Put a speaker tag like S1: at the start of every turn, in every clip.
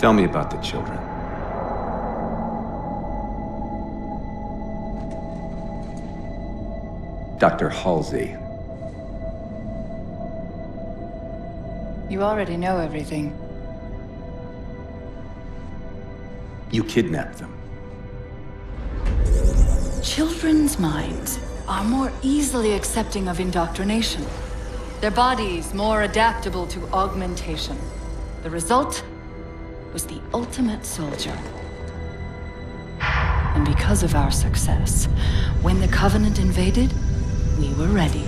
S1: Tell me about the children. Dr. Halsey.
S2: You already know everything.
S1: You kidnapped them.
S2: Children's minds are more easily accepting of indoctrination. Their bodies more adaptable to augmentation. The result was the ultimate soldier. And because of our success, when the Covenant invaded, we were ready.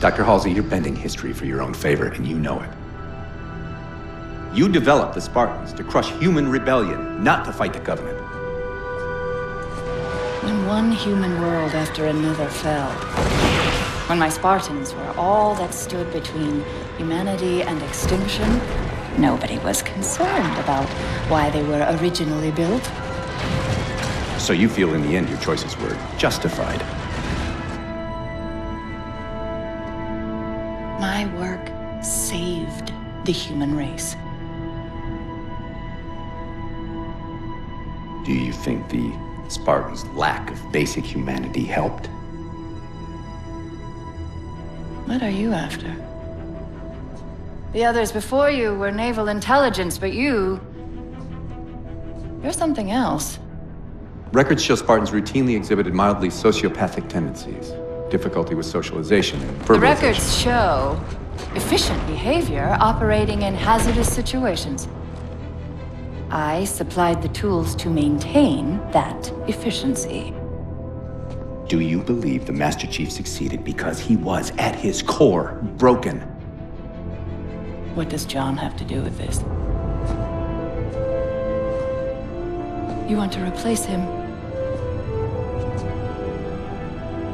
S1: Dr. Halsey, you're bending history for your own favor, and you know it. You developed the Spartans to crush human rebellion, not to fight the Covenant.
S2: When one human world after another fell, when my Spartans were all that stood between humanity and extinction, nobody was concerned about why they were originally built.
S1: So you feel in the end your choices were justified?
S2: My work saved the human race.
S1: Do you think the Spartans' lack of basic humanity helped?
S2: What are you after? The others before you were naval intelligence, but you're something else.
S1: Records show Spartans routinely exhibited mildly sociopathic tendencies, difficulty with socialization, and
S2: The
S1: verbalization.
S2: records show efficient behavior operating in hazardous situations. I supplied the tools to maintain that efficiency.
S1: Do you believe the Master Chief succeeded because he was, at his core, broken?
S2: What does John have to do with this? You want to replace him?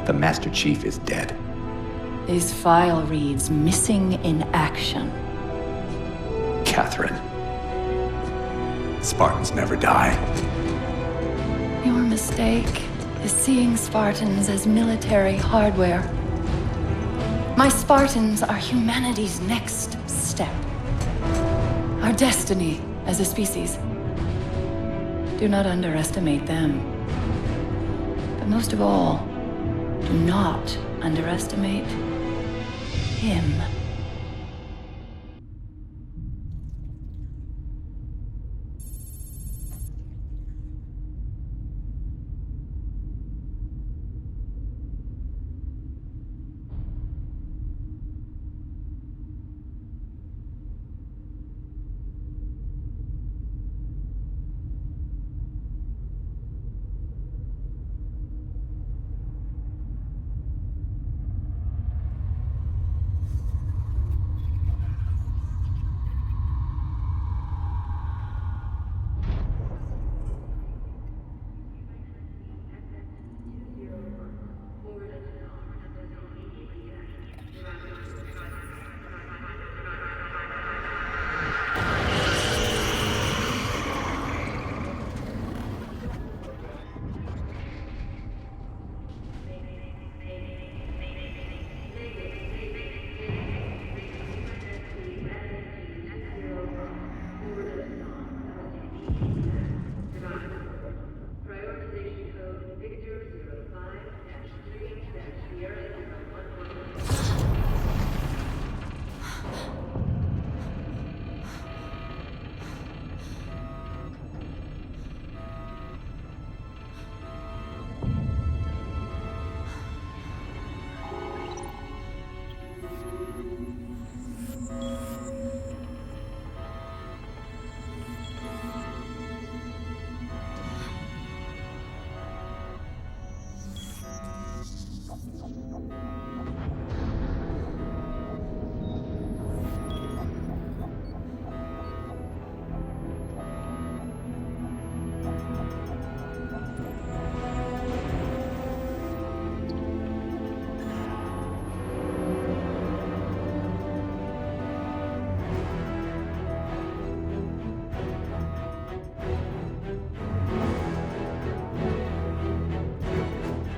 S1: The Master Chief is dead.
S2: His file reads missing in action.
S1: Catherine. Spartans never die.
S2: Your mistake is seeing Spartans as military hardware. My Spartans are humanity's next step. Our destiny as a species. Do not underestimate them. But most of all, do not underestimate him.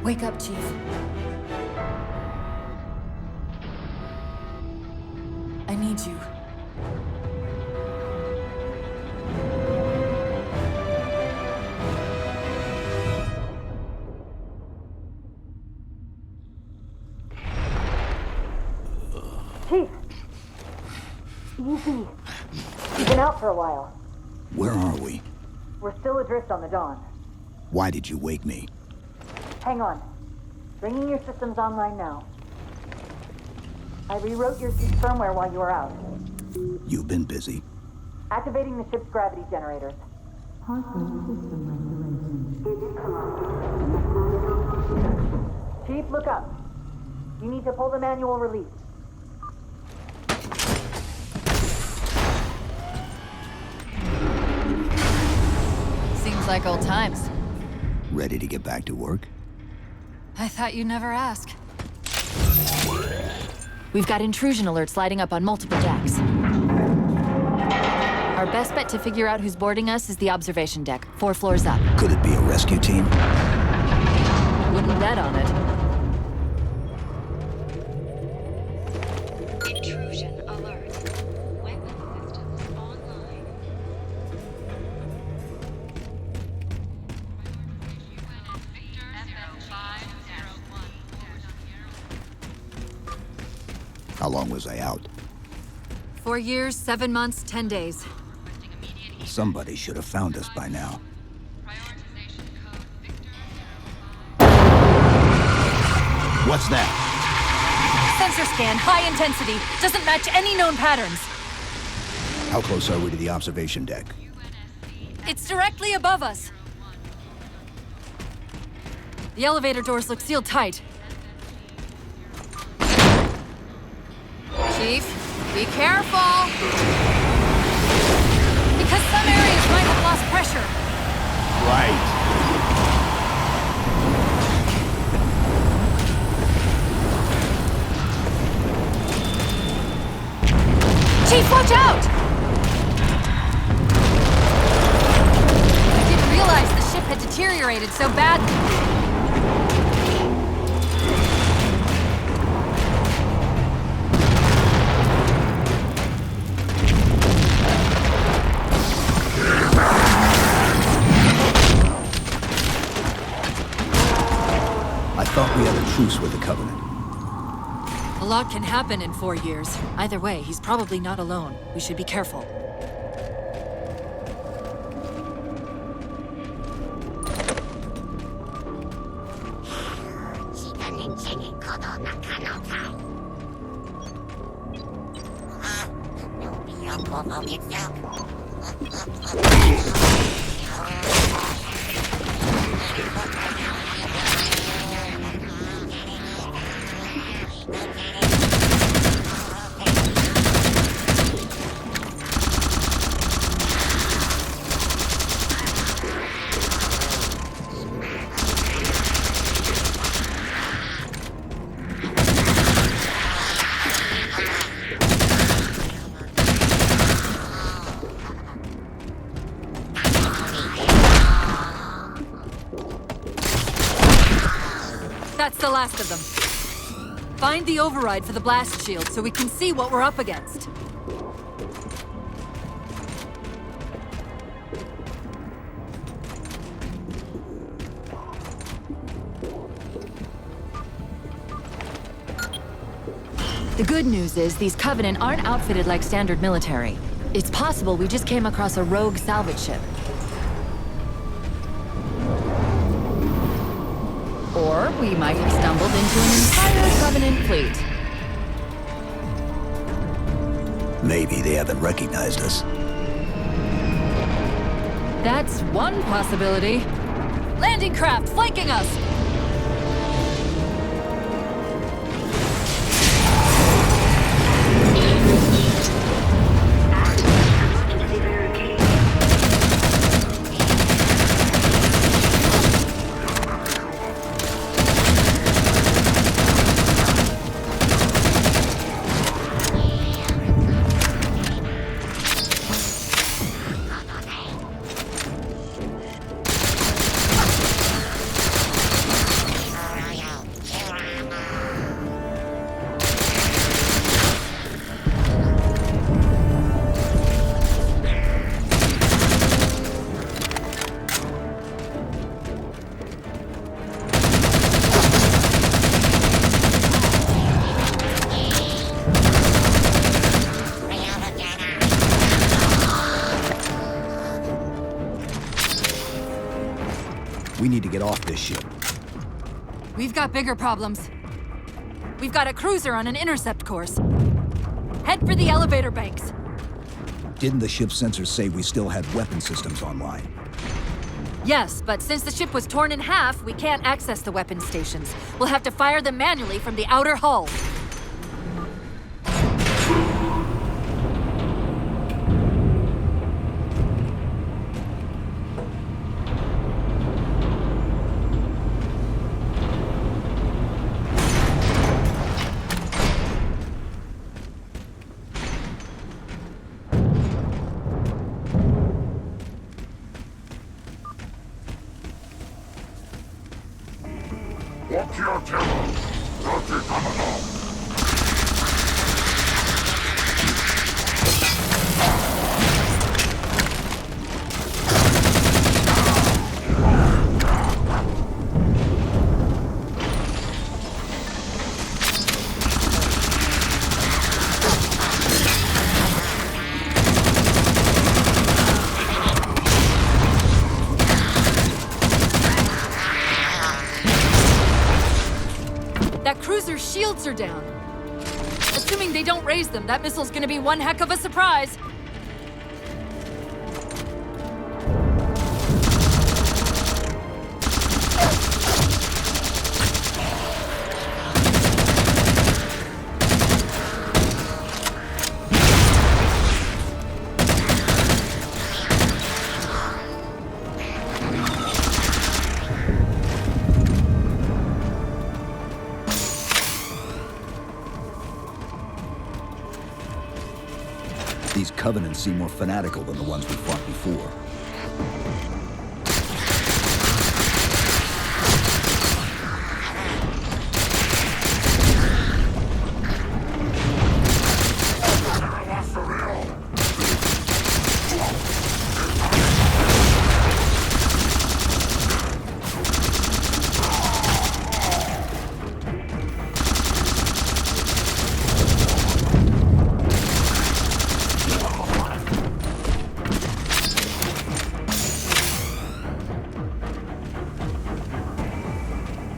S2: Wake up, Chief. I need you.
S3: Easy. You've been out for a while.
S4: Where are we?
S3: We're still adrift on the Dawn.
S4: Why did you wake me?
S3: Hang on. Bringing your systems online now. I rewrote your seat firmware while you were out.
S4: You've been busy.
S3: Activating the ship's gravity generators. Chief, look up. You need to pull the manual release.
S2: Seems like old times.
S4: Ready to get back to work?
S2: I thought you'd never ask. We've got intrusion alerts lighting up on multiple decks. Our best bet to figure out who's boarding us is the observation deck, 4 floors up.
S4: Could it be a rescue team?
S2: Wouldn't bet on it.
S5: Intrusion alert. Weapon systems online.
S4: How long was I out?
S2: 4 years, 7 months, 10 days.
S4: Somebody should have found us by now. What's that?
S2: Sensor scan, high intensity. Doesn't match any known patterns.
S4: How close are we to the observation deck?
S2: It's directly above us. The elevator doors look sealed tight. Chief, be careful! Because some areas might have lost pressure.
S4: Right.
S2: Chief, watch out! I didn't realize the ship had deteriorated so badly.
S4: I thought we had a truce with the Covenant.
S2: A lot can happen in 4 years. Either way, he's probably not alone. We should be careful. That's the last of them. Find the override for the blast shield so we can see what we're up against. The good news is these Covenant aren't outfitted like standard military. It's possible we just came across a rogue salvage ship. Or we might have stumbled into an entire Covenant fleet.
S4: Maybe they haven't recognized us.
S2: That's one possibility. Landing craft flanking us!
S4: We need to get off this ship.
S6: We've got bigger problems. We've got a cruiser on an intercept course. Head for the elevator banks.
S4: Didn't the ship's sensors say we still had weapon systems online?
S6: Yes, but since the ship was torn in half, we can't access the weapon stations. We'll have to fire them manually from the outer hull. Shields are down. Assuming they don't raise them, that missile's gonna be one heck of a surprise.
S4: These Covenants seem more fanatical than the ones we fought before.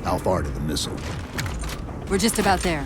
S4: How far to the missile?
S6: We're just about there.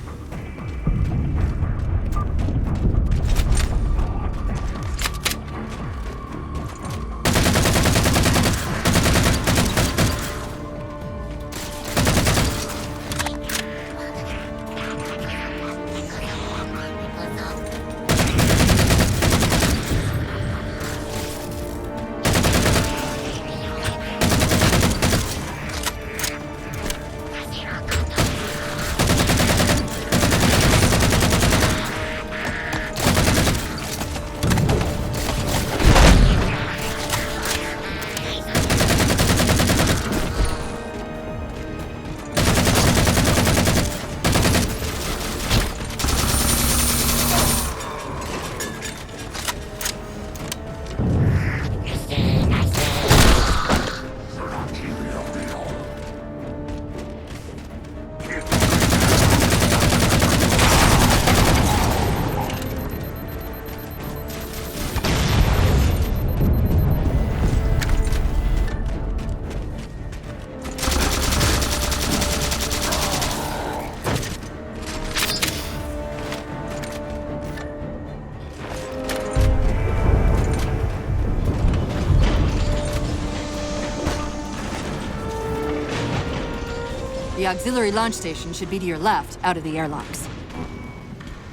S6: The auxiliary launch station should be to your left, out of the airlocks.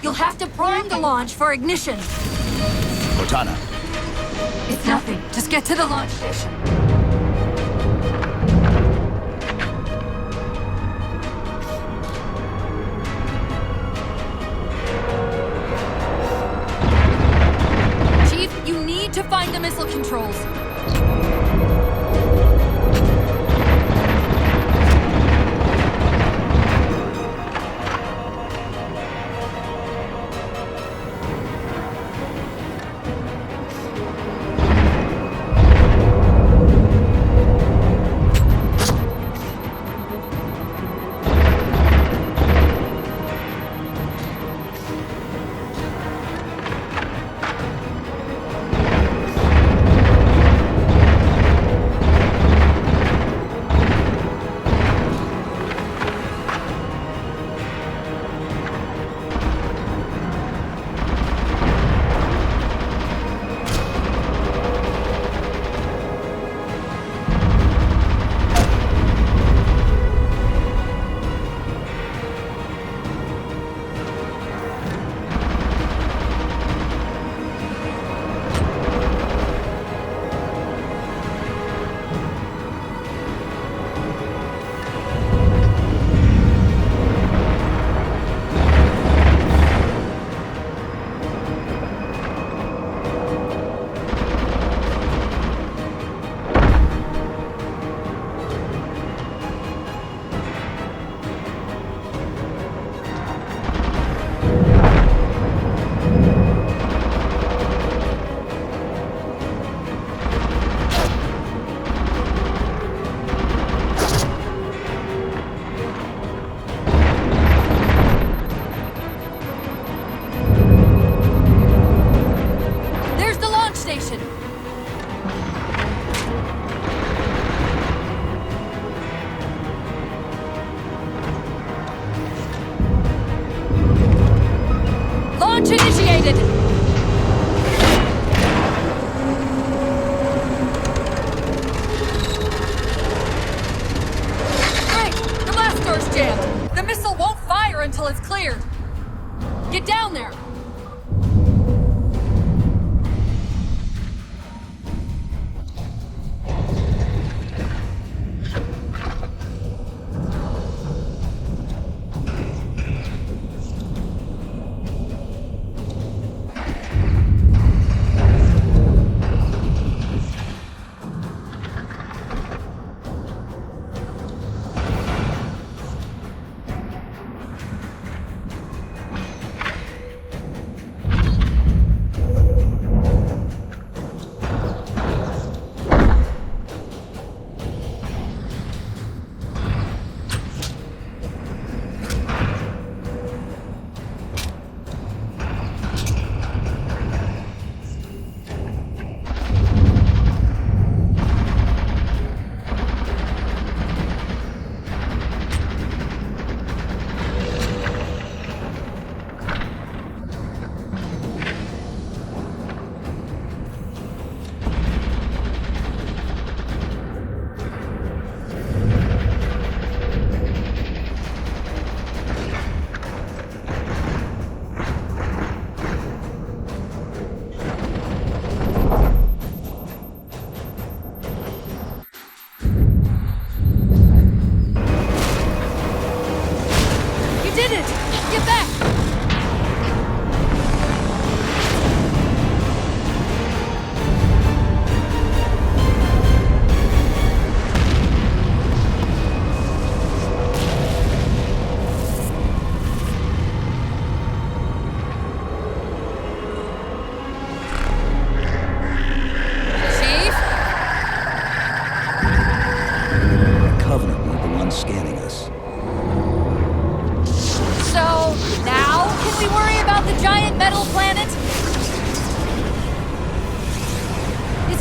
S6: You'll have to prime the launch for ignition.
S4: Cortana.
S6: It's nothing. Just get to the launch station. Chief, you need to find the missile controls.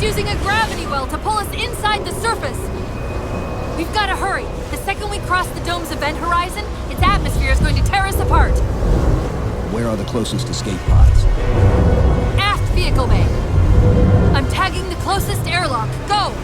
S6: He's using a gravity well to pull us inside the surface! We've gotta hurry! The second we cross the dome's event horizon, its atmosphere is going to tear us apart!
S4: Where are the closest escape pods?
S6: Aft vehicle bay! I'm tagging the closest airlock. Go!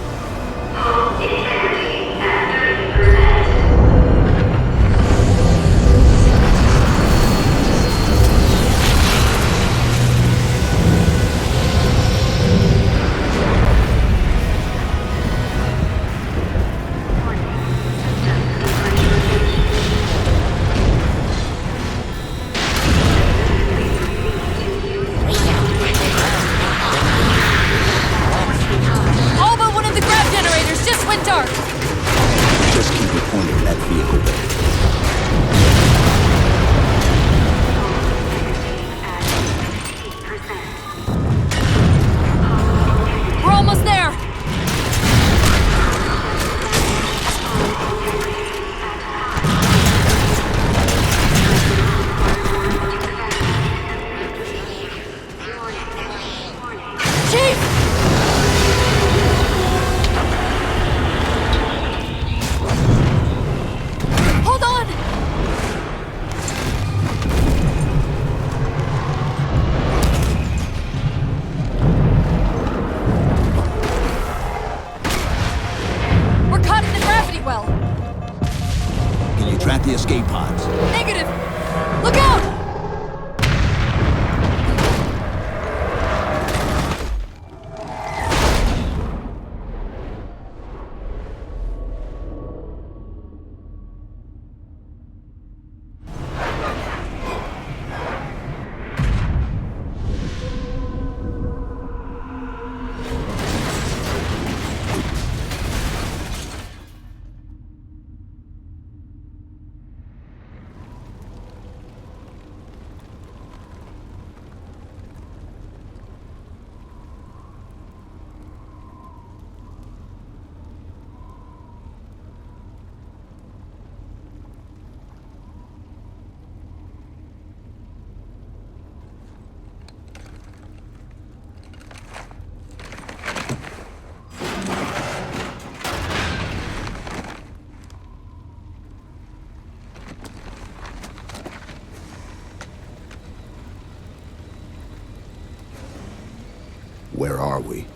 S4: The escape pods.
S6: Negative! Look out!
S4: Where are we?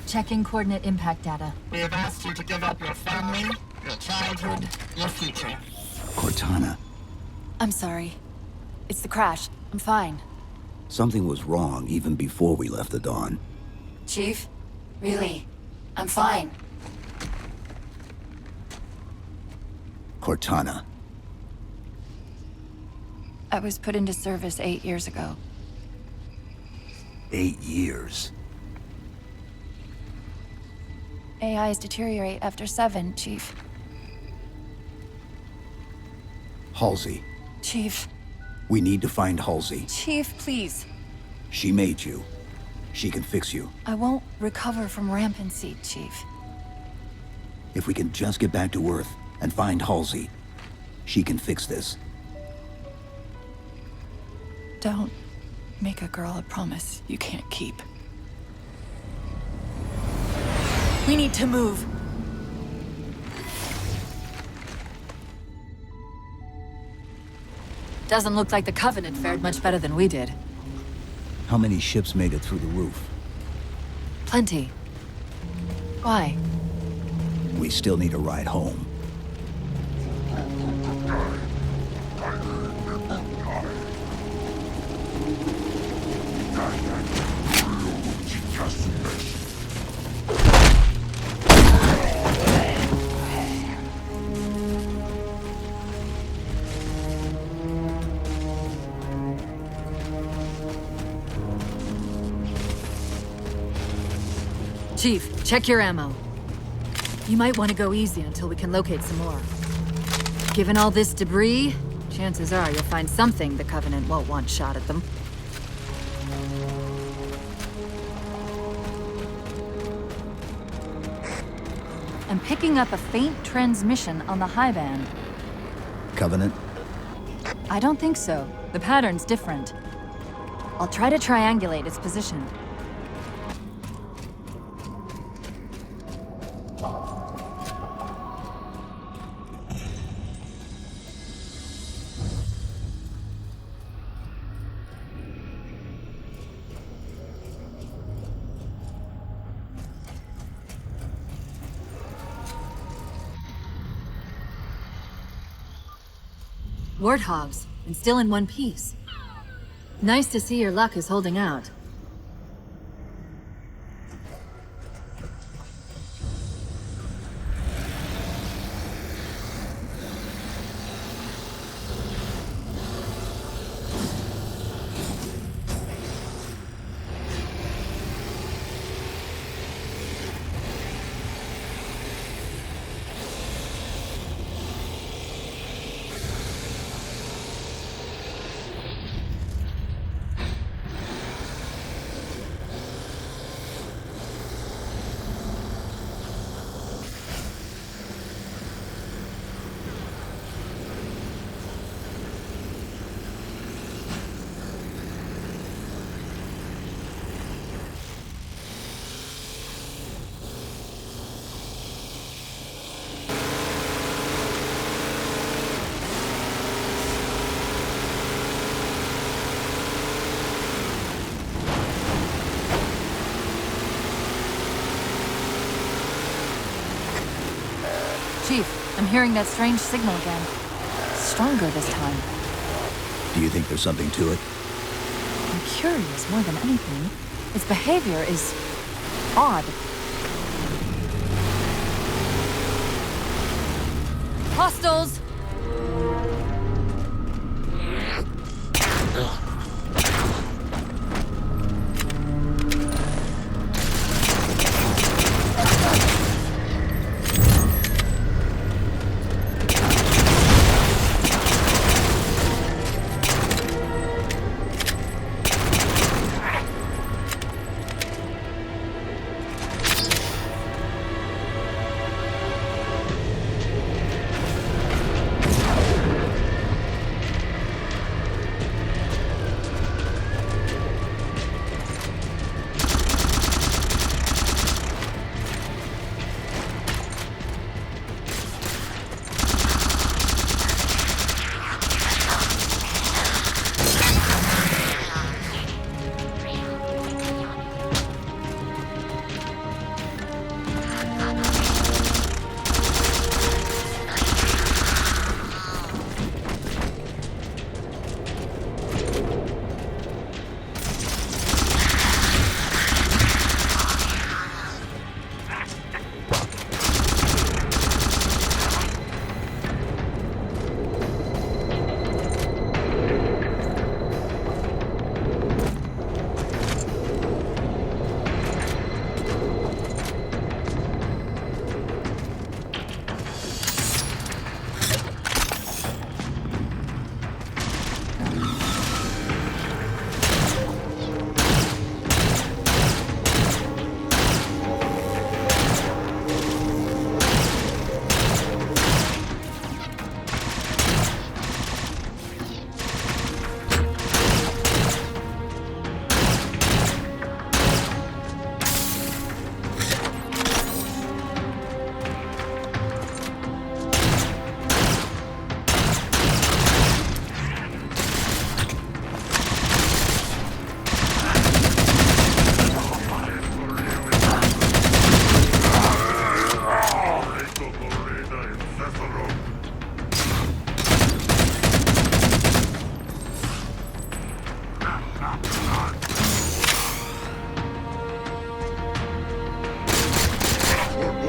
S6: Checking coordinate impact data.
S7: We have asked you to give up your family, your childhood, your future.
S4: Cortana.
S2: I'm sorry. It's the crash. I'm fine.
S4: Something was wrong even before we left the Dawn.
S2: Chief? Really? I'm fine.
S4: Cortana.
S2: I was put into service 8 years ago.
S4: 8 years.
S2: AIs deteriorate after 7, Chief.
S4: Halsey.
S2: Chief.
S4: We need to find Halsey.
S2: Chief, please.
S4: She made you. She can fix you.
S2: I won't recover from Rampancy, Chief.
S4: If we can just get back to Earth and find Halsey, she can fix this.
S2: Don't make a girl a promise you can't keep.
S6: We need to move. Doesn't look like the Covenant fared much better than we did.
S4: How many ships made it through the roof?
S6: Plenty. Why?
S4: We still need a ride home.
S6: Chief, check your ammo. You might want to go easy until we can locate some more. Given all this debris, chances are you'll find something the Covenant won't want shot at them. I'm picking up a faint transmission on the high band.
S4: Covenant?
S6: I don't think so. The pattern's different. I'll try to triangulate its position. Warthogs, and still in one piece. Nice to see your luck is holding out. Chief, I'm hearing that strange signal again. Stronger this time.
S4: Do you think there's something to it?
S6: I'm curious more than anything. Its behavior is odd. Hostiles!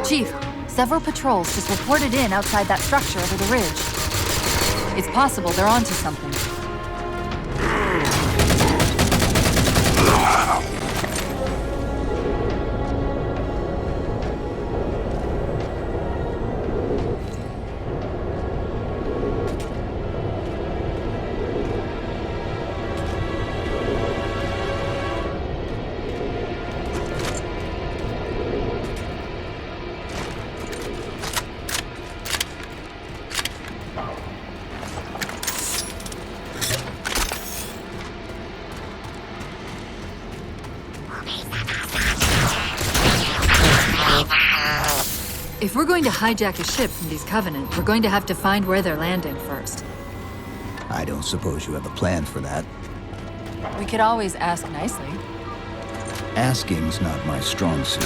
S6: Chief, several patrols just reported in outside that structure over the ridge. It's possible they're onto something. If we're going to hijack a ship from these Covenant, we're going to have to find where they're landing first.
S4: I don't suppose you have a plan for that.
S6: We could always ask nicely.
S4: Asking's not my strong suit.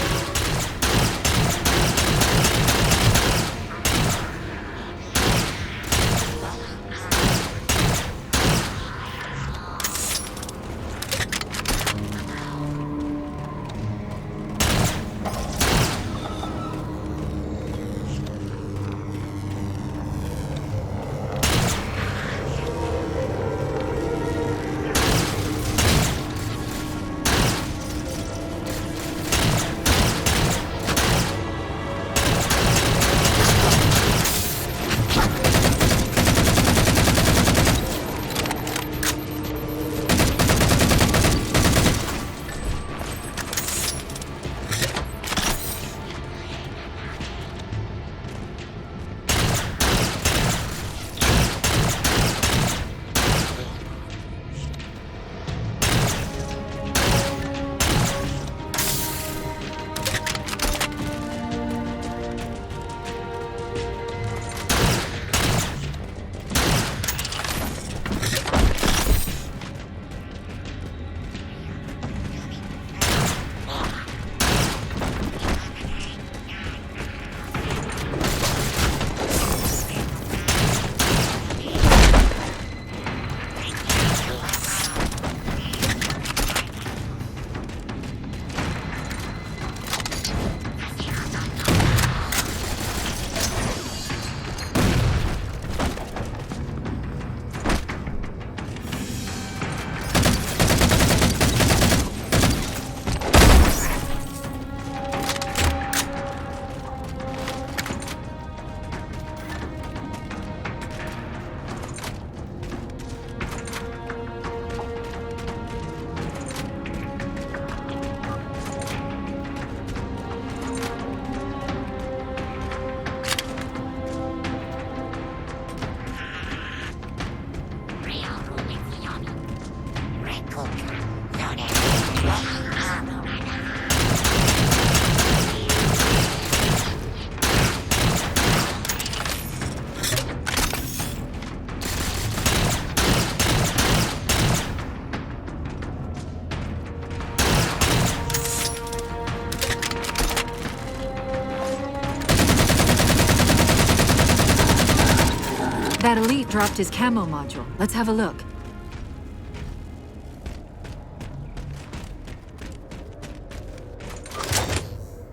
S6: That elite dropped his camo module. Let's have a look.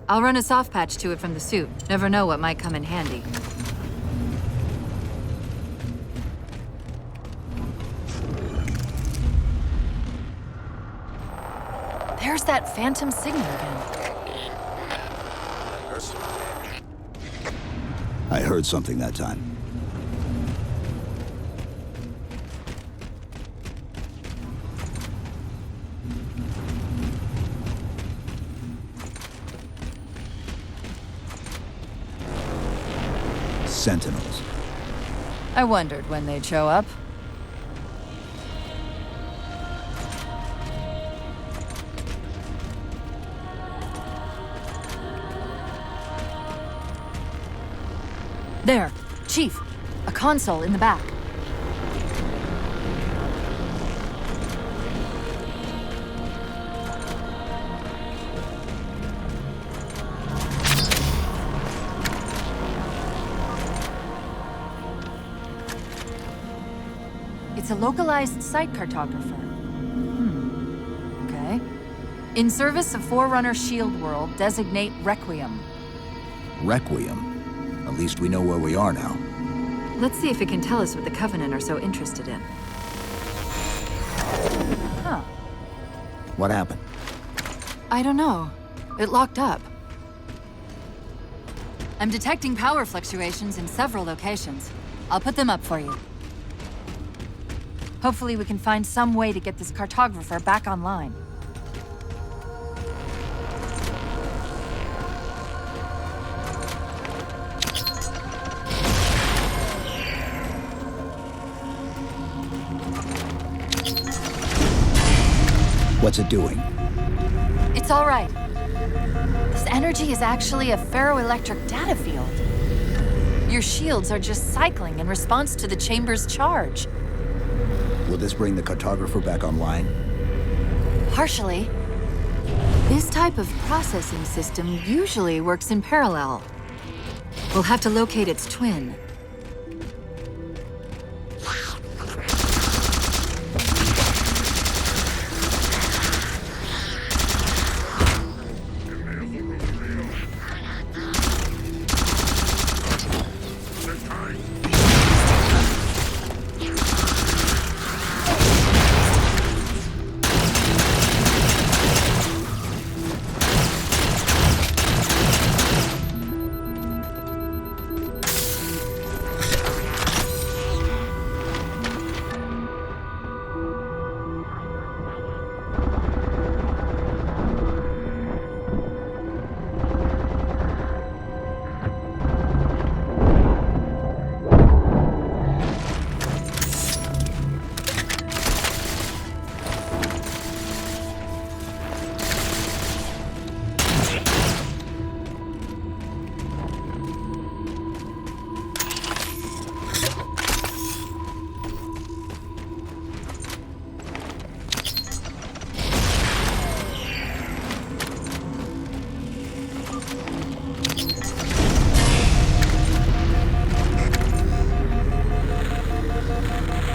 S6: I'll run a soft patch to it from the suit. Never know what might come in handy. There's that phantom signal again.
S4: I heard something that time. Sentinels.
S6: I wondered when they'd show up. There, Chief. A console in the back. It's a localized site cartographer. Okay. In service of Forerunner Shield World, designate Requiem.
S4: Requiem? At least we know where we are now.
S6: Let's see if it can tell us what the Covenant are so interested in. Huh.
S4: What happened?
S6: I don't know. It locked up. I'm detecting power fluctuations in several locations. I'll put them up for you. Hopefully we can find some way to get this cartographer back online.
S4: What's it doing?
S6: It's all right. The energy is actually a ferroelectric data field. Your shields are just cycling in response to the chamber's charge.
S4: Will this bring the Cartographer back online?
S6: Partially. This type of processing system usually works in parallel. We'll have to locate its twin.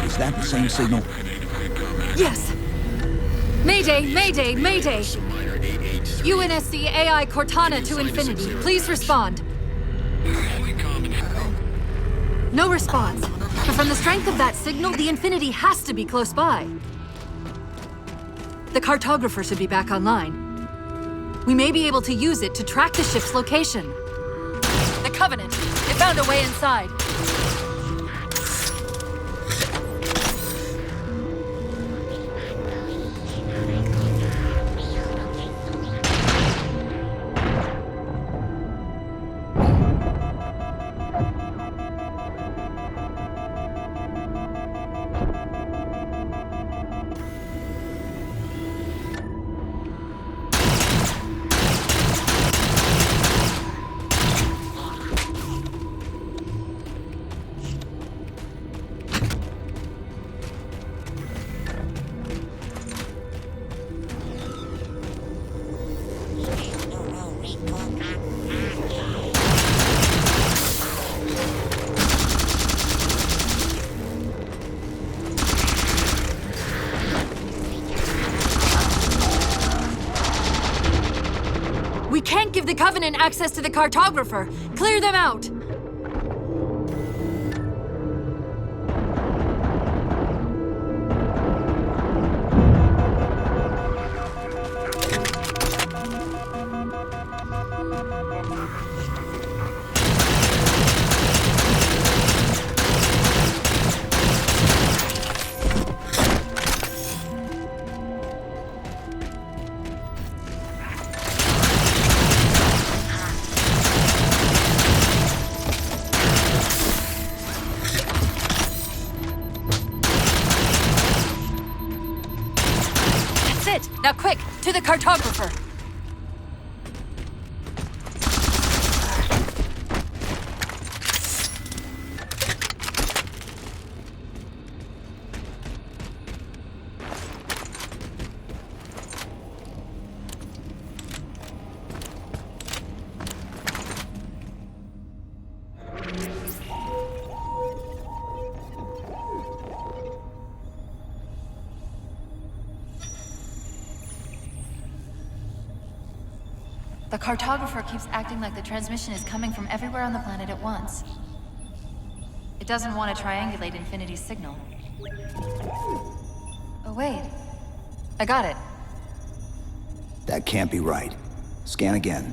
S4: Is that the same signal?
S6: Yes! Mayday, mayday, mayday! UNSC AI Cortana to Infinity. Please respond. No response. But from the strength of that signal, the Infinity has to be close by. The Cartographer should be back online. We may be able to use it to track the ship's location. The Covenant! They found a way inside. We can't give the Covenant access to the Cartographer! Clear them out! Now quick, to the Cartographer! The Cartographer keeps acting like the transmission is coming from everywhere on the planet at once. It doesn't want to triangulate Infinity's signal. Oh wait. I got it.
S4: That can't be right. Scan again.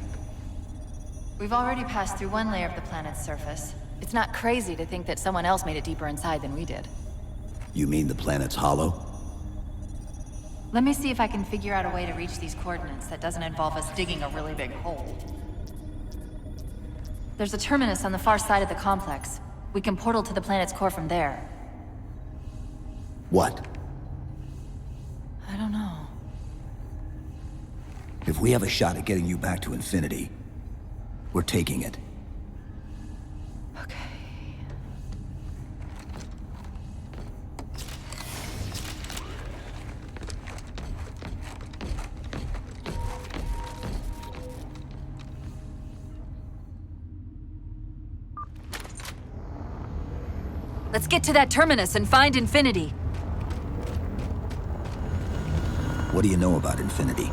S2: We've already passed through one layer of the planet's surface. It's not crazy to think that someone else made it deeper inside than we did.
S4: You mean the planet's hollow?
S2: Let me see if I can figure out a way to reach these coordinates that doesn't involve us digging a really big hole. There's a terminus on the far side of the complex. We can portal to the planet's core from there.
S4: What?
S2: I don't know.
S4: If we have a shot at getting you back to Infinity, we're taking it.
S2: Okay.
S6: Let's get to that terminus and find Infinity.
S4: What do you know about Infinity?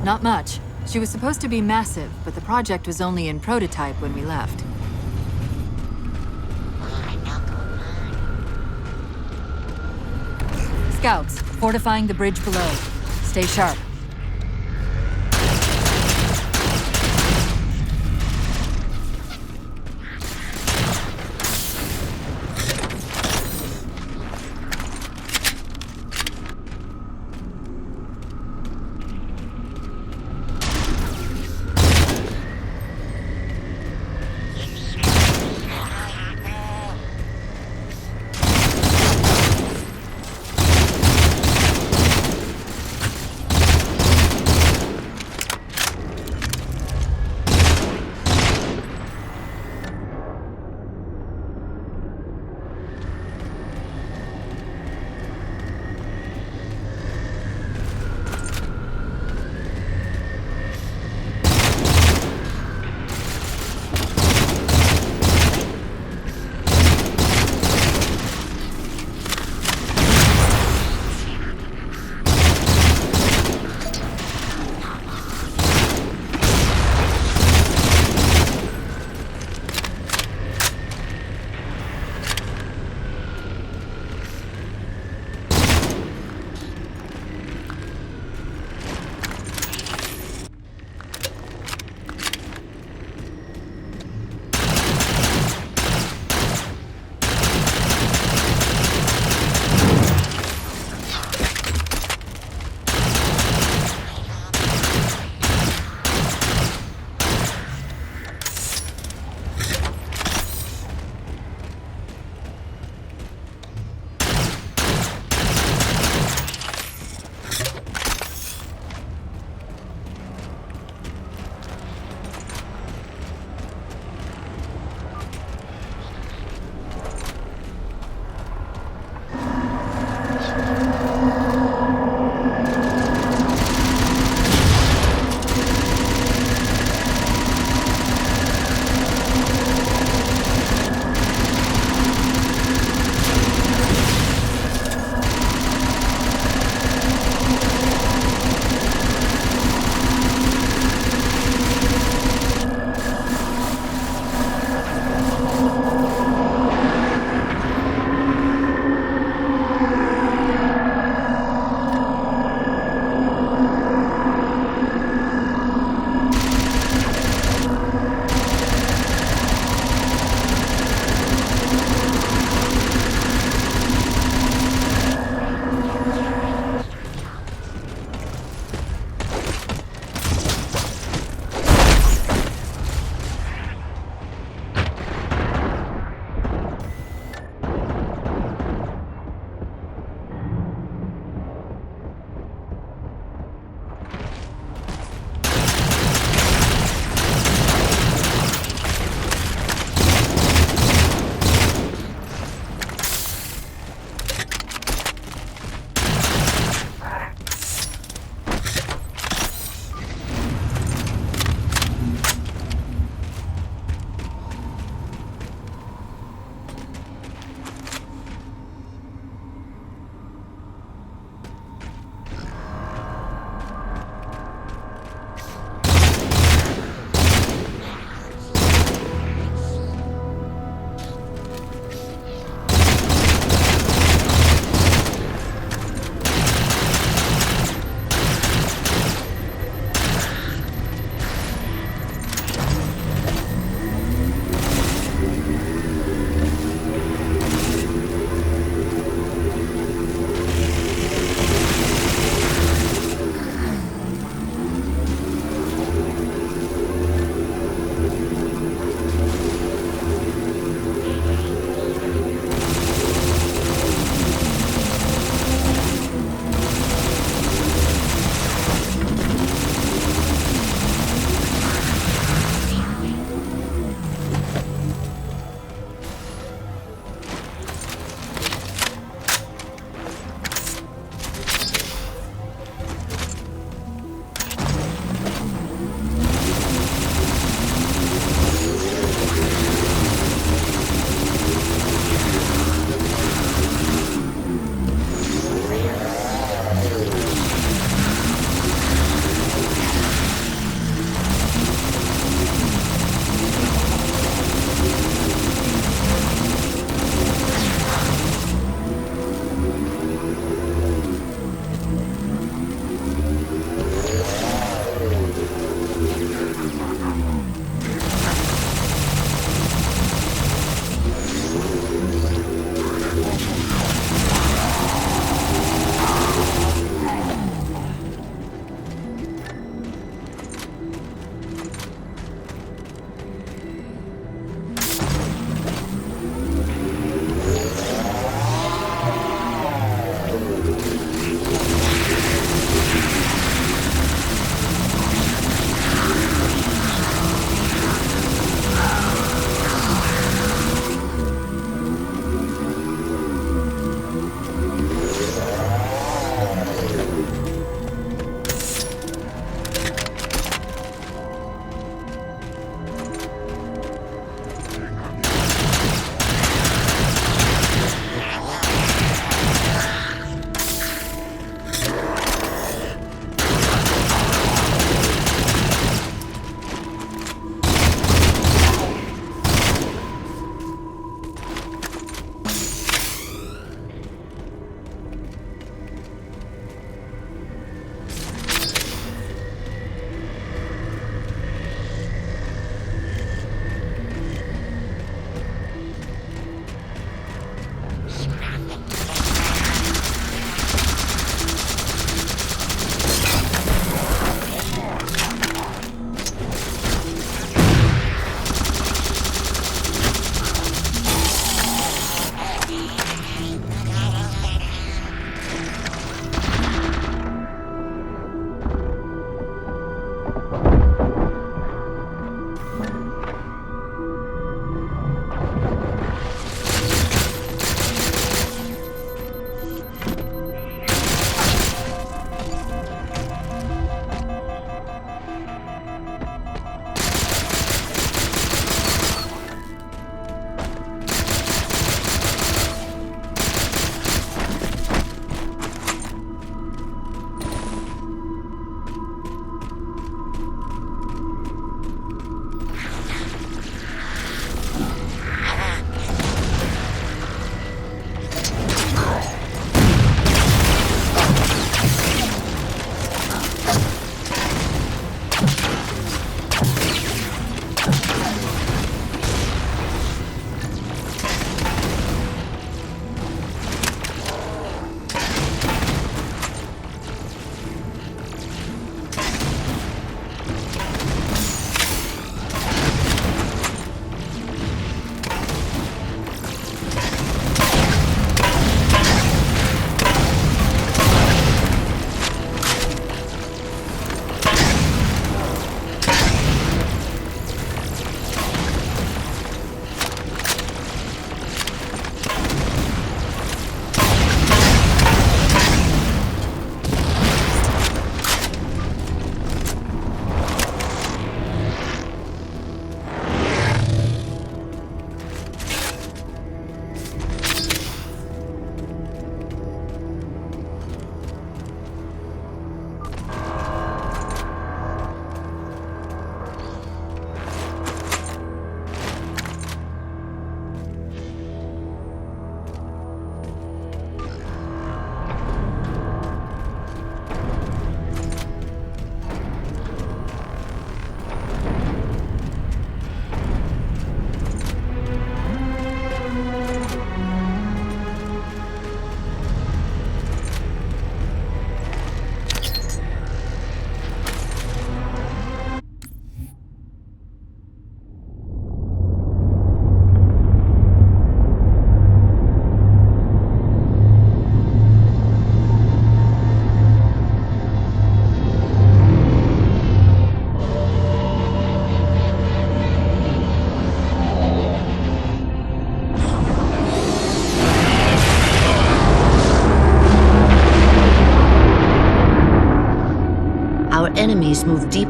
S6: Not much. She was supposed to be massive, but the project was only in prototype when we left. Scouts, fortifying the bridge below. Stay sharp.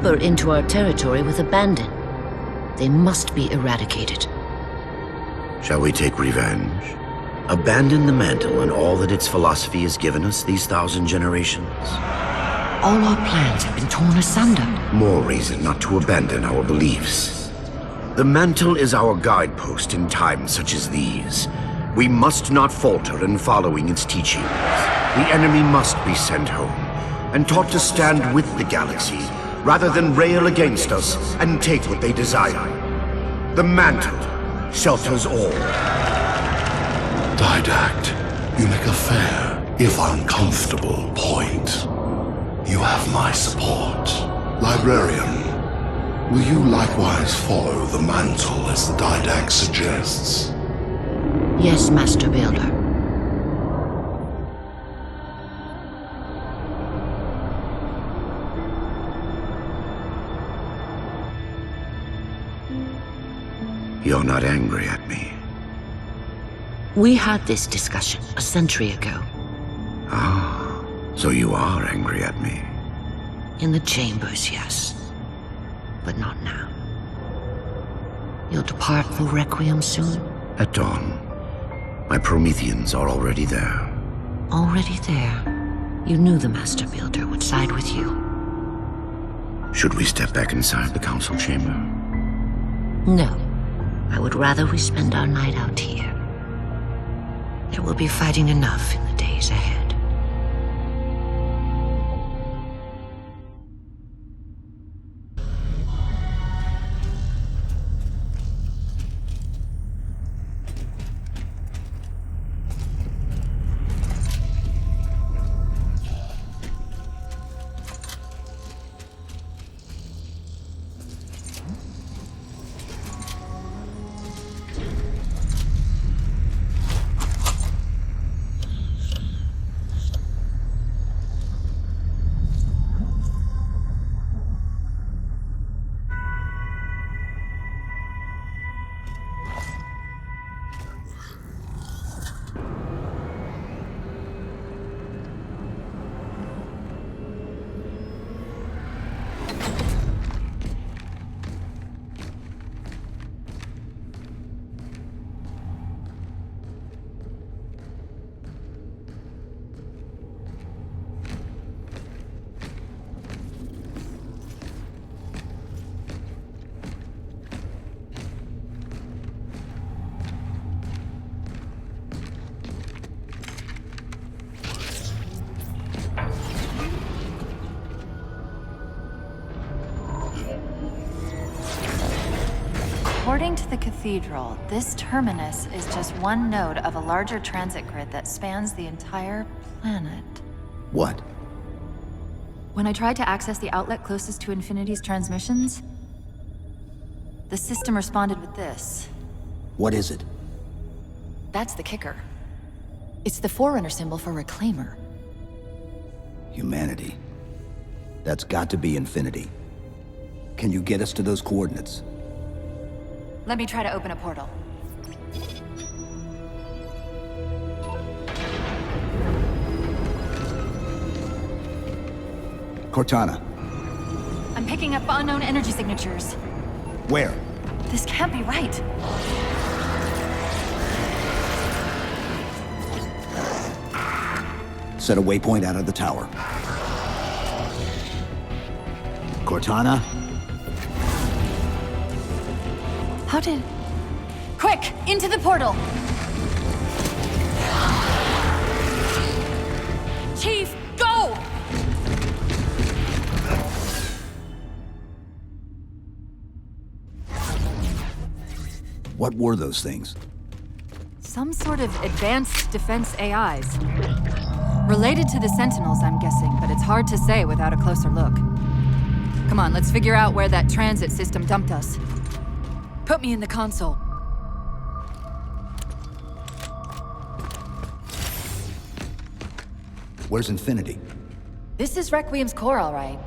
S8: deeper into our territory with abandon. They must be eradicated.
S9: Shall we take revenge? Abandon the mantle and all that its philosophy has given us these 1,000 generations?
S8: All our plans have been torn asunder.
S9: More reason not to abandon our beliefs. The mantle is our guidepost in times such as these. We must not falter in following its teachings. The enemy must be sent home, and taught to stand with the galaxy, rather than rail against us and take what they desire. The mantle shelters all.
S10: Didact, you make a fair, if uncomfortable, point. You have my support. Librarian, will you likewise follow the mantle as the Didact suggests?
S8: Yes, Master Builder.
S9: You're not angry at me.
S8: We had this discussion a century ago.
S9: Ah, so you are angry at me.
S8: In the chambers, yes. But not now. You'll depart for Requiem soon?
S9: At dawn. My Prometheans are already there.
S8: Already there. You knew the Master Builder would side with you.
S9: Should we step back inside the council chamber?
S8: No. I would rather we spend our night out here. There will be fighting enough in the days ahead.
S2: According to the Cathedral, this terminus is just one node of a larger transit grid that spans the entire planet.
S4: What?
S2: When I tried to access the outlet closest to Infinity's transmissions, the system responded with this.
S4: What is it?
S2: That's the kicker. It's the Forerunner symbol for Reclaimer.
S4: Humanity. That's got to be Infinity. Can you get us to those coordinates?
S2: Let me try to open a portal.
S4: Cortana.
S2: I'm picking up unknown energy signatures.
S4: Where?
S2: This can't be right.
S4: Set a waypoint out of the tower. Cortana?
S2: How did... Quick! Into the portal! Chief, go!
S4: What were those things?
S6: Some sort of advanced defense AIs. Related to the Sentinels, I'm guessing, but it's hard to say without a closer look. Come on, let's figure out where that transit system dumped us. Put me in the console.
S4: Where's Infinity?
S2: This is Requiem's core, all right.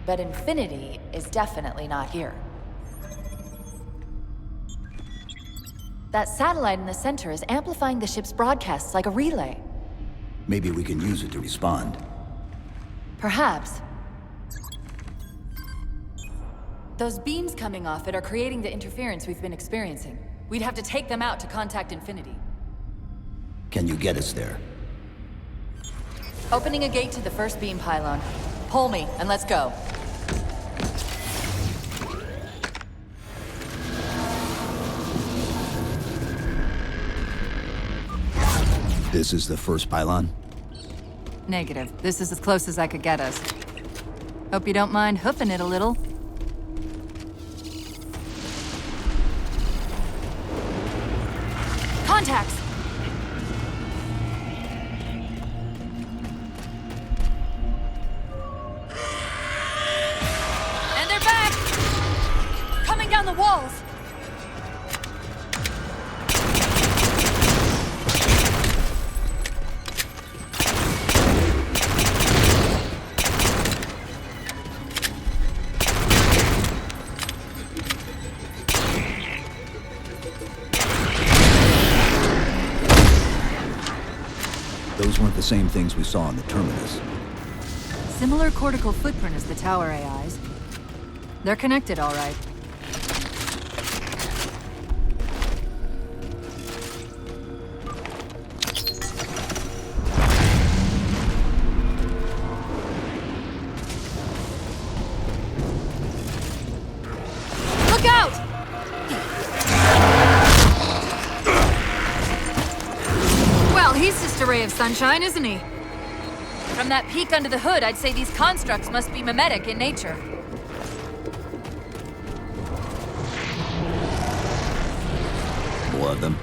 S2: But Infinity is definitely not here. That satellite in the center is amplifying the ship's broadcasts like a relay.
S4: Maybe we can use it to respond.
S2: Perhaps.
S6: Those beams coming off it are creating the interference we've been experiencing. We'd have to take them out to contact Infinity.
S4: Can you get us there?
S6: Opening a gate to the first beam pylon. Pull me, and let's go.
S4: This is the first pylon?
S6: Negative. This is as close as I could get us. Hope you don't mind hoofing it a little. Contacts! And they're back! Coming down the walls!
S4: Those weren't the same things we saw on the Terminus.
S6: Similar cortical footprint as the tower AIs. They're connected, all right. Look out! Well, he's just a ray of sunshine, isn't he? From that peek under the hood, I'd say these constructs must be mimetic in nature.
S4: More of them?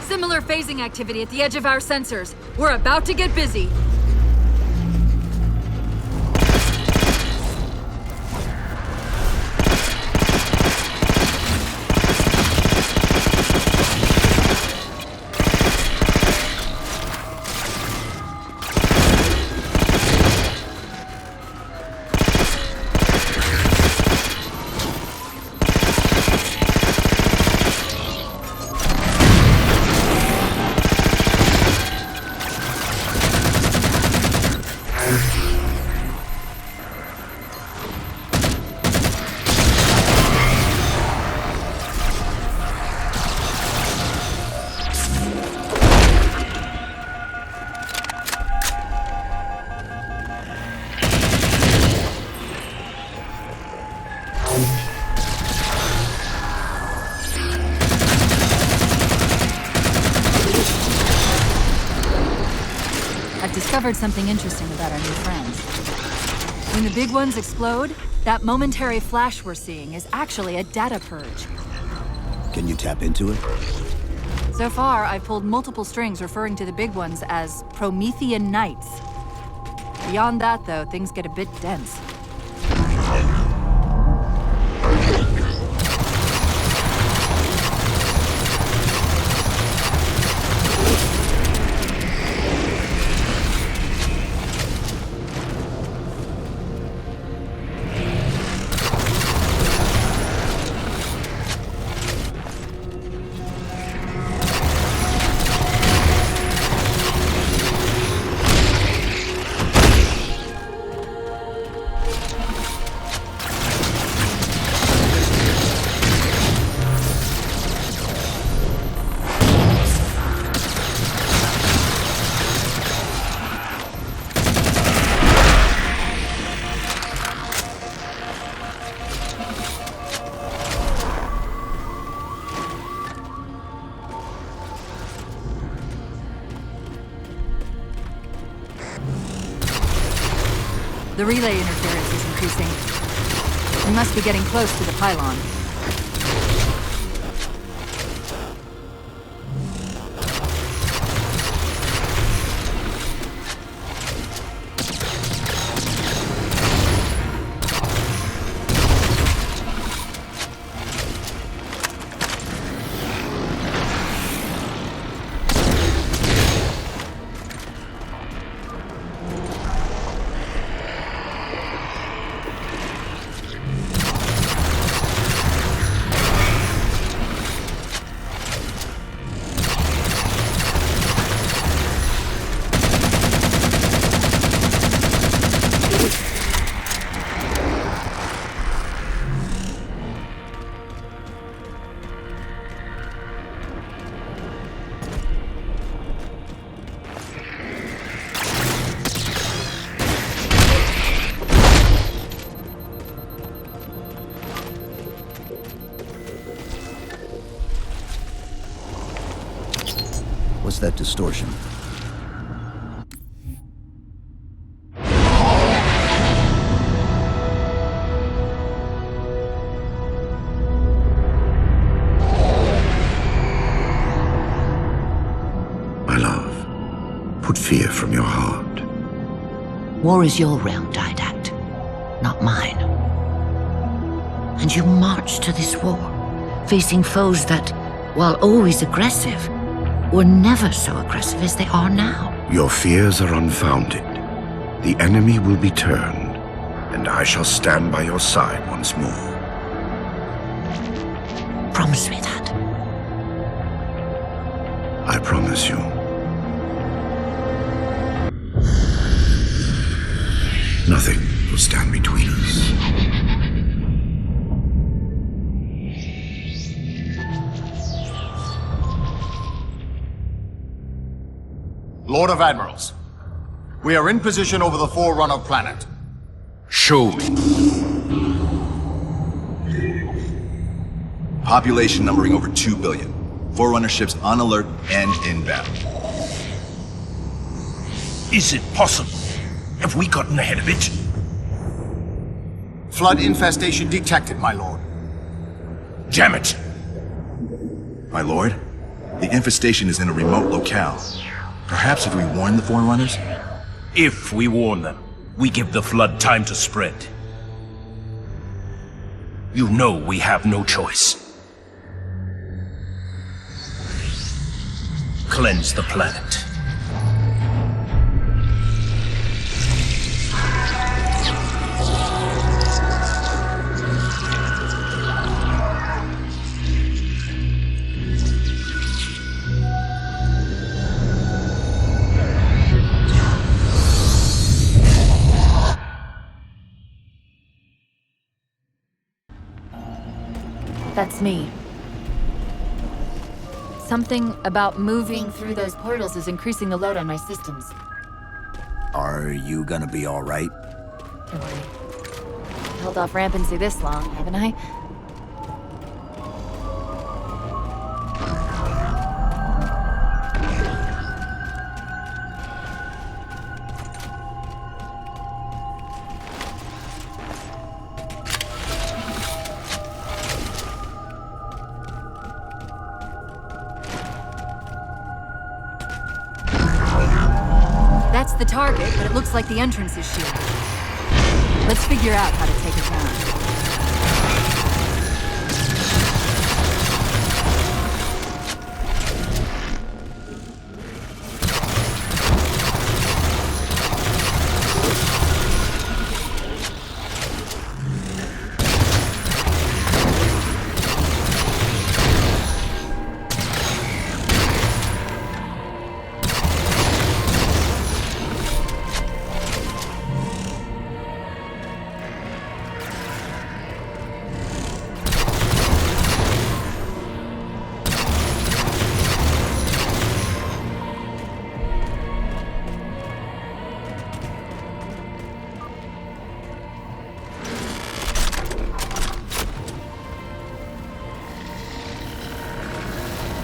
S6: Similar phasing activity at the edge of our sensors. We're about to get busy. Discovered something interesting about our new friends. When the big ones explode, that momentary flash we're seeing is actually a data purge.
S4: Can you tap into it?
S6: So far, I've pulled multiple strings referring to the big ones as Promethean Knights. Beyond that, though, things get a bit dense. The relay interference is increasing. We must be getting close to the pylon.
S4: What's that distortion?
S9: My love, put fear from your heart.
S8: War is your realm, Didact, not mine. And you marched to this war, facing foes that, while always aggressive, were never so aggressive as they are now.
S9: Your fears are unfounded. The enemy will be turned, and I shall stand by your side once more.
S8: Promise me that.
S9: I promise you. Nothing will stand between us.
S11: Lord of Admirals, we are in position over the Forerunner planet.
S12: Show me. Population numbering over 2 billion. Forerunner ships on alert and inbound.
S13: Is it possible? Have we gotten ahead of it?
S11: Flood infestation detected, my lord.
S13: Damn it!
S12: My lord, the infestation is in a remote locale. Perhaps if we warn the Forerunners?
S13: If we warn them, we give the flood time to spread. You know we have no choice. Cleanse the planet.
S6: That's me. Something about moving through those portals is increasing the load on my systems.
S4: Are you gonna be all right?
S6: Don't worry. Held off Rampancy this long, haven't I? That's the target, but it looks like the entrance is shielded. Let's figure out how to take it down.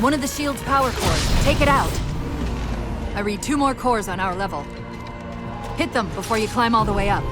S6: One of the shield's power cores. Take it out. I read 2 more cores on our level. Hit them before you climb all the way up.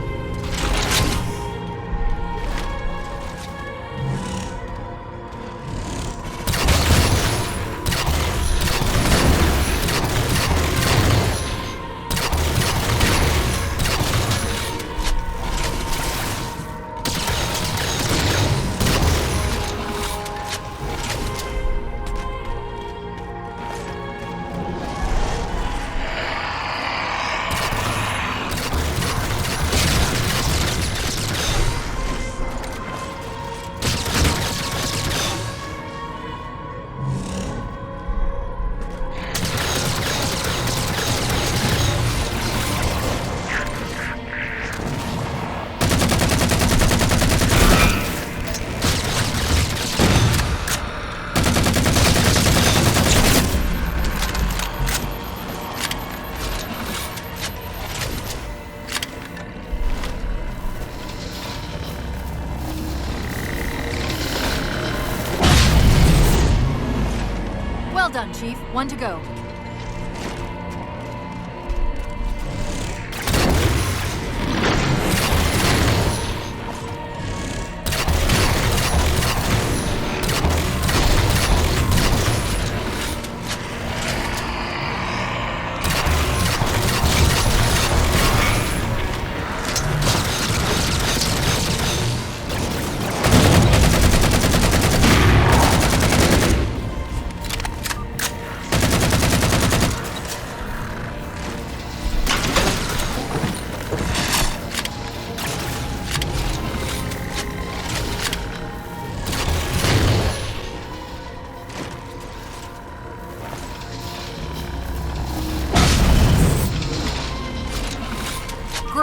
S6: Well done, Chief. 1 to go.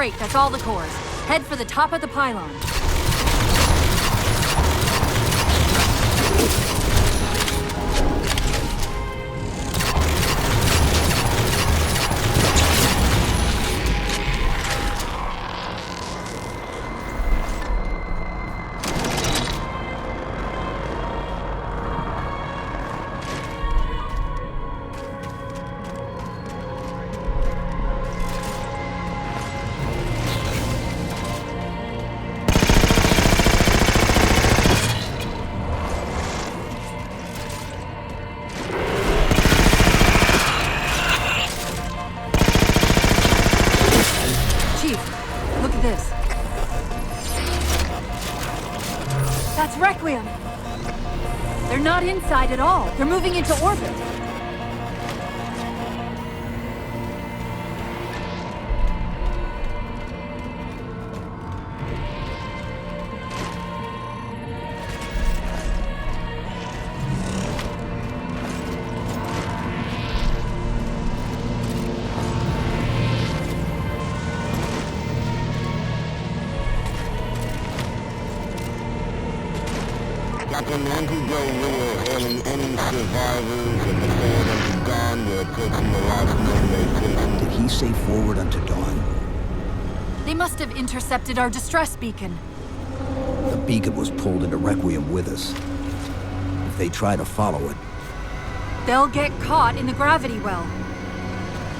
S6: Great, that's all the cores. Head for the top of the pylon.
S2: Requiem! They're not inside at all. They're moving into orbit.
S14: Captain, long ago we were hailing any survivors and the Forward unto Dawn were approaching the last known location.
S4: Did he say Forward unto Dawn?
S6: They must have intercepted our distress beacon.
S4: The beacon was pulled into Requiem with us. If they try to follow it...
S6: They'll get caught in the gravity well.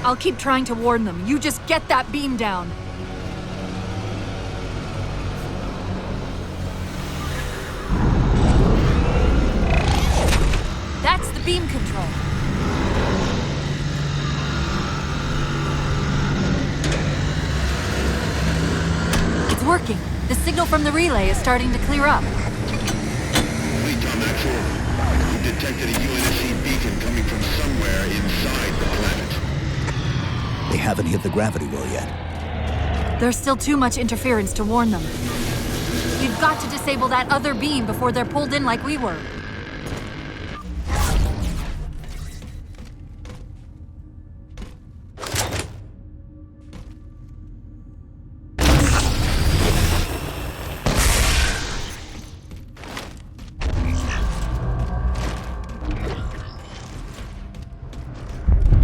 S6: I'll keep trying to warn them. You just get that beam down. That's the beam control. It's working. The signal from the relay is starting to clear up.
S14: Fleet Tom Actual. We detected a UNSC beacon coming from somewhere inside the planet.
S4: They haven't hit the gravity well yet.
S6: There's still too much interference to warn them. We've got to disable that other beam before they're pulled in like we were.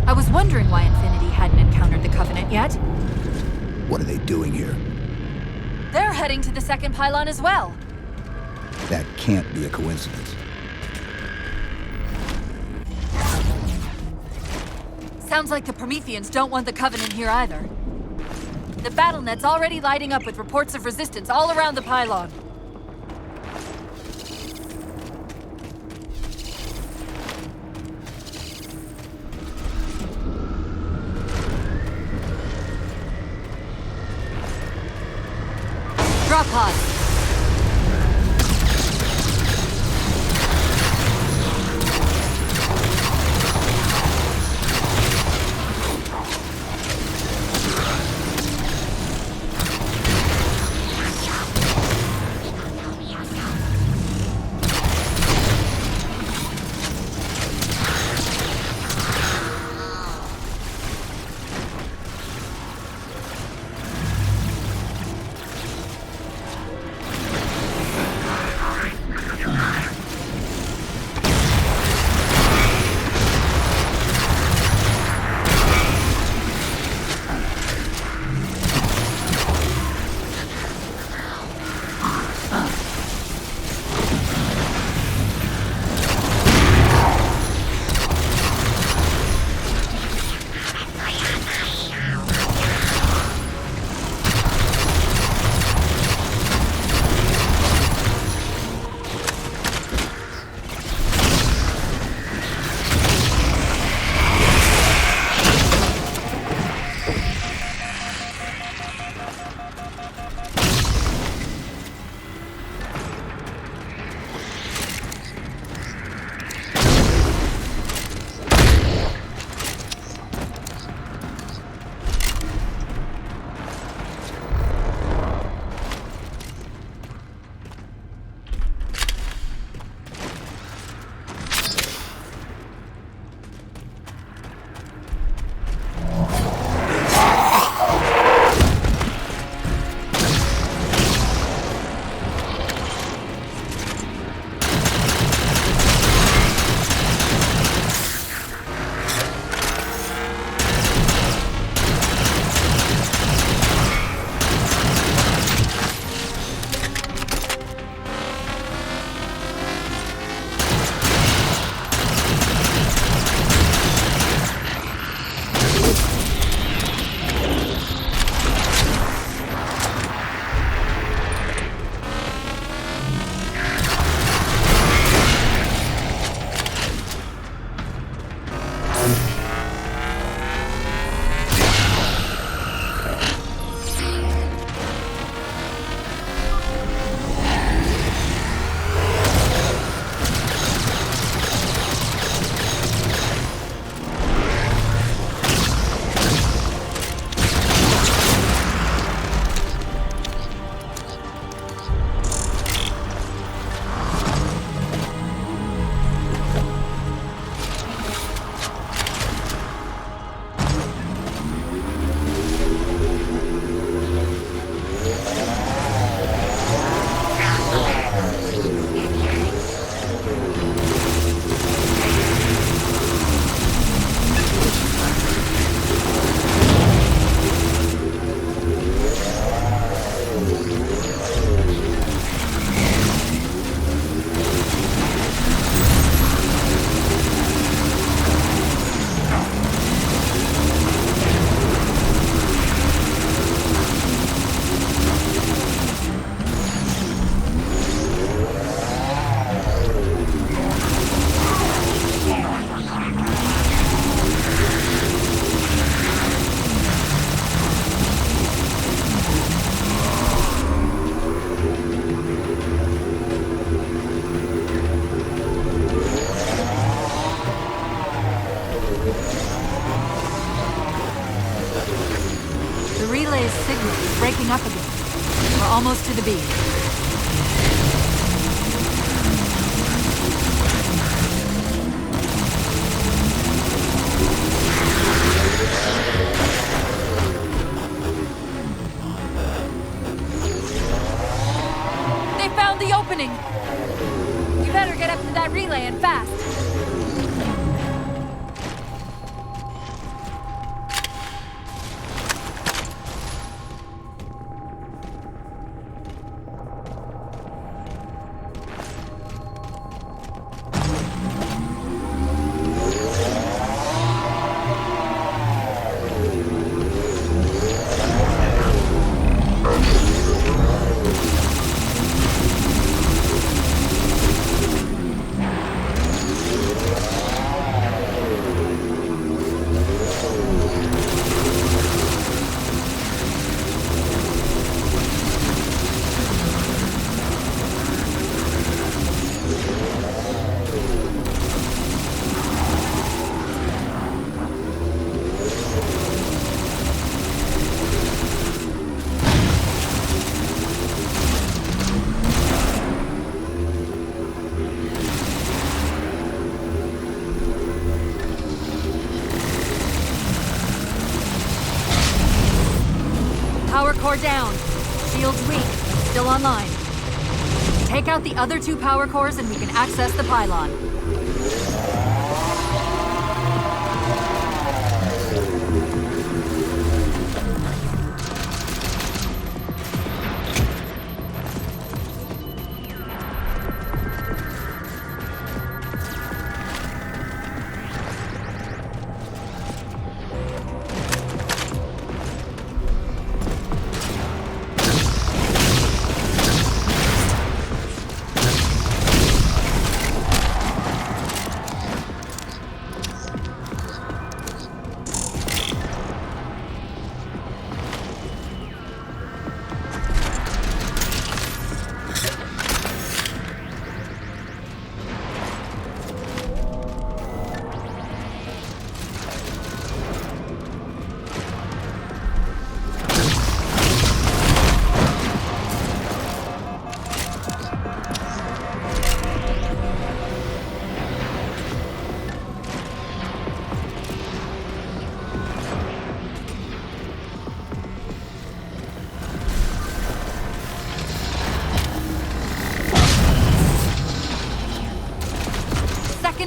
S6: I was wondering why Infinity hadn't encountered the Covenant yet.
S4: What are they doing here?
S6: They're heading to the second pylon as well.
S4: That can't be a coincidence.
S6: Sounds like the Prometheans don't want the Covenant here either. The BattleNet's already lighting up with reports of resistance all around the pylon. Drop pod. breaking up again. We're almost to the beam. They found the opening! You better get up to that relay and fast. Power core down. Shield's weak, still online. Take out the other 2 power cores and we can access the pylon.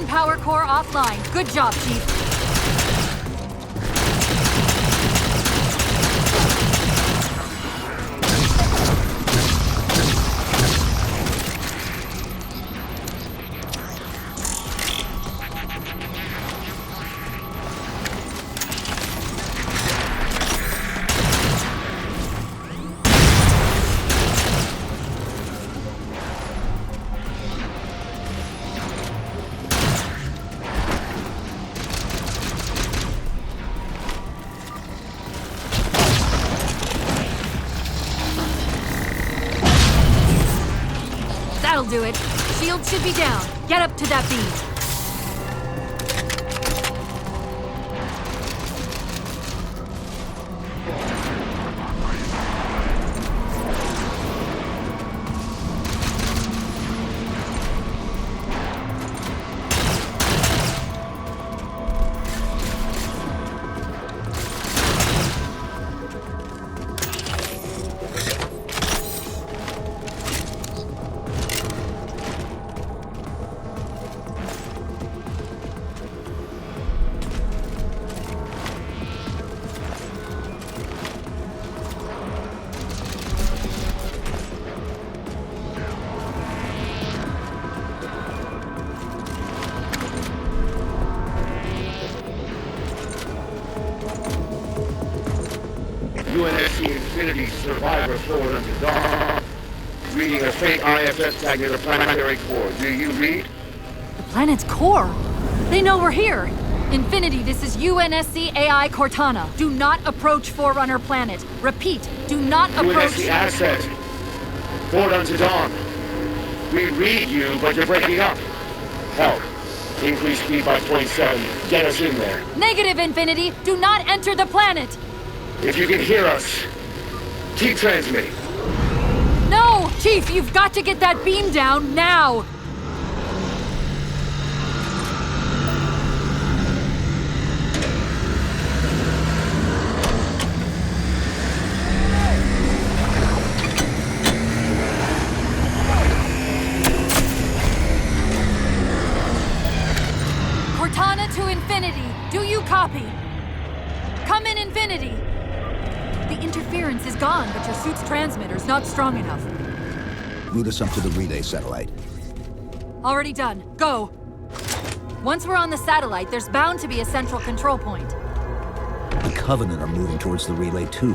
S6: Power core offline. Good job, Chief. That'll do it. Shield should be down. Get up to that beam.
S14: Survivor forward unto dawn. Reading a faint IFS tag near the planetary core. Do you read?
S6: The planet's core? They know we're here. Infinity, this is UNSC AI Cortana. Do not approach Forerunner planet. Repeat, do not approach...
S14: UNSC asset. Forward unto dawn. We read you, but you're breaking up. Help. Increase speed by 0.7. Get us in there.
S6: Negative, Infinity. Do not enter the planet.
S14: If you can hear us, Keep transmitting.
S6: No! Chief, you've got to get that beam down now! Cortana to Infinity. Do you copy? Come in, Infinity. The interference is gone, but your suit's transmitter's not strong enough.
S4: Route us up to the relay satellite.
S6: Already done. Go. Once we're on the satellite, there's bound to be a central control point.
S4: The Covenant are moving towards the relay too.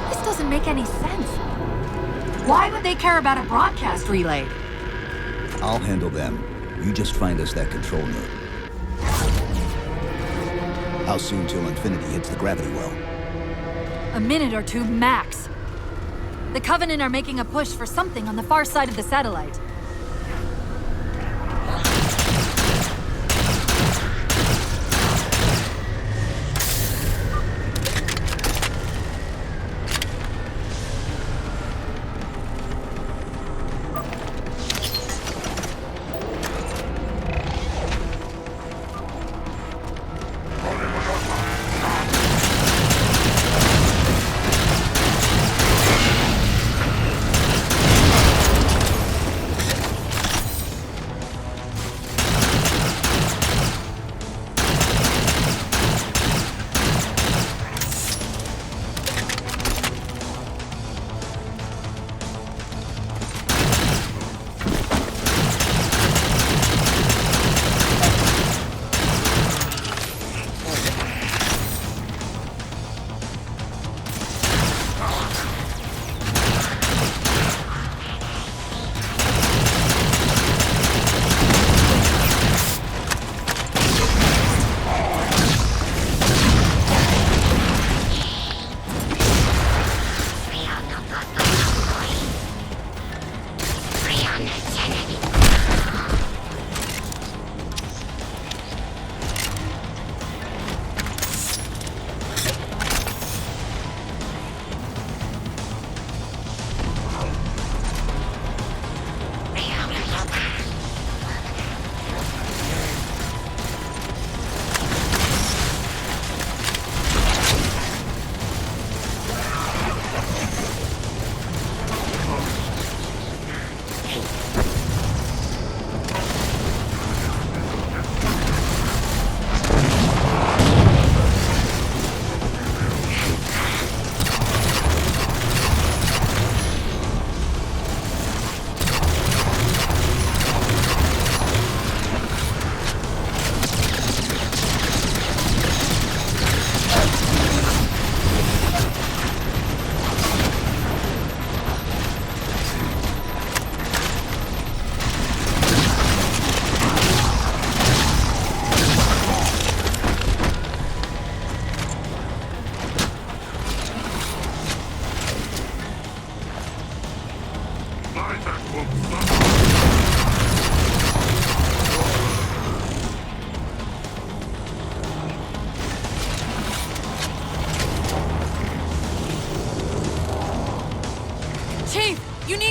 S6: This doesn't make any sense. Why would they care about a broadcast relay?
S4: I'll handle them. You just find us that control node. How soon till Infinity hits the gravity well?
S6: A minute or two max. The Covenant are making a push for something on the far side of the satellite.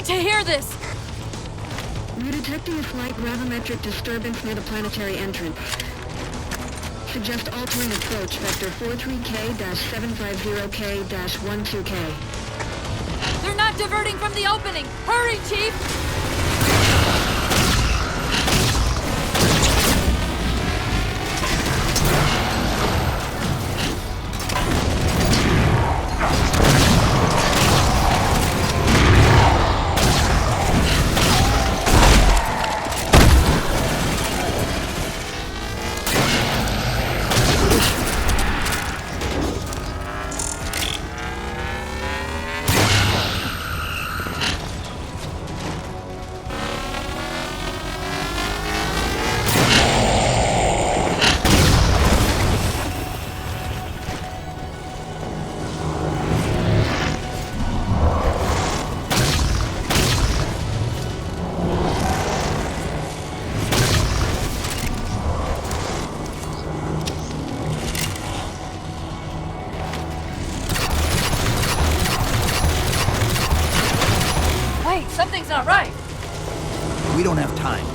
S6: To hear this!
S15: We're detecting a slight gravimetric disturbance near the planetary entrance. Suggest altering approach vector 43K-750K-12K.
S6: They're not diverting from the opening! Hurry, Chief!
S4: don't have time.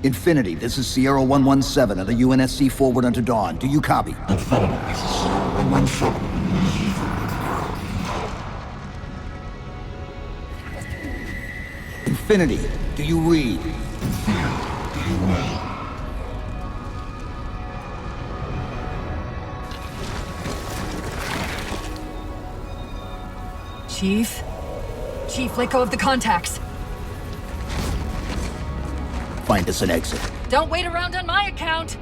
S4: Infinity, this is Sierra 117 of the UNSC Forerunner to Dawn. Do you copy? Infinity, do you read?
S6: Chief? Chief, let go of the contacts.
S4: Find us an exit.
S6: Don't wait around on my account!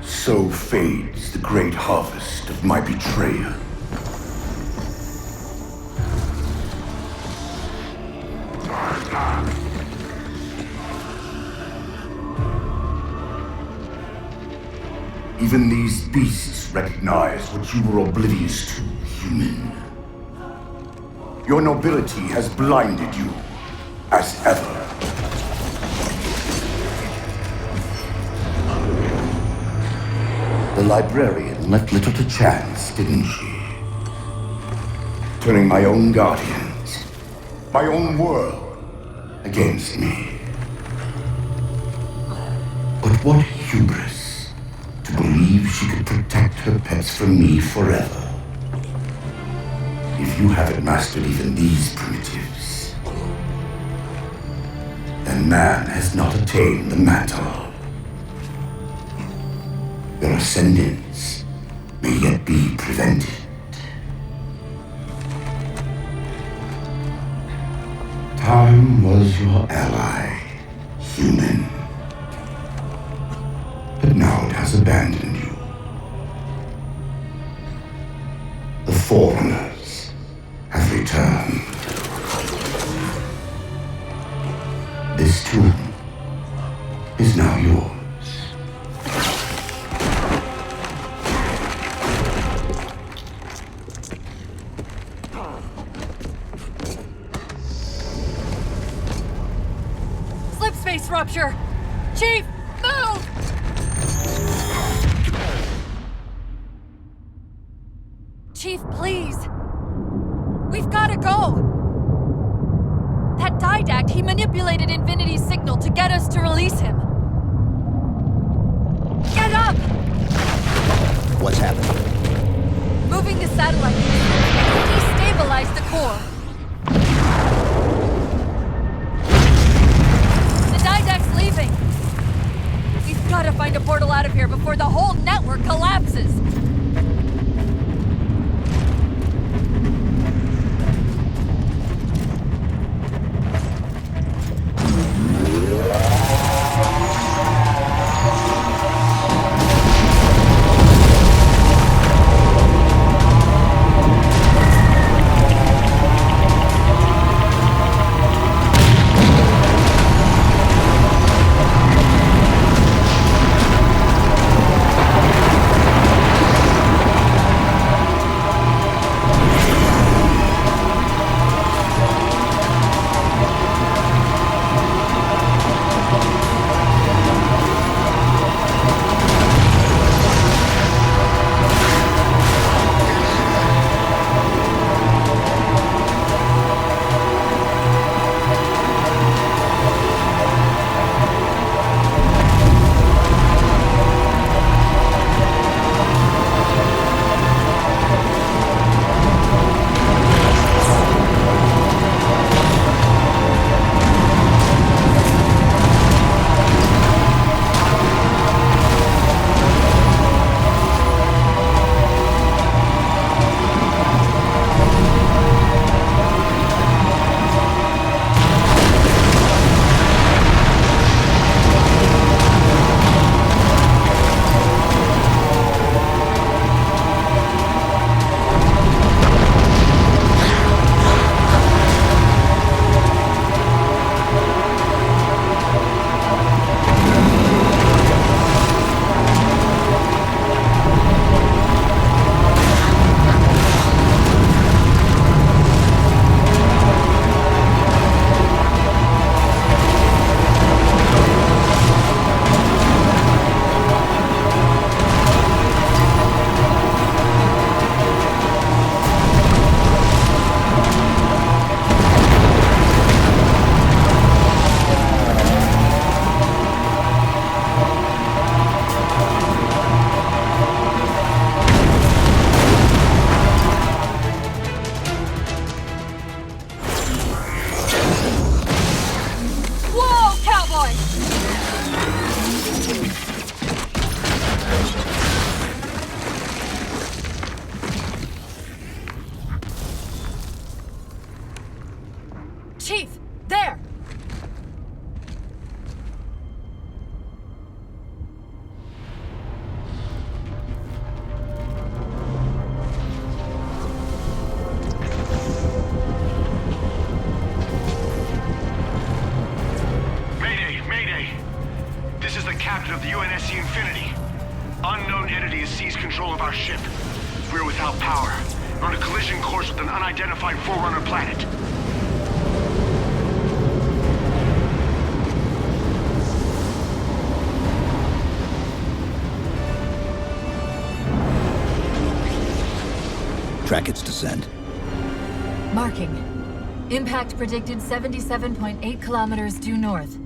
S9: So fades the great harvest of my betrayer. Even these beasts recognize what you were oblivious to, human. Your nobility has blinded you, as ever. The Librarian left little to chance, didn't she? Turning my own guardians, my own world, against me. But what hubris to believe she could protect her pets from me forever. If you haven't mastered even these primitives, then man has not attained the mantle. Your ascendance may yet be prevented. Time was your ally, human. But now it has abandoned you. The Forerunners have returned. This tomb is now yours.
S6: Rupture! Chief, move! Chief, please. We've gotta go! That Didact, he manipulated Infinity's signal to get us to release him. Get up!
S4: What's happening?
S6: Moving the satellite. Destabilize the core. Leaving. We've got to find a portal out of here before the whole network collapses.
S14: Infinity. Unknown entity has seized control of our ship. We're without power. We're on a collision course with an unidentified Forerunner planet.
S4: Track its descent.
S6: Marking. Impact predicted 77.8 kilometers due north.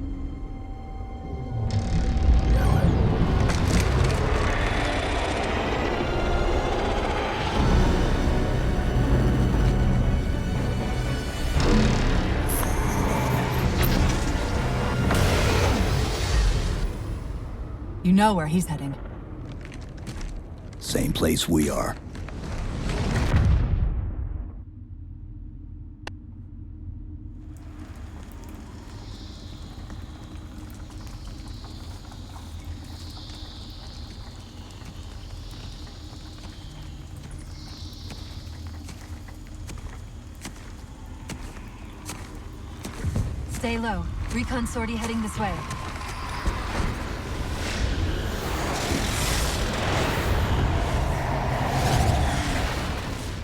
S6: You know where he's heading.
S4: Same place we are.
S6: Stay low. Recon sortie heading this way.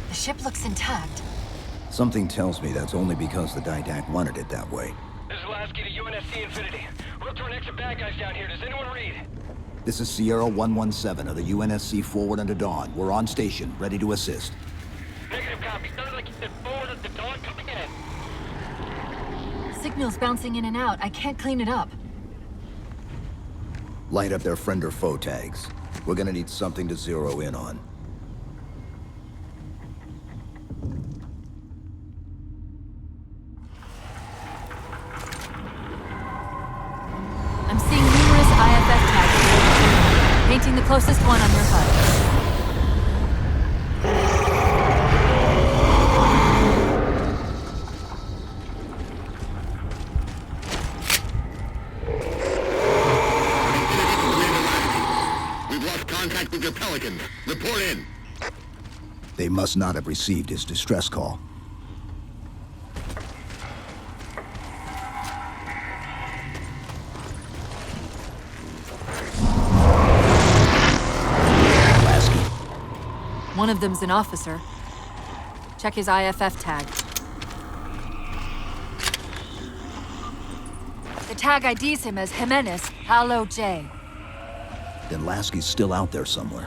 S6: The ship looks intact.
S4: Something tells me that's only because the Didact wanted it that way.
S14: This is Lasky to UNSC Infinity. We're up to our next bad guys down here. Does anyone read?
S4: This is Sierra 117 of the UNSC Forerunner Dawn. We're on station, ready to assist.
S14: Negative copy. Sounded like you said Forerunner Dawn coming in.
S6: Signal's bouncing in and out. I can't clean it up.
S4: Light up their friend or foe tags. We're gonna need something to zero in on.
S6: I'm seeing numerous IFF tags. Painting the closest one on your HUD.
S14: Contact with your Pelican. Report in.
S4: They must not have received his distress call. Lasky.
S6: One of them's an officer. Check his IFF tag. The tag IDs him as Jimenez Halo J.
S4: Then Lasky's still out there somewhere.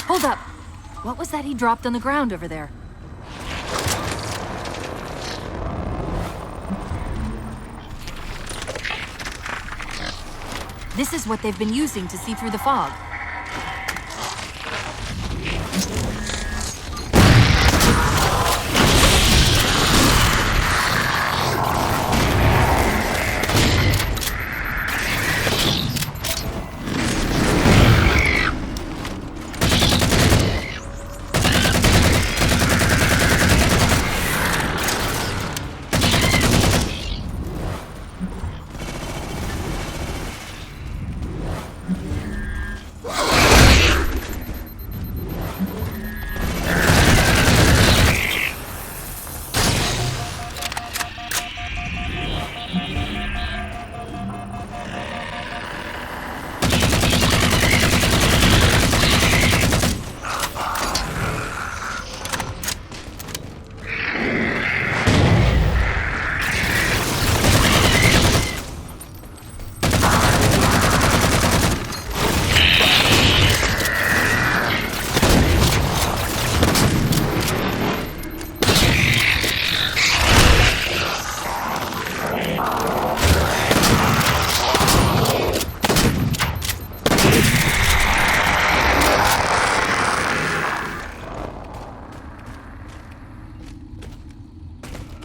S6: Hold up! What was that he dropped on the ground over there? This is what they've been using to see through the fog.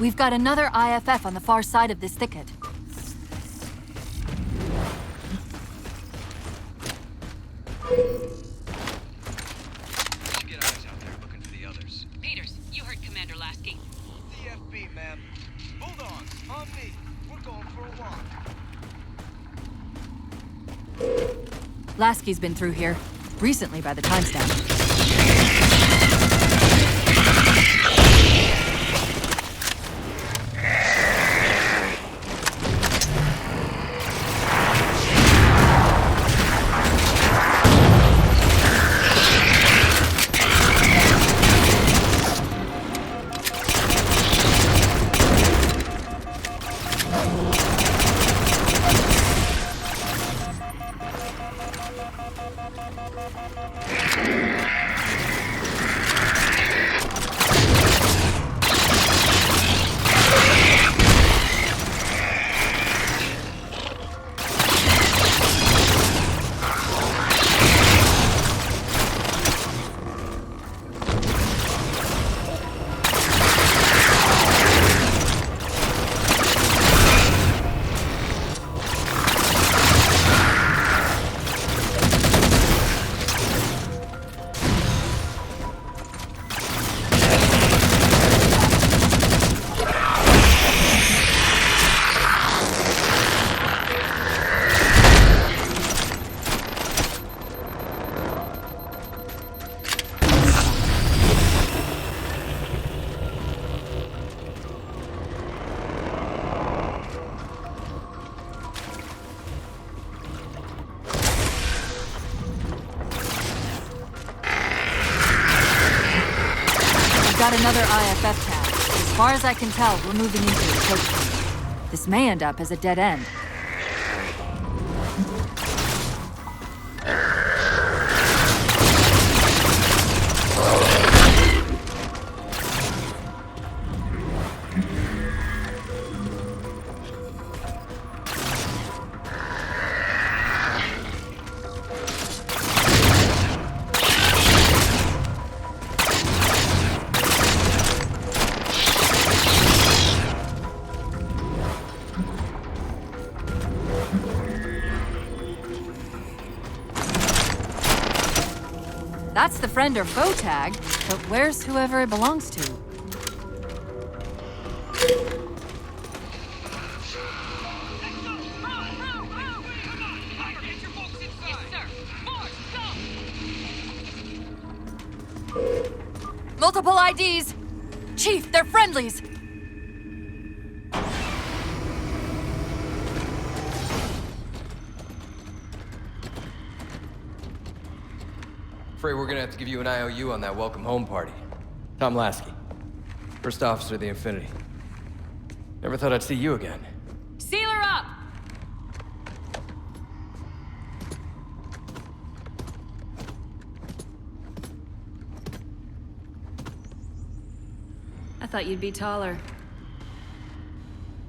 S6: We've got another IFF on the far side of this thicket.
S16: Get eyes out there looking for the others.
S5: Peters, you heard Commander Lasky.
S16: DFB, ma'am. Bulldogs, on me. We're going for a walk.
S6: Lasky's been through here. Recently, by the timestamp. Got another IFF tab. As far as I can tell, we're moving into a choke point. This may end up as a dead end. That's the friend or foe tag, but where's whoever it belongs to? Multiple IDs! Chief, they're friendlies!
S17: Afraid we're gonna have to give you an IOU on that welcome home party. Tom Lasky, First Officer of the Infinity. Never thought I'd see you again.
S2: Seal her up! I thought you'd be taller.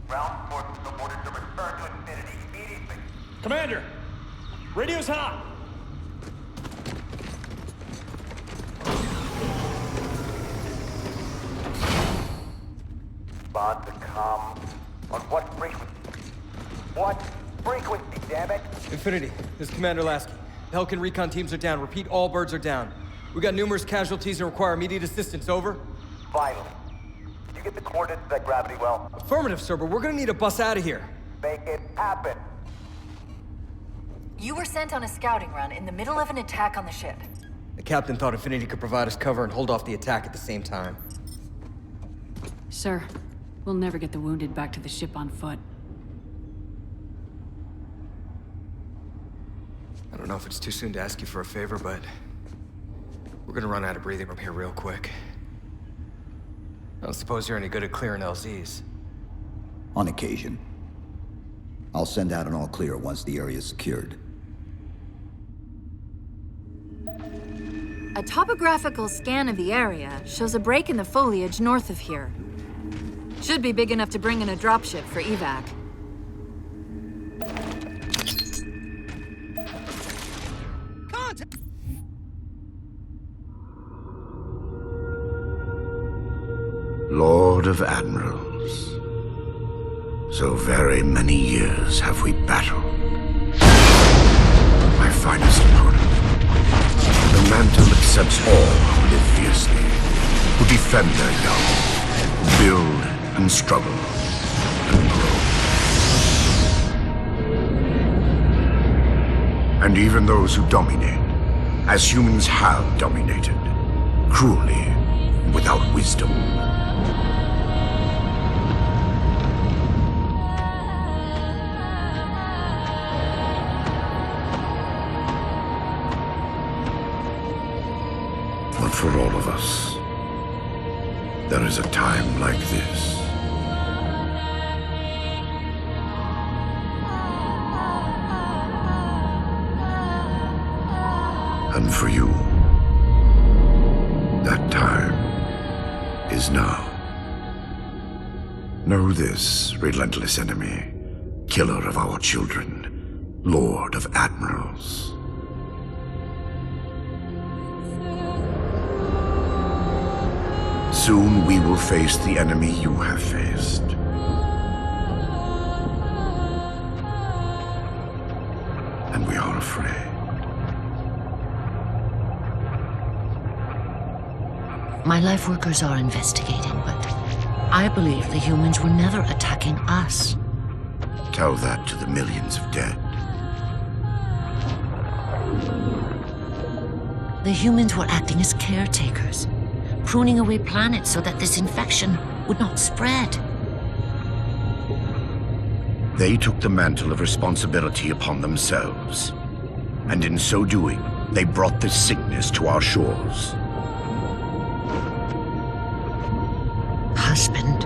S18: Ground forces are ordered to return to Infinity immediately.
S14: Commander! Radio's hot!
S18: Respond to comm. On what frequency? What frequency, damn it?
S17: Infinity, this is Commander Lasky. The Helkin recon teams are down. Repeat, all birds are down. We got numerous casualties and require immediate assistance. Over.
S18: Vital. You get the coordinates of that gravity well?
S17: Affirmative, sir, but we're gonna need a bus out of here.
S18: Make it happen.
S6: You were sent on a scouting run in the middle of an attack on the ship.
S17: The captain thought Infinity could provide us cover and hold off the attack at the same time.
S19: Sir, we'll never get the wounded back to the ship on foot.
S17: I don't know if it's too soon to ask you for a favor, but we're gonna run out of breathing room here real quick. I don't suppose you're any good at clearing LZs.
S4: On occasion. I'll send out an all-clear once the area is secured.
S6: A topographical scan of the area shows a break in the foliage north of here. Should be big enough to bring in a dropship for evac.
S9: Lord of Admirals. years. So very many years have we battled. My finest opponent. The mantle accepts all who live fiercely, who defend their young, who build and struggle and grow. And even those who dominate, as humans have dominated, cruelly, without wisdom. But for all of us, there is a time like this. And for you, that time is now. Know this, relentless enemy, killer of our children, Lord of Admirals. Soon we will face the enemy you have faced. And we are afraid.
S8: My life workers are investigating, but I believe the humans were never attacking us.
S9: Tell that to the millions of dead.
S8: The humans were acting as caretakers, pruning away planets so that this infection would not spread.
S9: They took the mantle of responsibility upon themselves. And in so doing, they brought this sickness to our shores.
S8: Husband.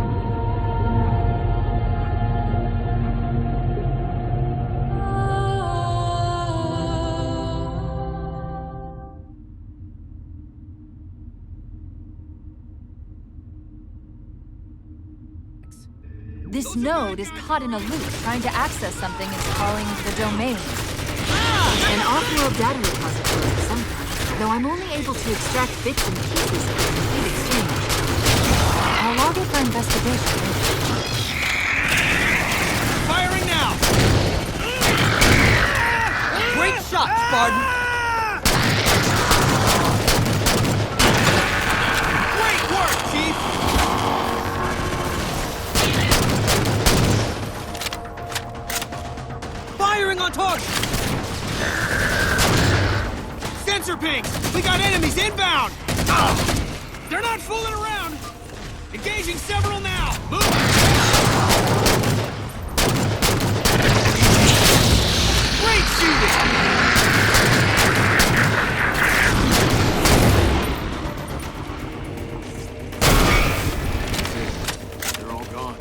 S6: This node is caught in a loop trying to access something it's calling the domain. An off-world data repository of some kind, though I'm only able to extract bits and pieces of the complete exchange. I'll log it for investigation.
S16: Firing now! Great shot, Spartan! Great work, Chief! Firing on target! Sensor pings! We got enemies inbound! They're not fooling around! Engaging several now! Move! Great shooting! They're all gone.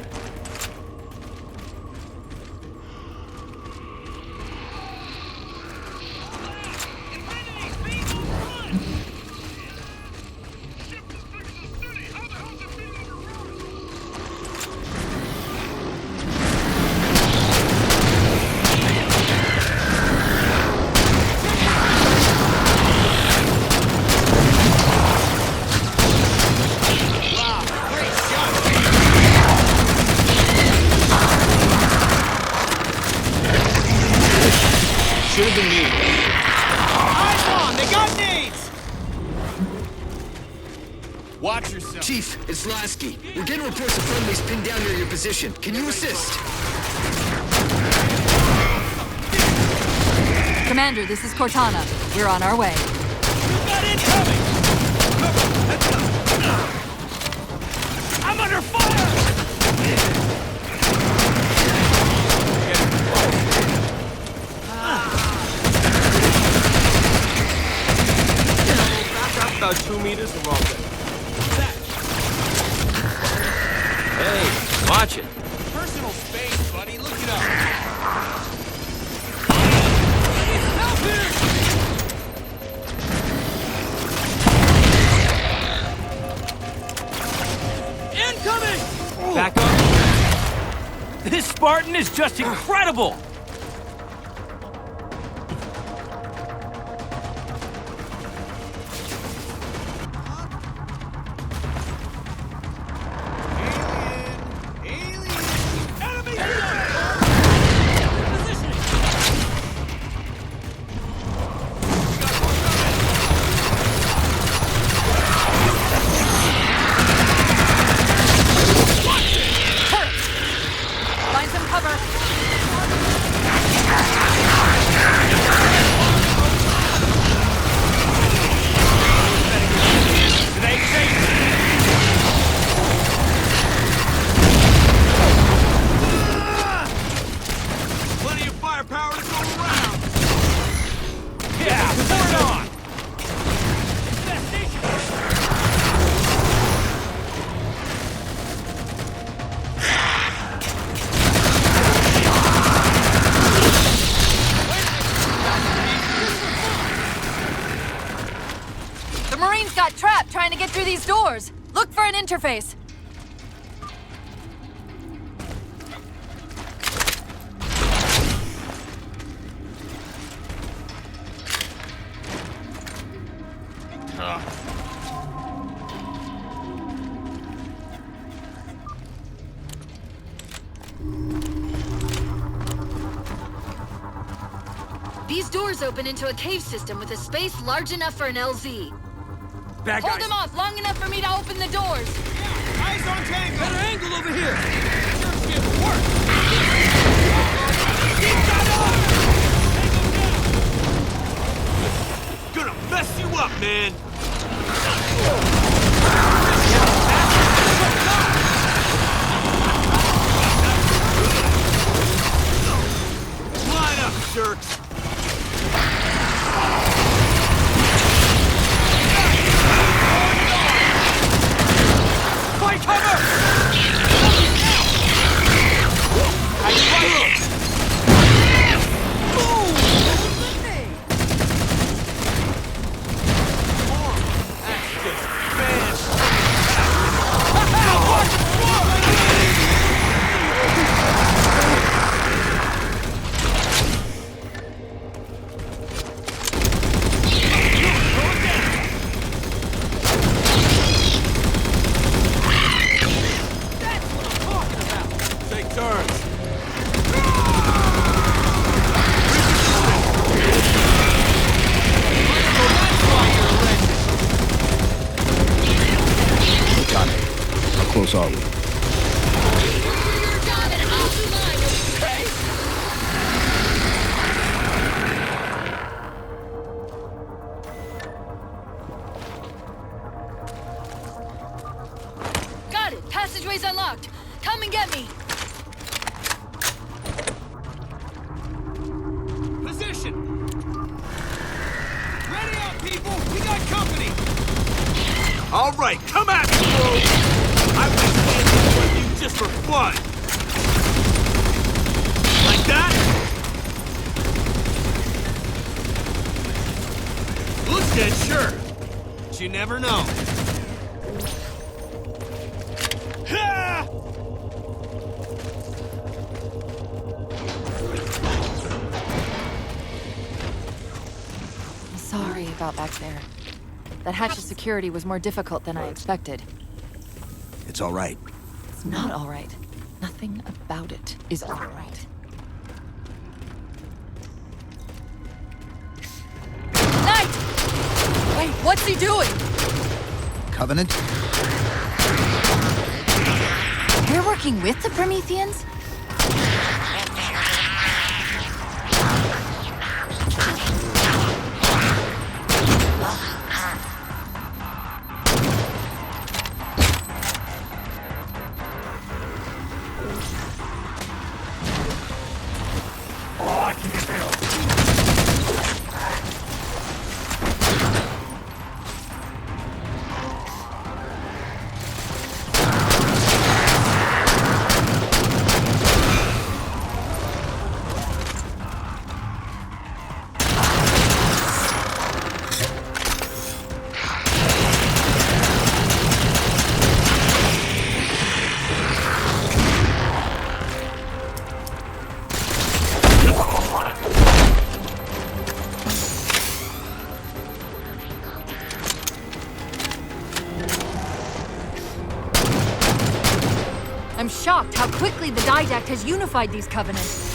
S16: Should have been me. Eyes on! They got nades! Watch yourself.
S20: Chief, it's Lasky. We're getting reports of friendlies pinned down near your position. Can you assist?
S6: Commander, this is Cortana. We're on our way.
S16: You've got incoming! I'm under fire! About 2 meters from all that. Hey, watch it. Personal space, buddy. Look it up. Help here! Incoming! Back up. This Spartan is just incredible!
S6: Marines got trapped trying to get through these doors. Look for an interface.
S15: These doors open into a cave system with a space large enough for an LZ.
S16: Bad
S15: Hold
S16: guys.
S15: them off long enough for me to open the doors.
S16: Eyes on tango. Better angle over here. Sure shit work. Keep that up. Gonna mess you up, man. Line up, jerks. Fight cover! I fight! Boom! That's just Take turns.
S4: Got it. How close are we?
S15: Got it. Passageway's unlocked. Come and get me.
S16: Position. Ready up, people. We got company. All right, come at me, bro. I was standing with you just for fun. Like that? Looks dead, sure. But you never know. Ha!
S6: I'm sorry about back there. That hatch of security was more difficult than I expected.
S4: It's all right.
S6: It's not all right. Nothing about it is all right. Knight! Wait, what's he doing?
S4: Covenant?
S6: You're working with the Prometheans? I'm shocked how quickly the Didact has unified these covenants.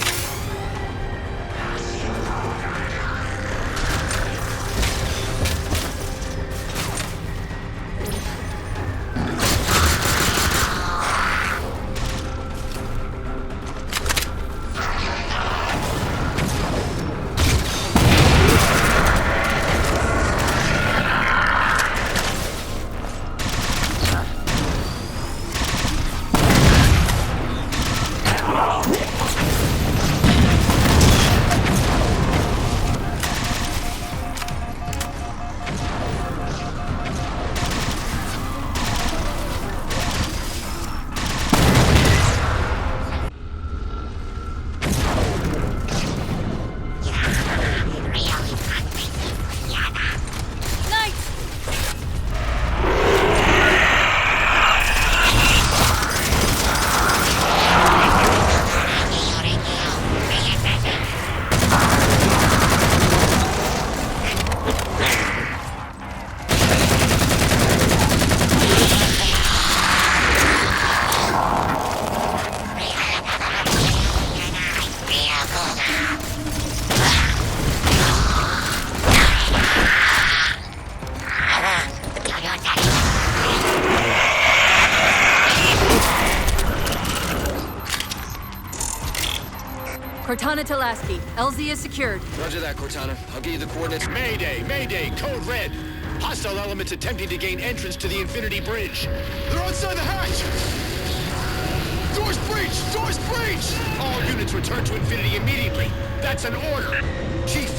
S6: Cortana to Lasky. LZ is secured.
S20: Roger that, Cortana. I'll give you the coordinates.
S14: Mayday! Mayday! Code red! Hostile elements attempting to gain entrance to the Infinity Bridge. They're outside the hatch! Doors breached! Doors breached! All units return to Infinity immediately. That's an order.
S20: Chief,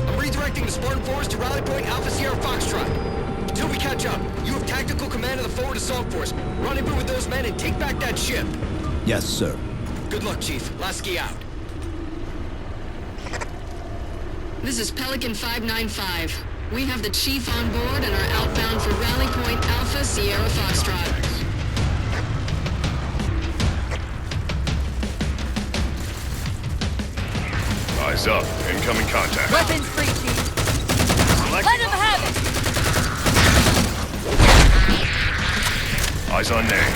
S20: I'm redirecting the Spartan Force to Rally Point Alpha Sierra Foxtrot. Until we catch up, you have tactical command of the forward assault force. Rendezvous with those men and take back that ship.
S4: Yes, sir.
S20: Good luck, Chief. Lasky out.
S15: This is Pelican 595. We have the Chief on board and are outbound for Rally Point Alpha Sierra Foxtrot.
S14: Eyes up. Incoming contact.
S6: Weapons free, Chief. Let him have it!
S14: Eyes on name.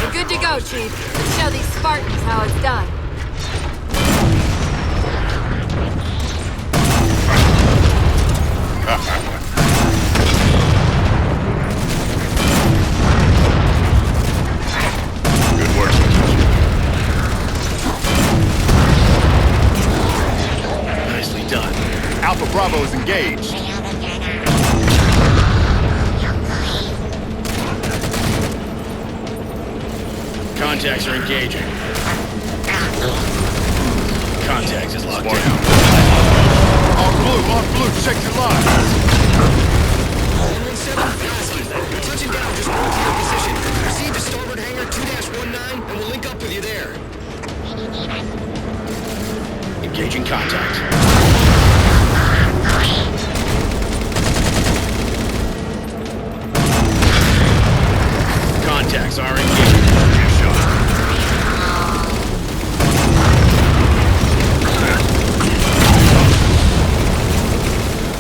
S6: We're good to go, Chief. Let's show these Spartans how it's done.
S14: Good work. Nicely done. Alpha Bravo is engaged. Contacts are engaging. Contacts is locked down. On blue, check your line.
S20: 117, Lasky. We're touching down just north of your position. Proceed to starboard hangar 2-19, and we'll link up with you there.
S14: Engaging contact. Contacts are engaged.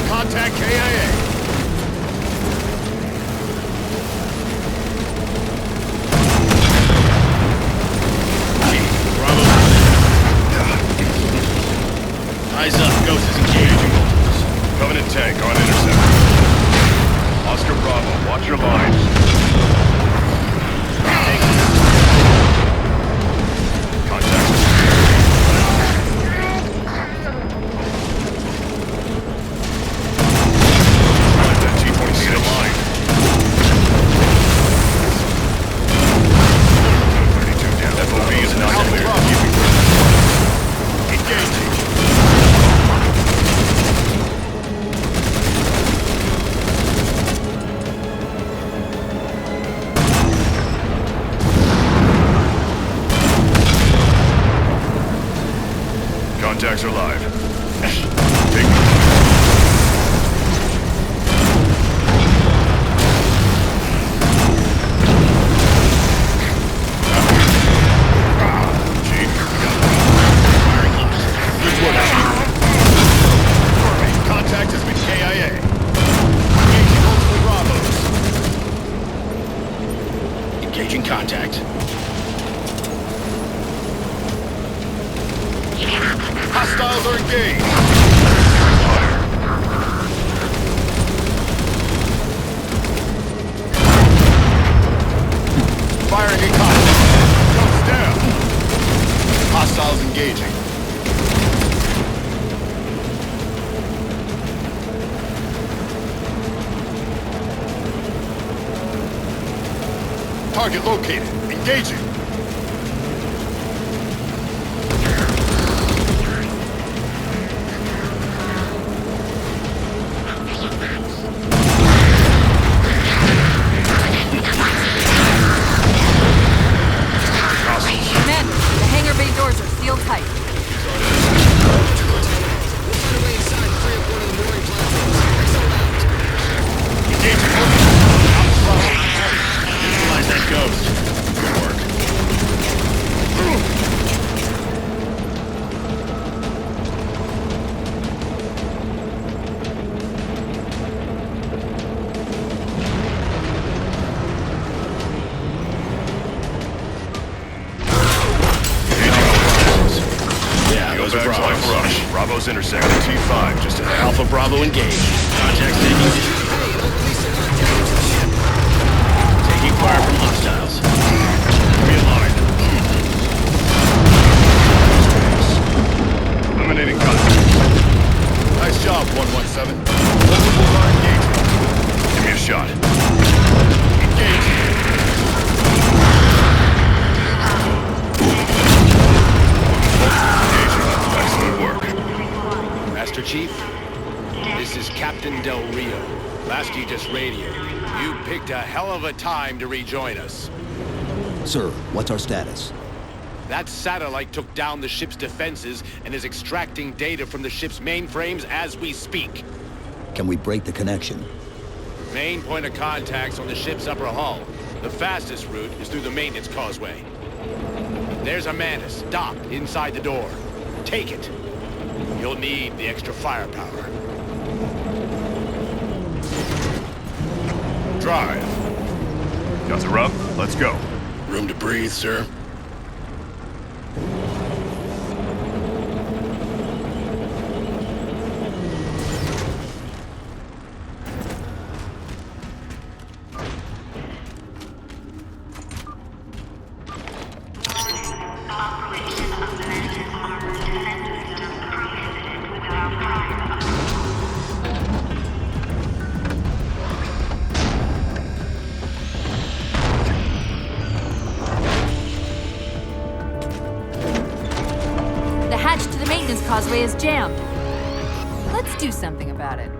S14: Contact KIA. Bravo. Eyes up. Ghost is engaging. Covenant tank on intercept. Oscar Bravo, watch your lines. Contacts are live. Take Good work, Chief. Contact has been KIA. Engaging multiple Bravos. Engaging contact. Hostiles are engaged! Firing in contact. Comes down. Hostiles engaging. Target located. Engaging. Bravo's intersect T5, just ahead. Alpha Bravo engaged. Contacts taking taking fire from hostiles. Realign. shot. Engage. Excellent work. Master Chief, this is Captain Del Rio. Lasky just radioed. You picked a hell of a time to rejoin us.
S4: Sir, what's our status?
S14: That satellite took down the ship's defenses and is extracting data from the ship's mainframes as we speak.
S4: Can we break the connection?
S14: Main point of contact's on the ship's upper hull. The fastest route is through the maintenance causeway. There's a Mantis docked inside the door. Take it. You'll need the extra firepower. Drive.
S21: Guns are up. Let's go.
S14: Room to breathe, sir.
S6: Causeway is jammed. Let's do something about it.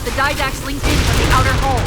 S6: The Didact's linked in from the outer hull.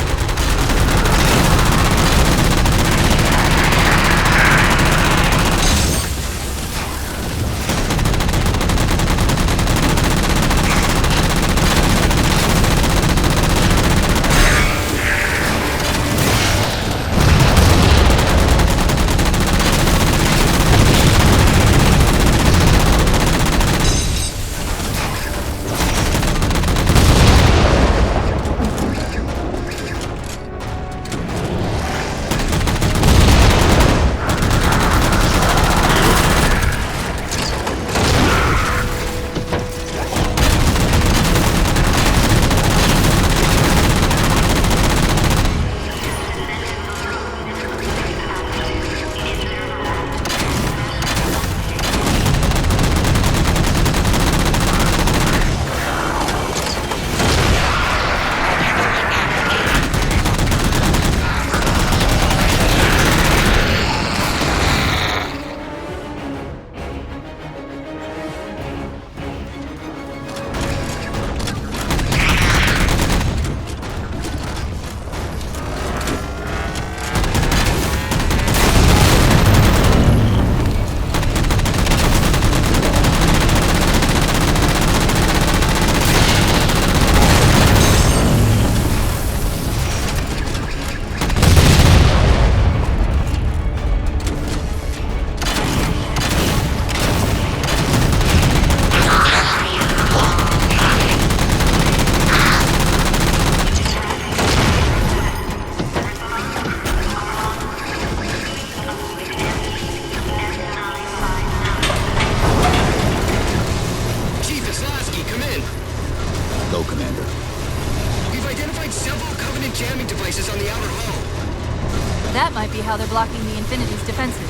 S6: how they're blocking the Infinity's defenses.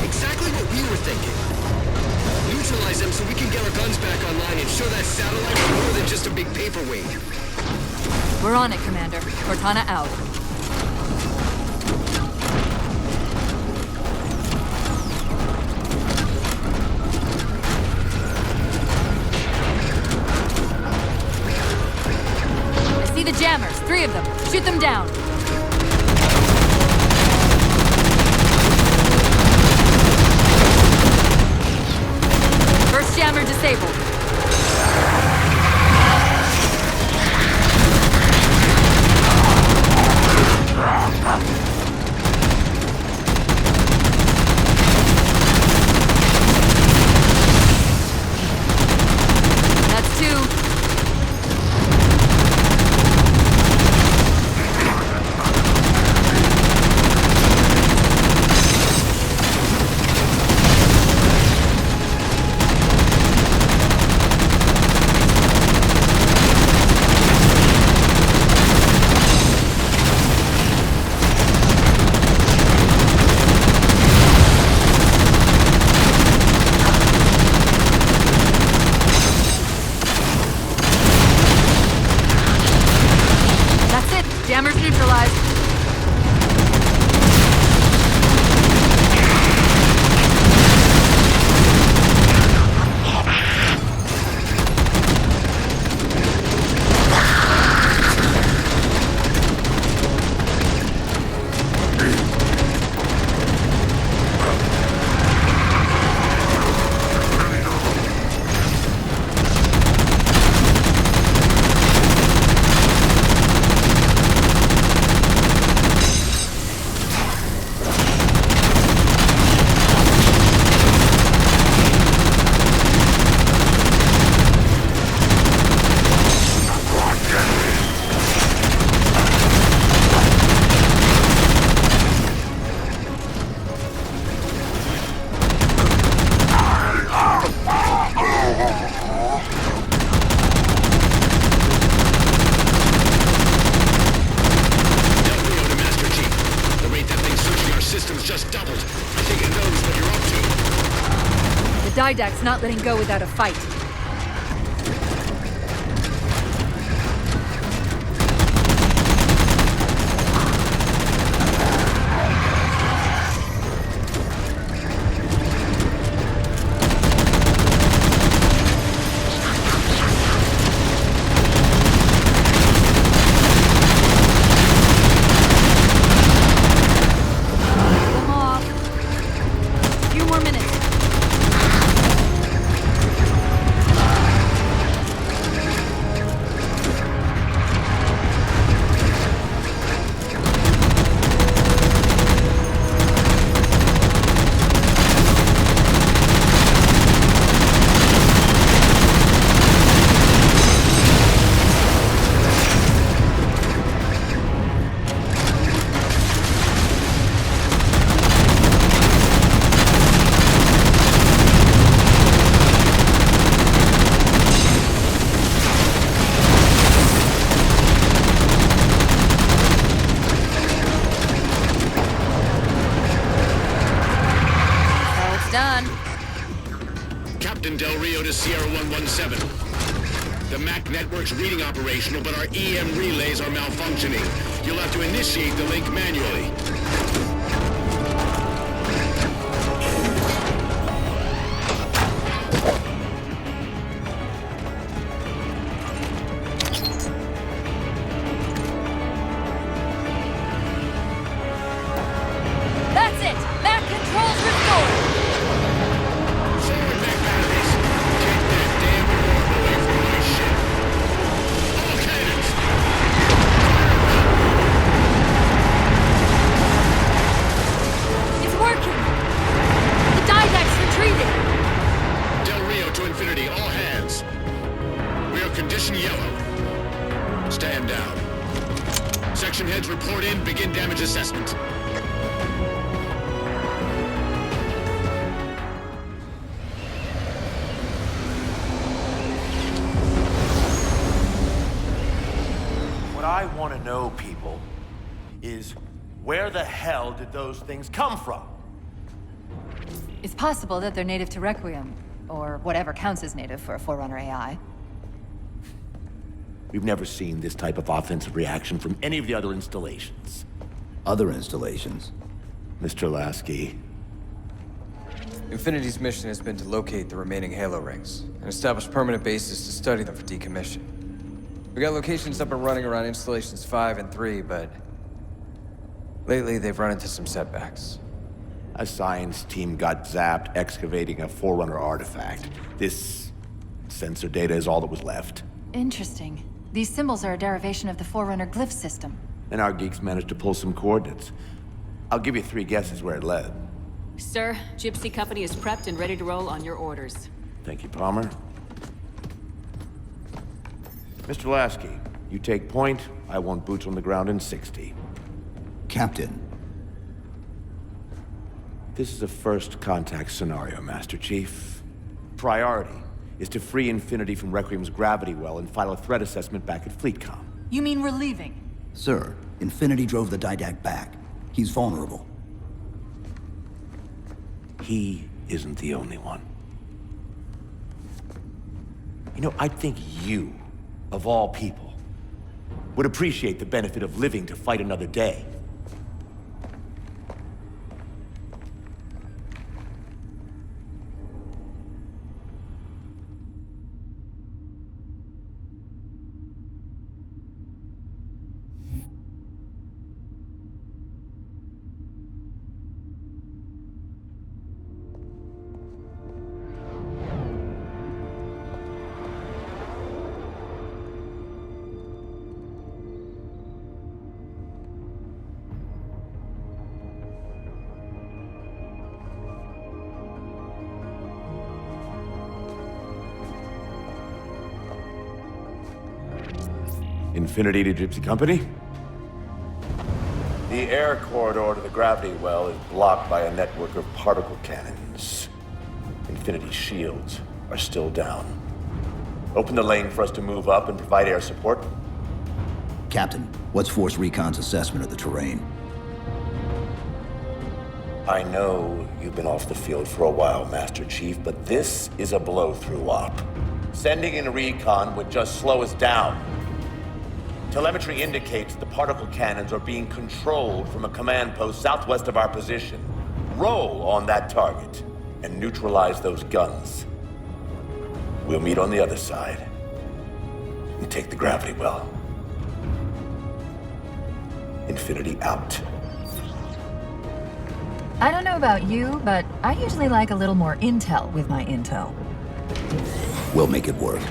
S20: Exactly what we were thinking. Neutralize them so we can get our guns back online and show that satellite we're more than just a big paperweight.
S6: We're on it, Commander. Cortana out. I see the jammers. 3 of them. Shoot them down. First jammer disabled. That's 2. Jammers neutralized. Didact's not letting go without a fight. Come off. A few more minutes. Done.
S14: Captain Del Rio to Sierra 117. The MAC network's reading operational, but our EM relays are malfunctioning. You'll have to initiate the link manually.
S6: That's it! MAC controls restored!
S14: Stand down. Section heads report in, begin damage assessment.
S1: What I want to know, people, is where the the hell did those things come from?
S6: It's possible that they're native to Requiem, or whatever counts as native for a Forerunner AI.
S1: We've never seen this type of offensive reaction from any of the other installations.
S4: Other installations?
S1: Mr. Lasky.
S17: Infinity's mission has been to locate the remaining Halo rings, and establish permanent bases to study them for decommission. We got locations up and running around installations 5 and 3, but lately they've run into some setbacks.
S1: A science team got zapped excavating a Forerunner artifact. This sensor data is all that was left.
S6: Interesting. These symbols are a derivation of the Forerunner glyph system.
S1: And our geeks managed to pull some coordinates. I'll give you 3 guesses where it led.
S19: Sir, Gypsy Company is prepped and ready to roll on your orders.
S1: Thank you, Palmer. Mr. Lasky, you take point. I want boots on the ground in 60.
S4: Captain.
S1: This is a first contact scenario, Master Chief. Priority is to free Infinity from Requiem's gravity well and file a threat assessment back at FleetCom.
S6: You mean we're leaving?
S4: Sir, Infinity drove the Didact back. He's vulnerable.
S1: He isn't the only one. You know, I think you, of all people, would appreciate the benefit of living to fight another day. Infinity to Gypsy Company? The air corridor to the gravity well is blocked by a network of particle cannons. Infinity's shields are still down. Open the lane for us to move up and provide air support.
S4: Captain, what's Force Recon's assessment of the terrain?
S1: I know you've been off the field for a while, Master Chief, but this is a blow-through op. Sending in recon would just slow us down. Telemetry indicates the particle cannons are being controlled from a command post southwest of our position. Roll on that target and neutralize those guns. We'll meet on the other side and take the gravity well. Infinity out.
S6: I don't know about you, but I usually like a little more intel with my intel.
S4: We'll make it work.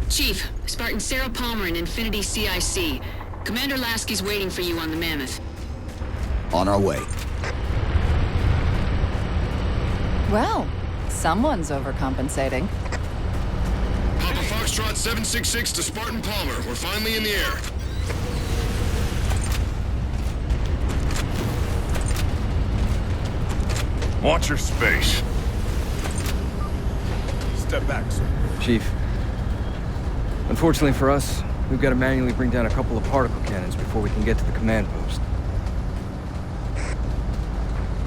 S19: Chief, Spartan Sarah Palmer in Infinity CIC. Commander Lasky's waiting for you on the Mammoth.
S4: On our way.
S6: Well, someone's overcompensating.
S14: Papa Foxtrot 766 to Spartan Palmer. We're finally in the air.
S21: Watch your space. Step back, sir.
S17: Chief. Unfortunately for us, we've got to manually bring down a couple of particle cannons before we can get to the command post.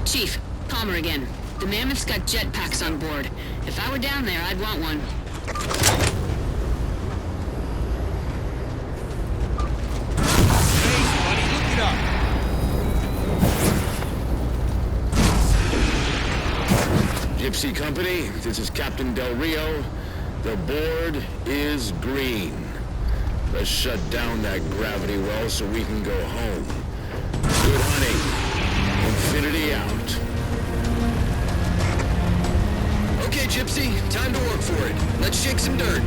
S19: Chief, Palmer again. The Mammoth's got jetpacks on board. If I were down there, I'd want one.
S16: Space, buddy, look it up.
S14: Gypsy Company, this is Captain Del Rio. The board is green. Let's shut down that gravity well so we can go home. Good hunting. Infinity out.
S20: Okay, Gypsy, time to work for it. Let's shake some dirt.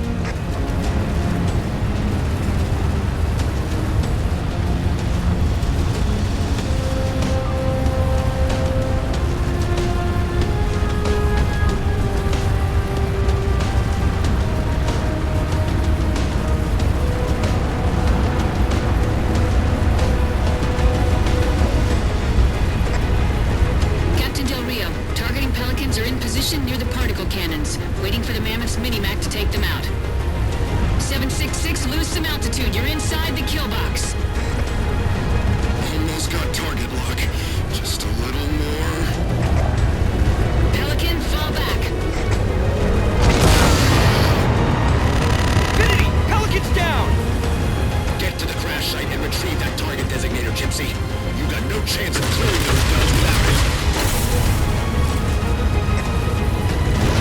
S19: Captain Del Rio, targeting Pelicans are in position some altitude. You're inside the kill box.
S14: Almost got target lock. Just a little more.
S19: Pelican, fall back.
S16: Infinity! Pelican's down!
S14: Get to the crash site and retrieve that target designator, Gypsy. You got no chance of clearing those guns without it.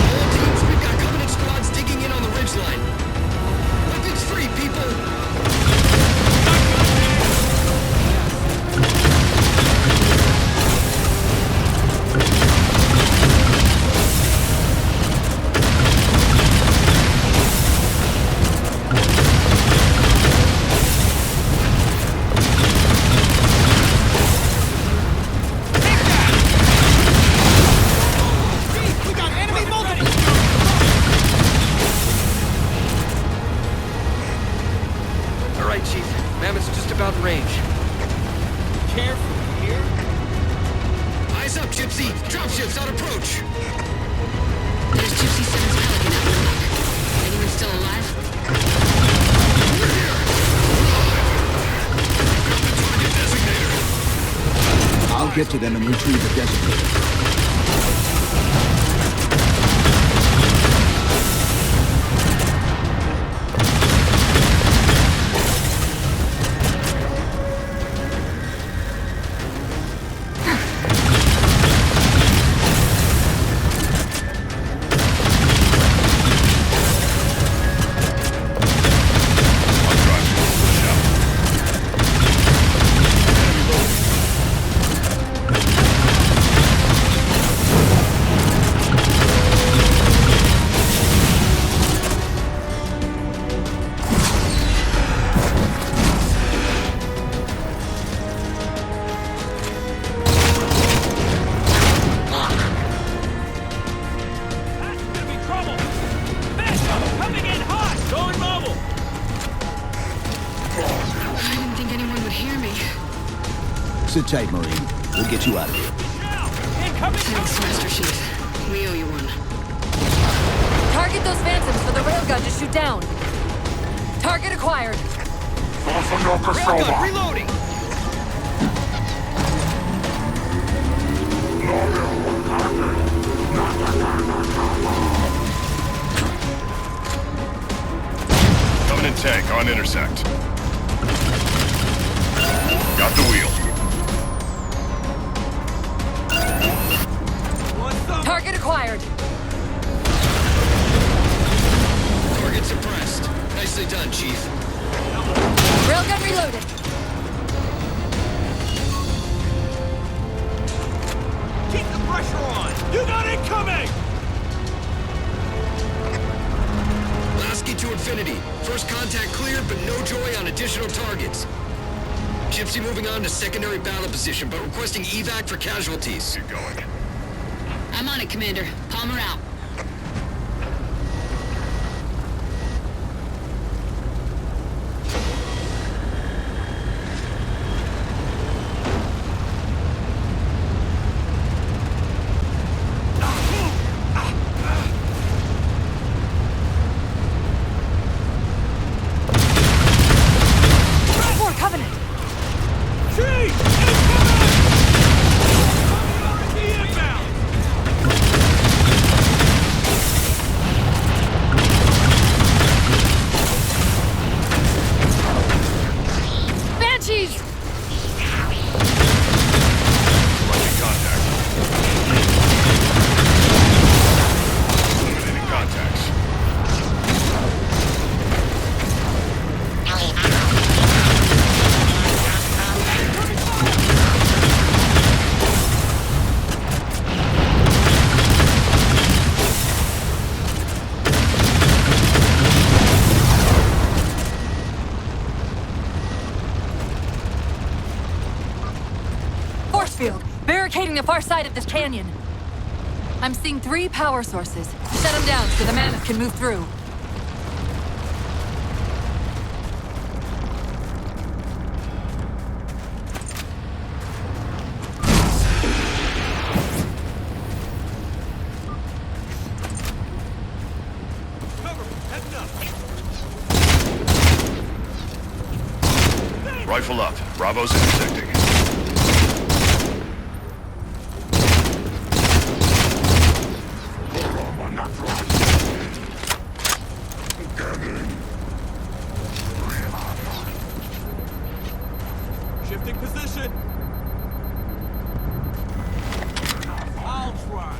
S14: All teams, we've got Covenant squads digging in on the ridgeline. Weapons free, people!
S4: Get to them and retrieve the designator. Sit tight, Marine. We'll get you out of here.
S19: Thanks, Master Chief. We owe you one.
S6: Target those phantoms for the railgun to shoot down. Target acquired.
S14: Railgun reloading!
S21: Covenant tank on intersect. Got the wheel.
S6: Target acquired.
S14: Target suppressed. Nicely done, Chief.
S6: Railgun reloaded.
S16: Keep the pressure on! You got it coming!
S14: Lasky to Infinity. First contact cleared, but no joy on additional targets. Gypsy moving on to secondary battle position, but requesting evac for casualties.
S21: Keep going.
S19: I'm on it, Commander. Palmer out.
S6: Barricading the far side of this canyon. I'm seeing 3 power sources. Shut them down so the mammoth can move through.
S21: Rifle up. Bravo's intersecting.
S16: Shifting position. I'll try.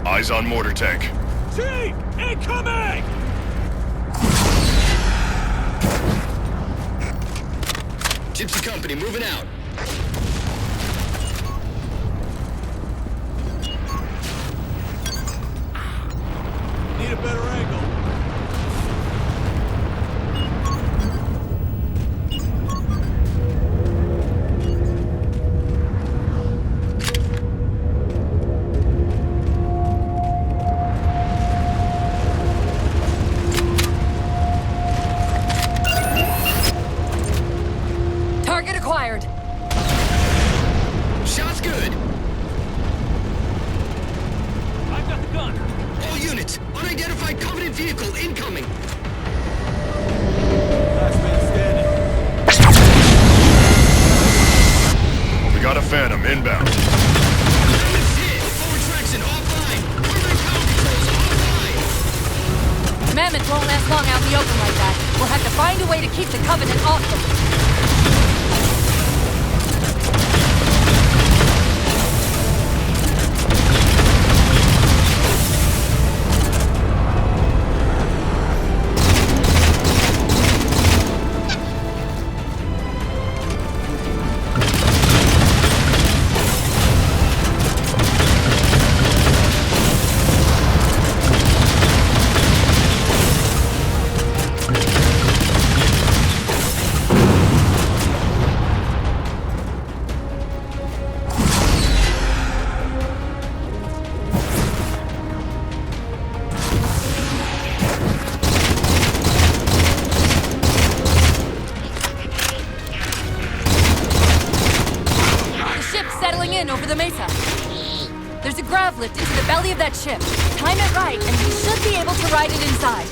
S21: Eyes on mortar tank.
S16: Chief! Incoming!
S20: Gypsy Company moving out.
S16: Need a better angle.
S20: Shot's good.
S16: I've got the gun.
S20: All units, unidentified Covenant vehicle incoming.
S16: Last man standing.
S21: We got a Phantom inbound.
S20: It's hit. Forward traction offline. Primary power controls offline.
S6: Mammoth won't last long out in the open like that. We'll have to find a way to keep the Covenant off them. Over the mesa. There's a Grav Lift into the belly of that ship. Time it right, and we should be able to ride it inside.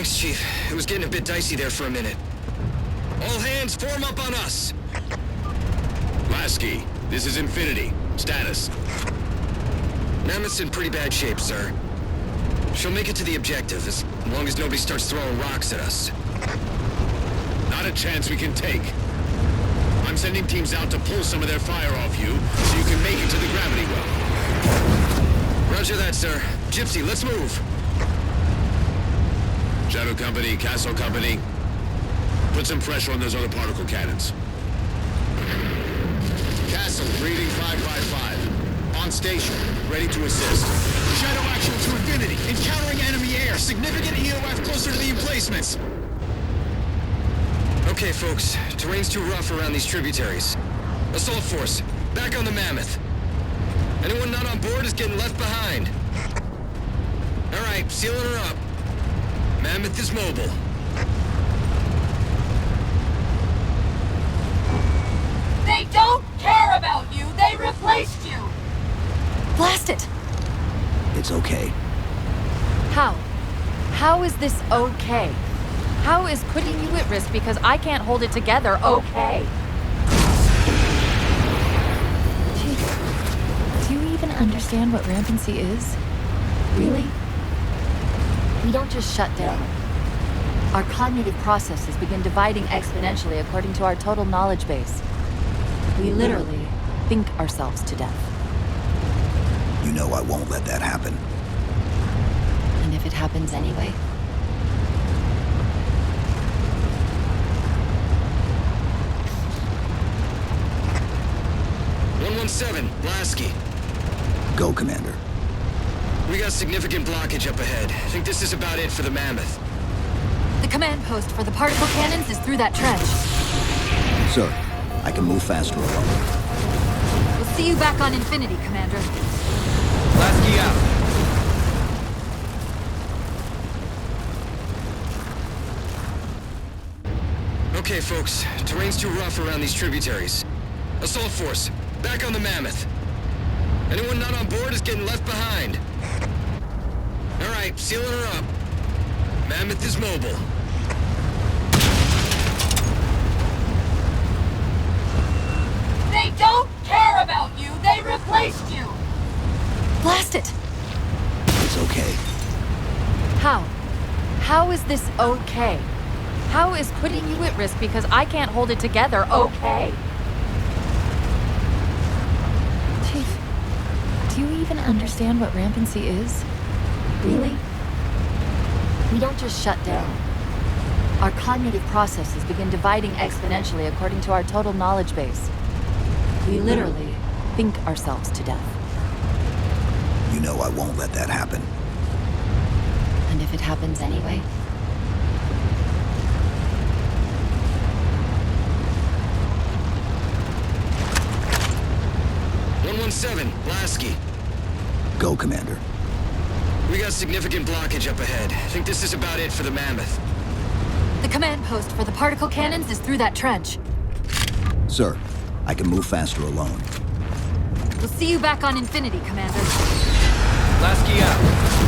S20: Thanks, Chief. It was getting a bit dicey there for a minute. All hands, form up on us!
S14: Lasky, this is Infinity. Status.
S20: Mammoth's in pretty bad shape, sir. She'll make it to the objective, as long as nobody starts throwing rocks at us.
S14: Not a chance we can take. I'm sending teams out to pull some of their fire off you, so you can make it to the gravity well.
S20: Roger that, sir. Gypsy, let's move.
S14: Shadow Company, Castle Company, put some pressure on those other particle cannons. Castle, reading 555. On station, ready to assist.
S16: Shadow action to Infinity. Encountering enemy air. Significant EOF closer to the emplacements.
S20: Okay, folks. Terrain's too rough around these tributaries. Assault force, back on the Mammoth. Anyone not on board is getting left behind. All right, sealing her up. Mammoth is mobile.
S3: They don't care about you! They replaced you!
S6: Blast it!
S4: It's okay.
S6: How? How is this okay? How is putting you at risk because I can't hold it together okay? Chief, do you even understand what rampancy is? Really? We don't just shut down. Our cognitive processes begin dividing exponentially according to our total knowledge base. We literally think ourselves to death.
S4: You know I won't let that happen.
S6: And if it happens anyway?
S20: Lasky.
S4: Go, Commander.
S20: We got significant blockage up ahead. I think this is about it for the Mammoth.
S6: The command post for the particle cannons is through that trench.
S4: Sir, I can move faster alone.
S6: We'll see you back on Infinity, Commander.
S17: Lasky out.
S20: Okay, folks. Terrain's too rough around these tributaries. Assault force, back on the Mammoth. Anyone not on board is getting left behind. All right, sealing her up. Mammoth is mobile.
S3: They don't care about you! They replaced you!
S6: Blast it!
S4: It's okay.
S6: How? How is this okay? How is putting you at risk because I can't hold it together okay? Chief, do you even understand what rampancy is? Really? We don't just shut down. Our cognitive processes begin dividing exponentially according to our total knowledge base. We literally think ourselves to death.
S4: You know I won't let that happen.
S6: And if it happens anyway?
S20: Lasky.
S4: Go, Commander.
S20: We got significant blockage up ahead. I think this is about it for the Mammoth.
S6: The command post for the particle cannons is through that trench.
S4: Sir, I can move faster alone.
S6: We'll see you back on Infinity, Commander.
S17: Lasky out.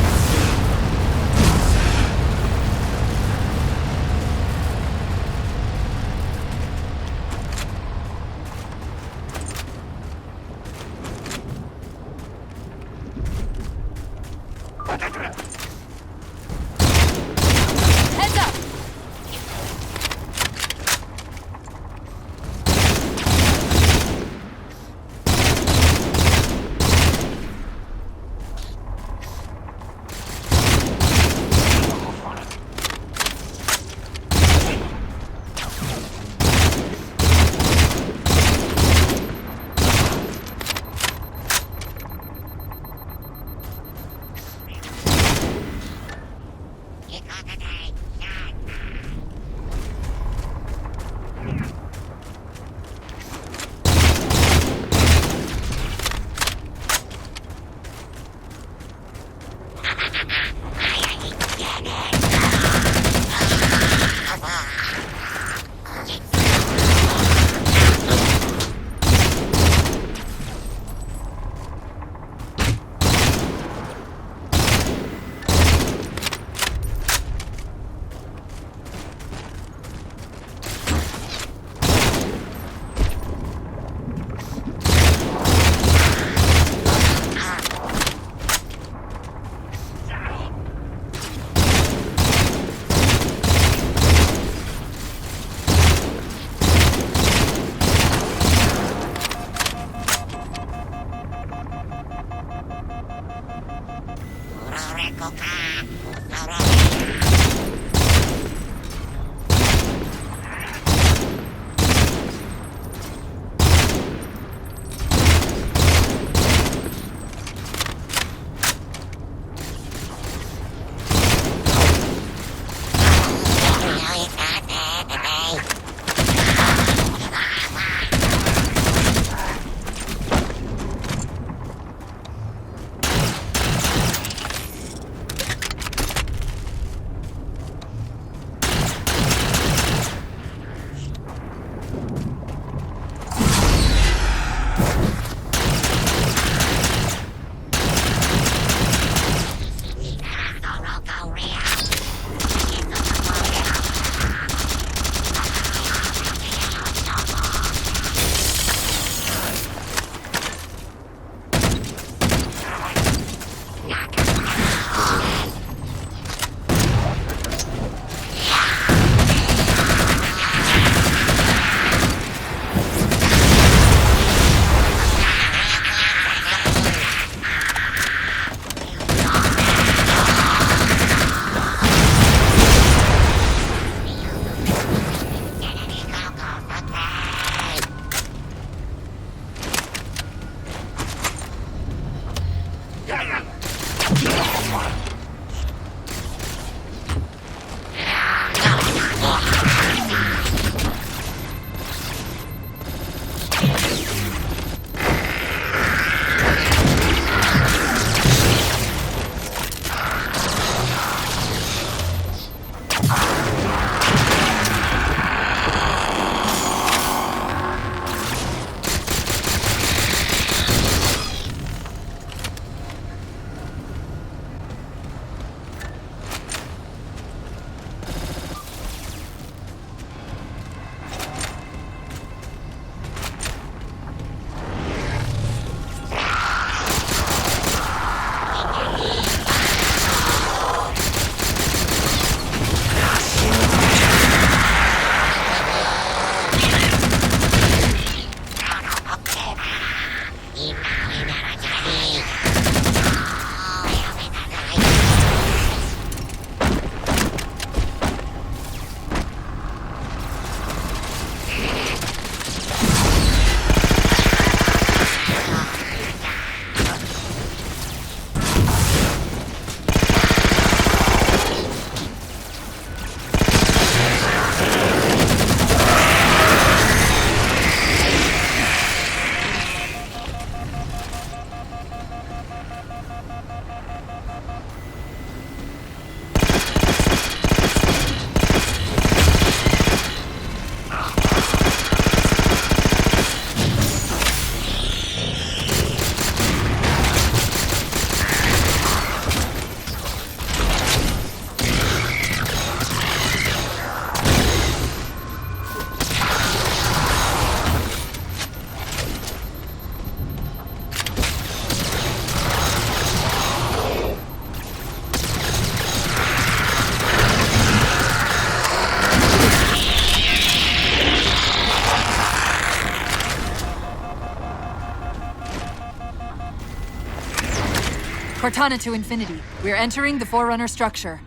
S6: Cortana to Infinity. We're entering the Forerunner structure.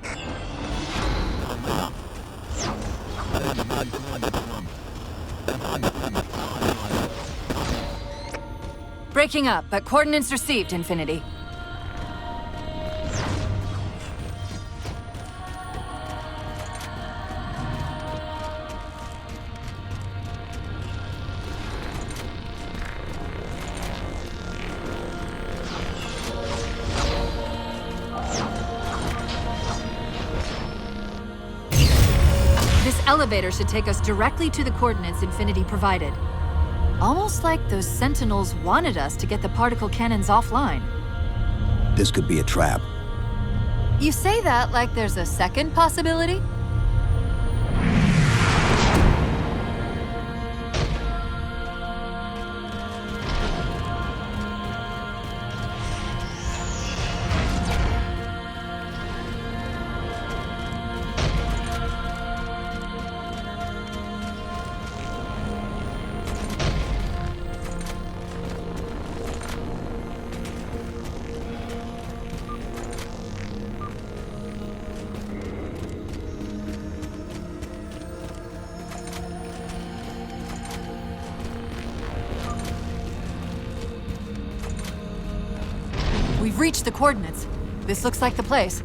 S6: Breaking up, but coordinates received, Infinity. This elevator should take us directly to the coordinates Infinity provided. Almost like those Sentinels wanted us to get the particle cannons offline.
S4: This could be a trap.
S6: You say that like there's a second possibility? We've reached the coordinates. This looks like the place. The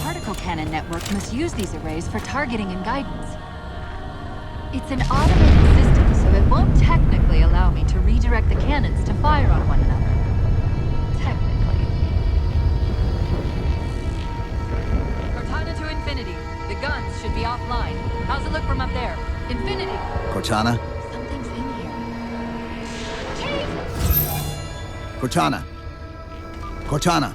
S6: particle cannon network must use these arrays for targeting and guidance. It's an automated system, so it won't technically allow me to redirect the cannons to fire on one another. The guns should be offline. How's it look from up there? Infinity!
S4: Cortana?
S6: Something's in here.
S4: Cortana! Cortana!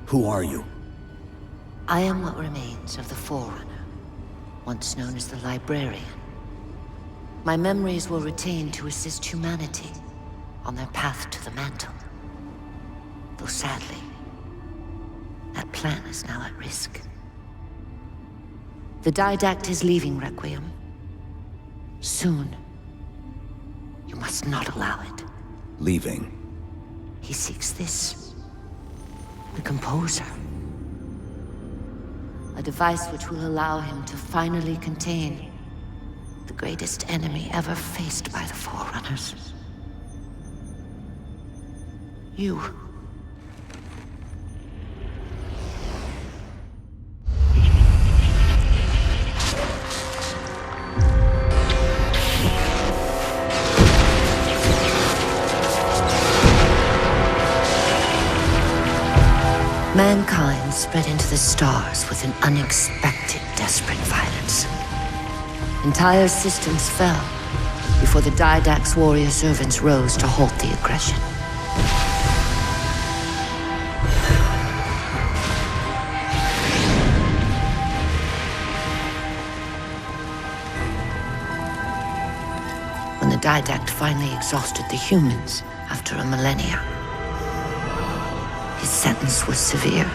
S4: Who are you?
S8: I am what remains of the Forerunner, once known as the Librarian. My memories were retained to assist humanity on their path to the mantle. Though sadly, that plan is now at risk. The Didact is leaving Requiem. Soon. You must not allow it.
S4: Leaving?
S8: He seeks this. The Composer. A device which will allow him to finally contain the greatest enemy ever faced by the Forerunners. You. Mankind spread into the stars with an unexpected, desperate violence. Entire systems fell before the Didact's warrior servants rose to halt the aggression. When the Didact finally exhausted the humans after a millennia, his sentence was severe.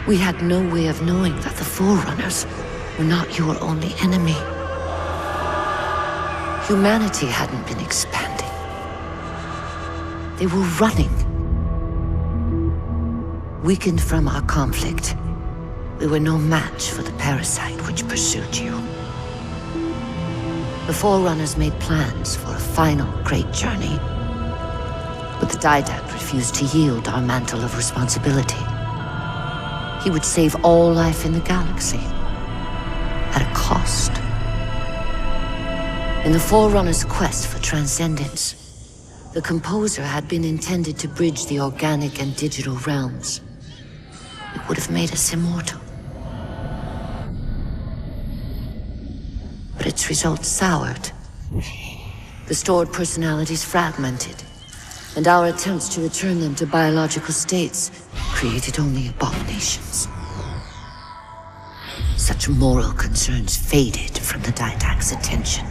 S8: We had no way of knowing that the Forerunners were not your only enemy. Humanity hadn't been expanding. They were running. Weakened from our conflict, we were no match for the parasite which pursued you. The Forerunners made plans for a final great journey, but the Didact refused to yield our mantle of responsibility. He would save all life in the galaxy, at a cost. In the Forerunners' quest for transcendence, the Composer had been intended to bridge the organic and digital realms. It would have made us immortal. But its results soured. The stored personalities fragmented, and our attempts to return them to biological states created only abominations. Such moral concerns faded from the Didact's attention.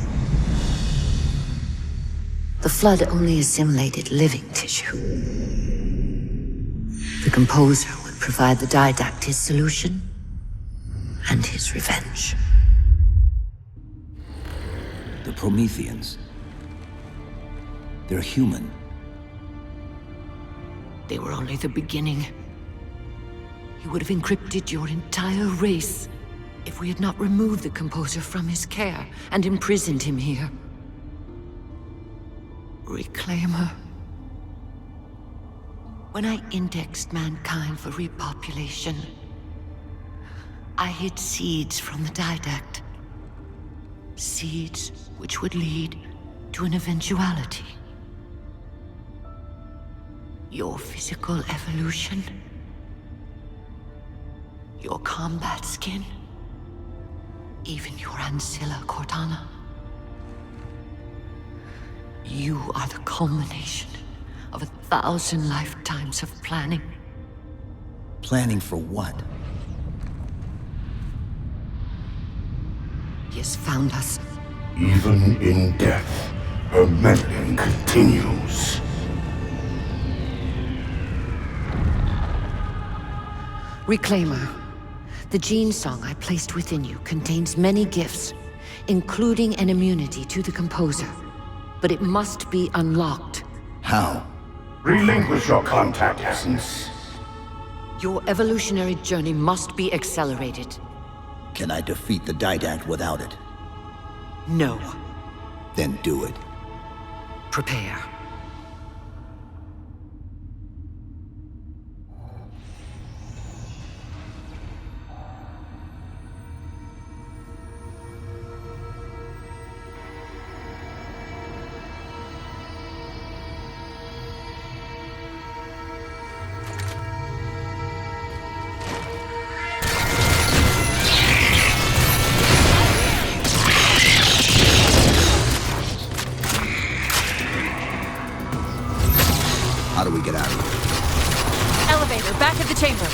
S8: The Flood only assimilated living tissue. The Composer would provide the Didact his solution and his revenge.
S4: The Prometheans. They're human.
S8: They were only the beginning. He would have encrypted your entire race if we had not removed the Composer from his care and imprisoned him here. Reclaimer. When I indexed mankind for repopulation, I hid seeds from the Didact. Seeds which would lead to an eventuality. Your physical evolution. Your combat skin. Even your ancilla Cortana. You are the culmination of 1,000 lifetimes of planning.
S4: Planning for what?
S8: He has found us.
S10: Even in death, her meddling continues.
S8: Reclaimer. The gene song I placed within you contains many gifts, including an immunity to the Composer. But it must be unlocked.
S4: How?
S10: Relinquish your contact essence.
S8: Your evolutionary journey must be accelerated.
S4: Can I defeat the Didact without it?
S8: No.
S4: Then do it.
S8: Prepare.
S4: How do we get out of here?
S6: Elevator, back at the chamber.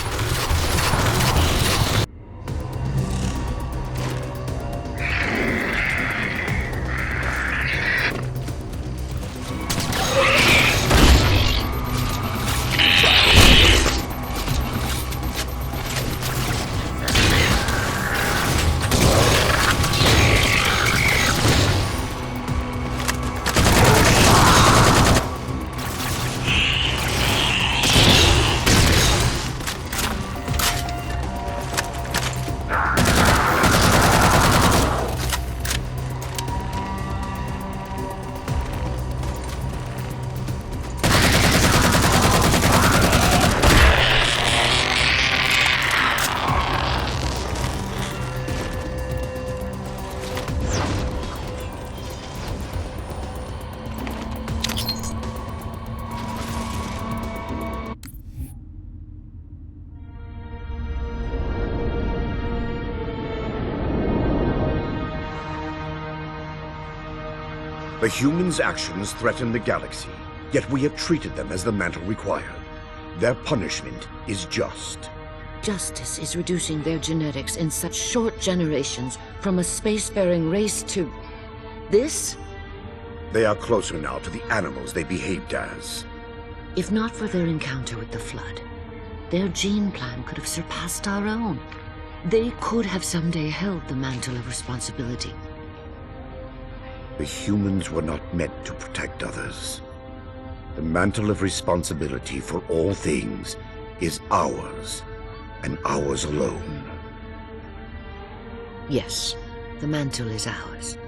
S9: The humans' actions threaten the galaxy, yet we have treated them as the mantle required. Their punishment is just.
S8: Justice is reducing their genetics in such short generations from a spacefaring race to... this?
S9: They are closer now to the animals they behaved as.
S8: If not for their encounter with the Flood, their gene plan could have surpassed our own. They could have someday held the mantle of responsibility.
S9: The humans were not meant to protect others. The mantle of responsibility for all things is ours, and ours alone.
S8: Yes, the mantle is ours.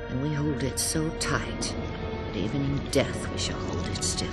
S8: And we hold it so tight that even in death we shall hold it still.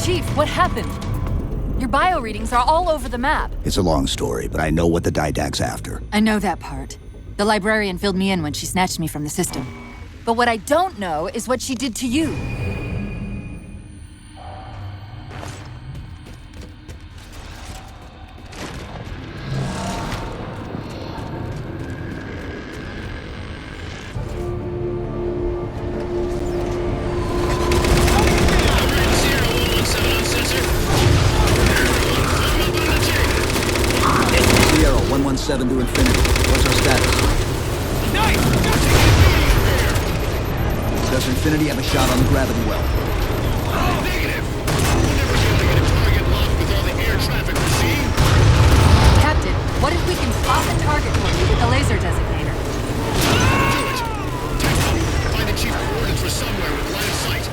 S6: Chief, what happened? Your bio readings are all over the map.
S4: It's a long story, but I know what the Didact's after.
S6: I know that part. The Librarian filled me in when she snatched me from the system. But what I don't know is what she did to you.
S4: Sierra, 117 to infinity. What's our status?
S16: Nice!
S4: Does Infinity have a shot on the gravity well?
S14: Negative! We'll never be able to get a target locked with all the air traffic we're seeing.
S6: Captain, what if we can spot the target for you with the laser designator?
S14: Do it! Tactical, find the chief coordinates for somewhere with line of sight.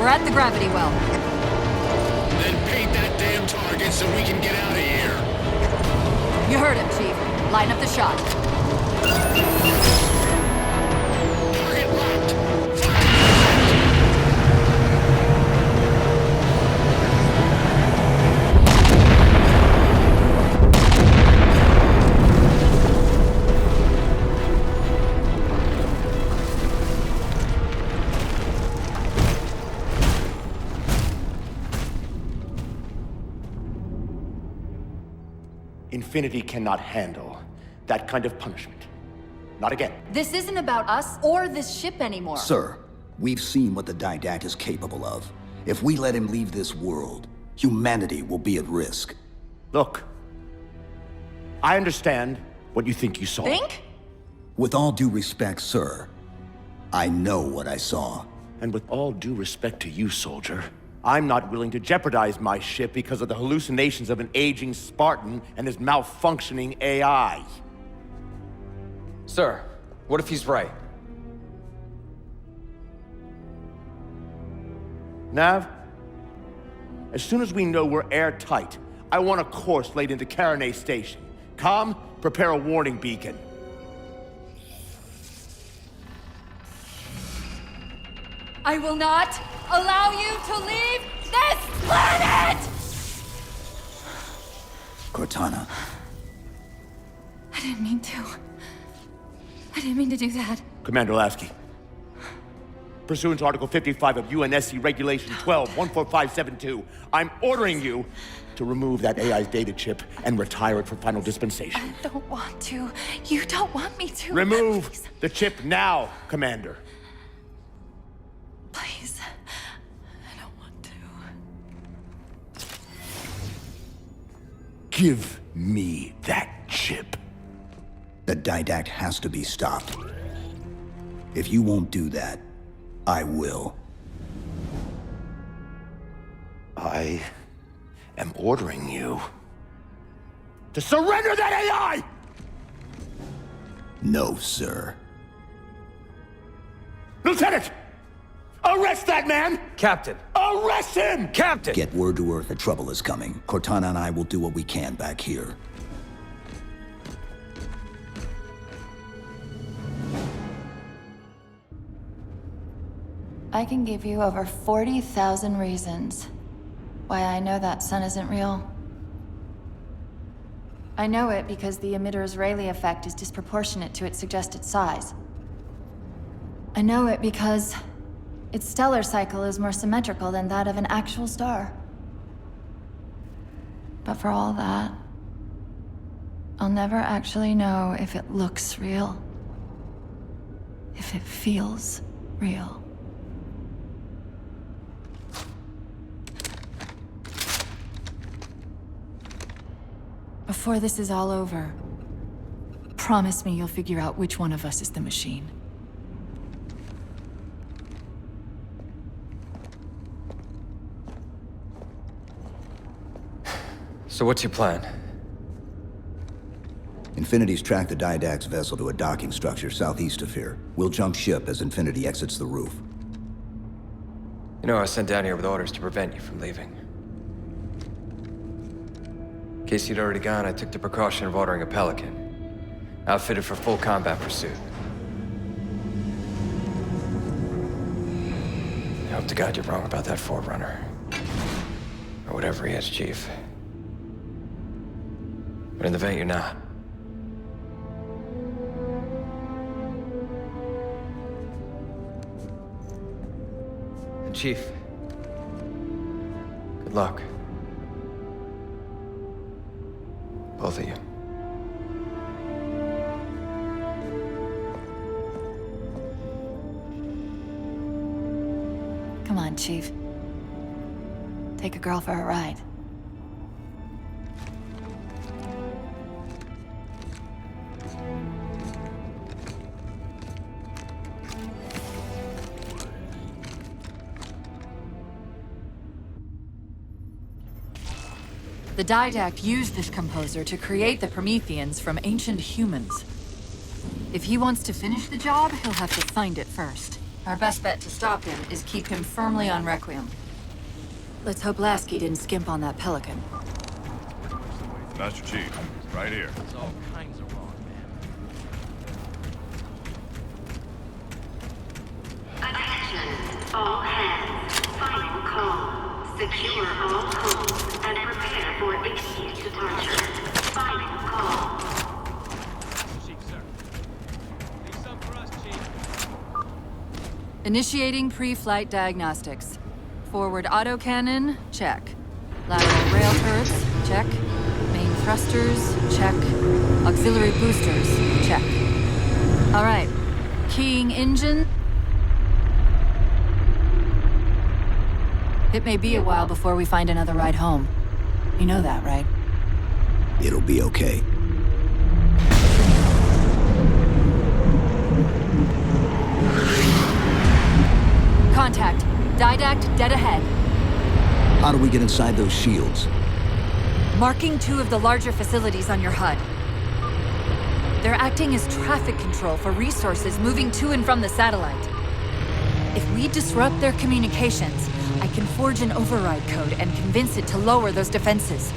S6: We're at the gravity well.
S14: Then paint that damn target so we can get out of here.
S6: You heard him, Chief. Line up the shot.
S14: Target locked.
S1: Infinity cannot handle that kind of punishment. Not again.
S6: This isn't about us or this ship anymore.
S4: Sir, we've seen what the Didact is capable of. If we let him leave this world, humanity will be at risk.
S1: Look, I understand what you think you saw.
S6: Think?
S4: With all due respect, sir, I know what I saw.
S1: And with all due respect to you, soldier, I'm not willing to jeopardize my ship because of the hallucinations of an aging Spartan and his malfunctioning AI.
S17: Sir, what if he's right?
S1: Nav, as soon as we know we're airtight, I want a course laid into Terminus Station. Com, prepare a warning beacon.
S3: I will not allow you to leave this planet!
S4: Cortana.
S2: I didn't mean to. I didn't mean to do that.
S1: Commander Lasky, pursuant to Article 55 of UNSC Regulation 12-14572, I'm ordering you to remove that AI's data chip and retire it for final dispensation.
S2: I don't want to. You don't want me to.
S1: Remove
S2: Please.
S1: the chip now, Commander.
S2: Please. I don't want to.
S1: Give me that chip.
S4: The Didact has to be stopped. If you won't do that, I will.
S1: I am ordering you to surrender that AI!
S4: No, sir.
S1: Lieutenant! Arrest that man!
S17: Captain!
S1: Arrest him!
S17: Captain!
S4: Get word to Earth that trouble is coming. Cortana and I will do what we can back here.
S2: I can give you over 40,000 reasons why I know that sun isn't real. I know it because the emitter's Rayleigh effect is disproportionate to its suggested size. I know it because its stellar cycle is more symmetrical than that of an actual star. But for all that, I'll never actually know if it looks real. If it feels real. Before this is all over, promise me you'll figure out which one of us is the machine.
S17: So what's your plan?
S4: Infinity's tracked the Didact's vessel to a docking structure southeast of here. We'll jump ship as Infinity exits the roof.
S17: You know, I was sent down here with orders to prevent you from leaving. In case you'd already gone, I took the precaution of ordering a Pelican, outfitted for full combat pursuit. I hope to God you're wrong about that Forerunner. Or whatever he is, Chief. But in the event you're not. And Chief, good luck. Both of you.
S2: Come on, Chief. Take a girl for a ride.
S6: The Didact used this composer to create the Prometheans from ancient humans. If he wants to finish the job, he'll have to find it first. Our best bet to stop him is keep him firmly on Requiem. Let's hope Lasky didn't skimp on that Pelican.
S21: Master Chief, right here.
S7: It's all kinds of wrong, man.
S22: Attention, all hands. Final call. Secure all holds and prepare for immediate departure. Final call.
S7: Chief, sir. Need some for us, Chief.
S6: Initiating pre-flight diagnostics. Forward autocannon, check. Lateral rail turrets, check. Main thrusters, check. Auxiliary boosters, check. All right. Keying engine. It may be a while before we find another ride home. You know that, right?
S4: It'll be okay.
S6: Contact. Didact dead ahead.
S4: How do we get inside those shields?
S6: Marking 2 of the larger facilities on your HUD. They're acting as traffic control for resources moving to and from the satellite. If we disrupt their communications, I can forge an override code and convince it to lower those defenses.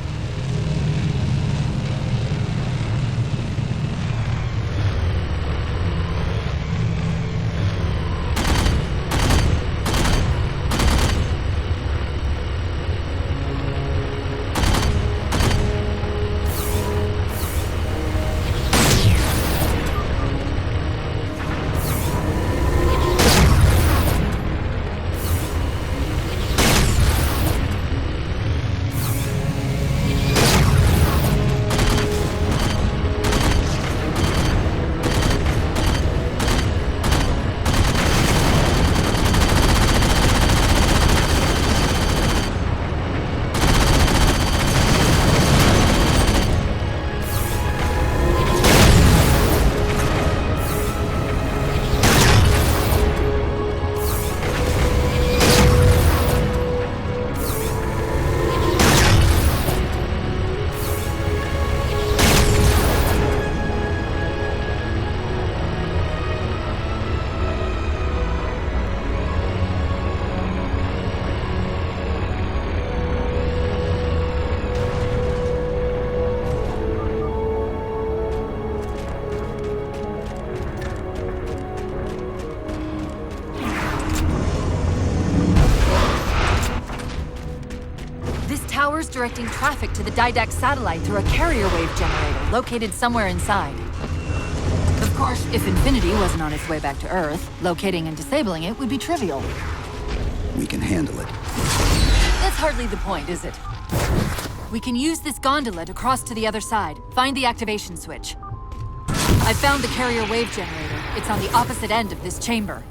S6: Directing traffic to the Didact satellite through a carrier wave generator located somewhere inside. Of course, if Infinity wasn't on its way back to Earth, locating and disabling it would be trivial.
S4: We can handle it.
S6: That's hardly the point, is it? We can use this gondola to cross to the other side, find the activation switch. I found the carrier wave generator. It's on the opposite end of this chamber.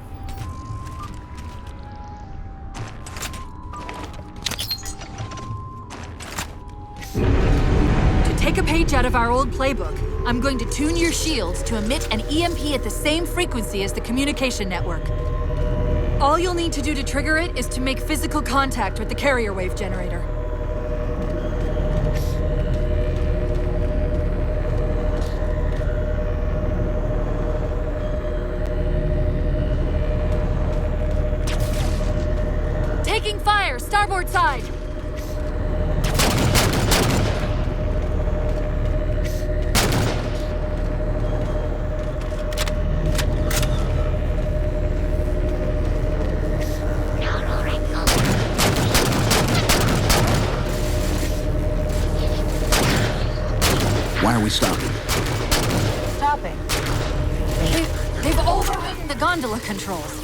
S6: Take a page out of our old playbook. I'm going to tune your shields to emit an EMP at the same frequency as the communication network. All you'll need to do to trigger it is to make physical contact with the carrier wave generator. Taking fire, starboard side!
S4: Why are we stopping?
S6: Stopping? They've overridden the gondola controls.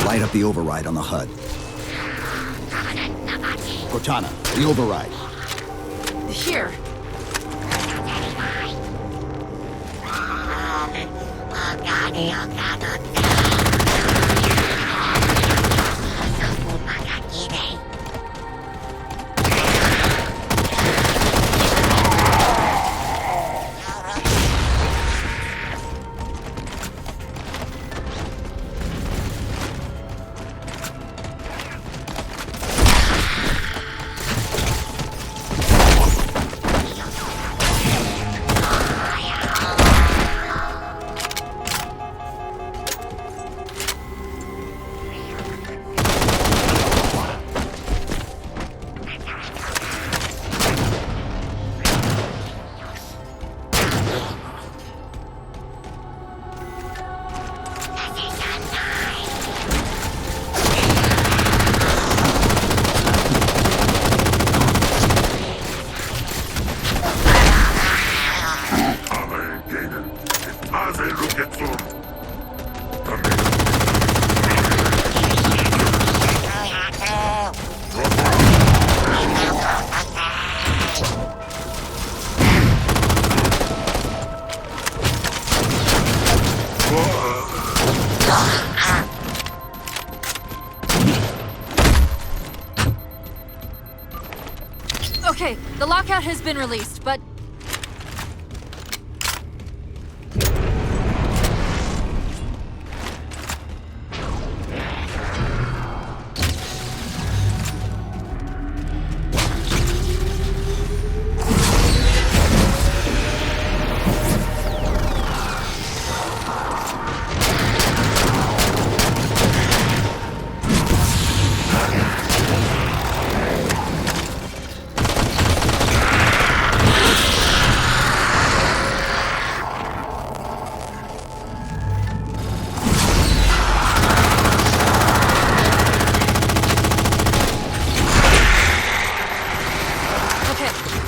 S4: Light up the override on the HUD. Cortana, the override.
S6: Here. The lockout has been released, but...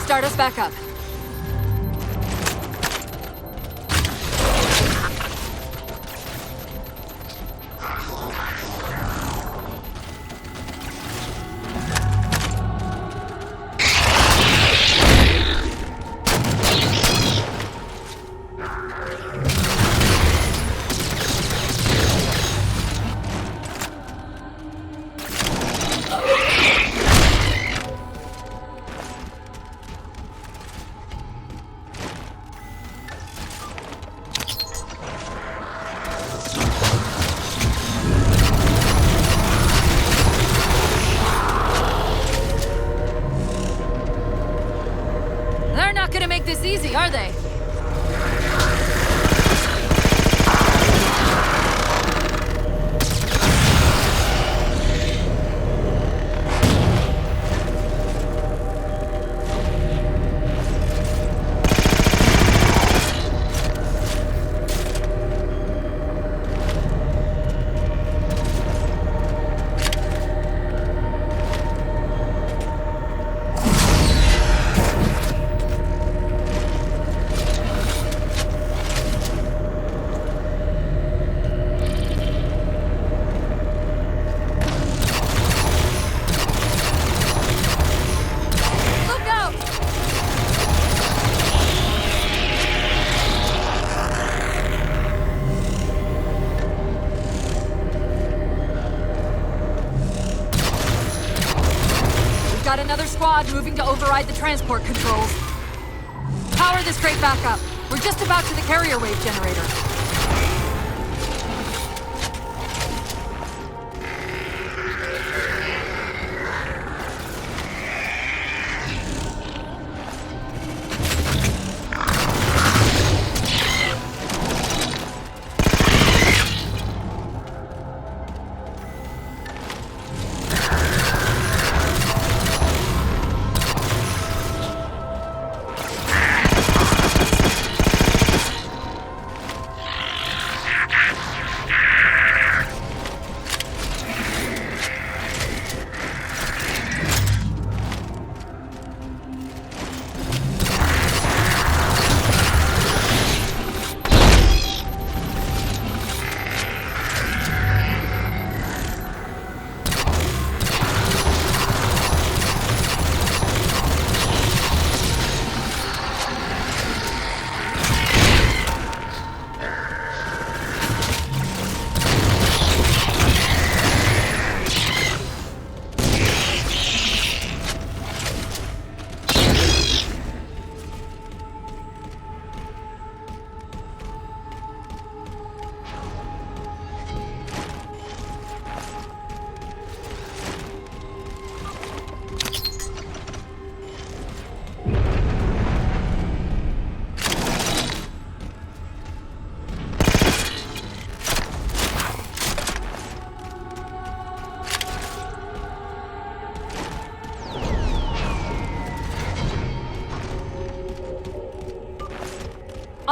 S6: Start us back up. This easy, are they? Another squad moving to override the transport controls. Power this crate back up. We're just about to the carrier wave generator.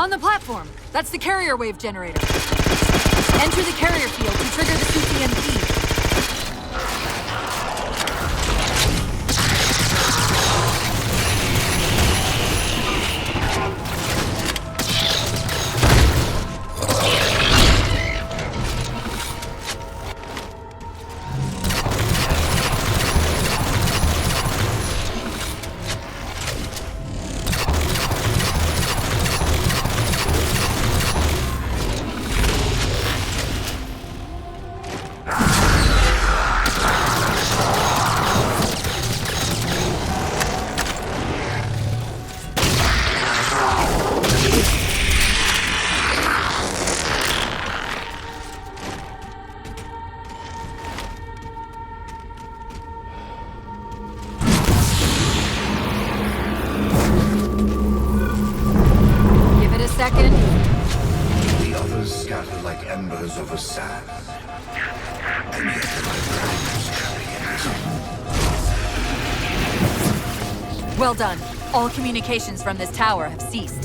S6: On the platform! That's the carrier wave generator. Enter the carrier field to trigger the CCMP. back in?
S10: The others scatter like embers over sand. And yet the Librarians carry it.
S6: Well done. All communications from this tower have ceased.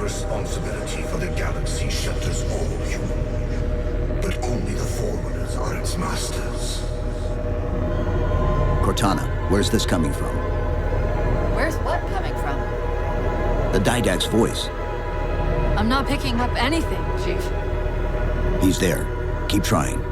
S10: Responsibility for the galaxy shelters all human, but only the Forerunners are its masters.
S4: Cortana, where's this coming from?
S6: Where's what coming from?
S4: The Didact's voice.
S6: I'm not picking up anything, Chief.
S4: He's there. Keep trying.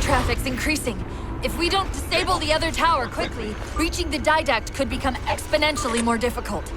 S6: Traffic's increasing. If we don't disable the other tower quickly, reaching the Didact could become exponentially more difficult.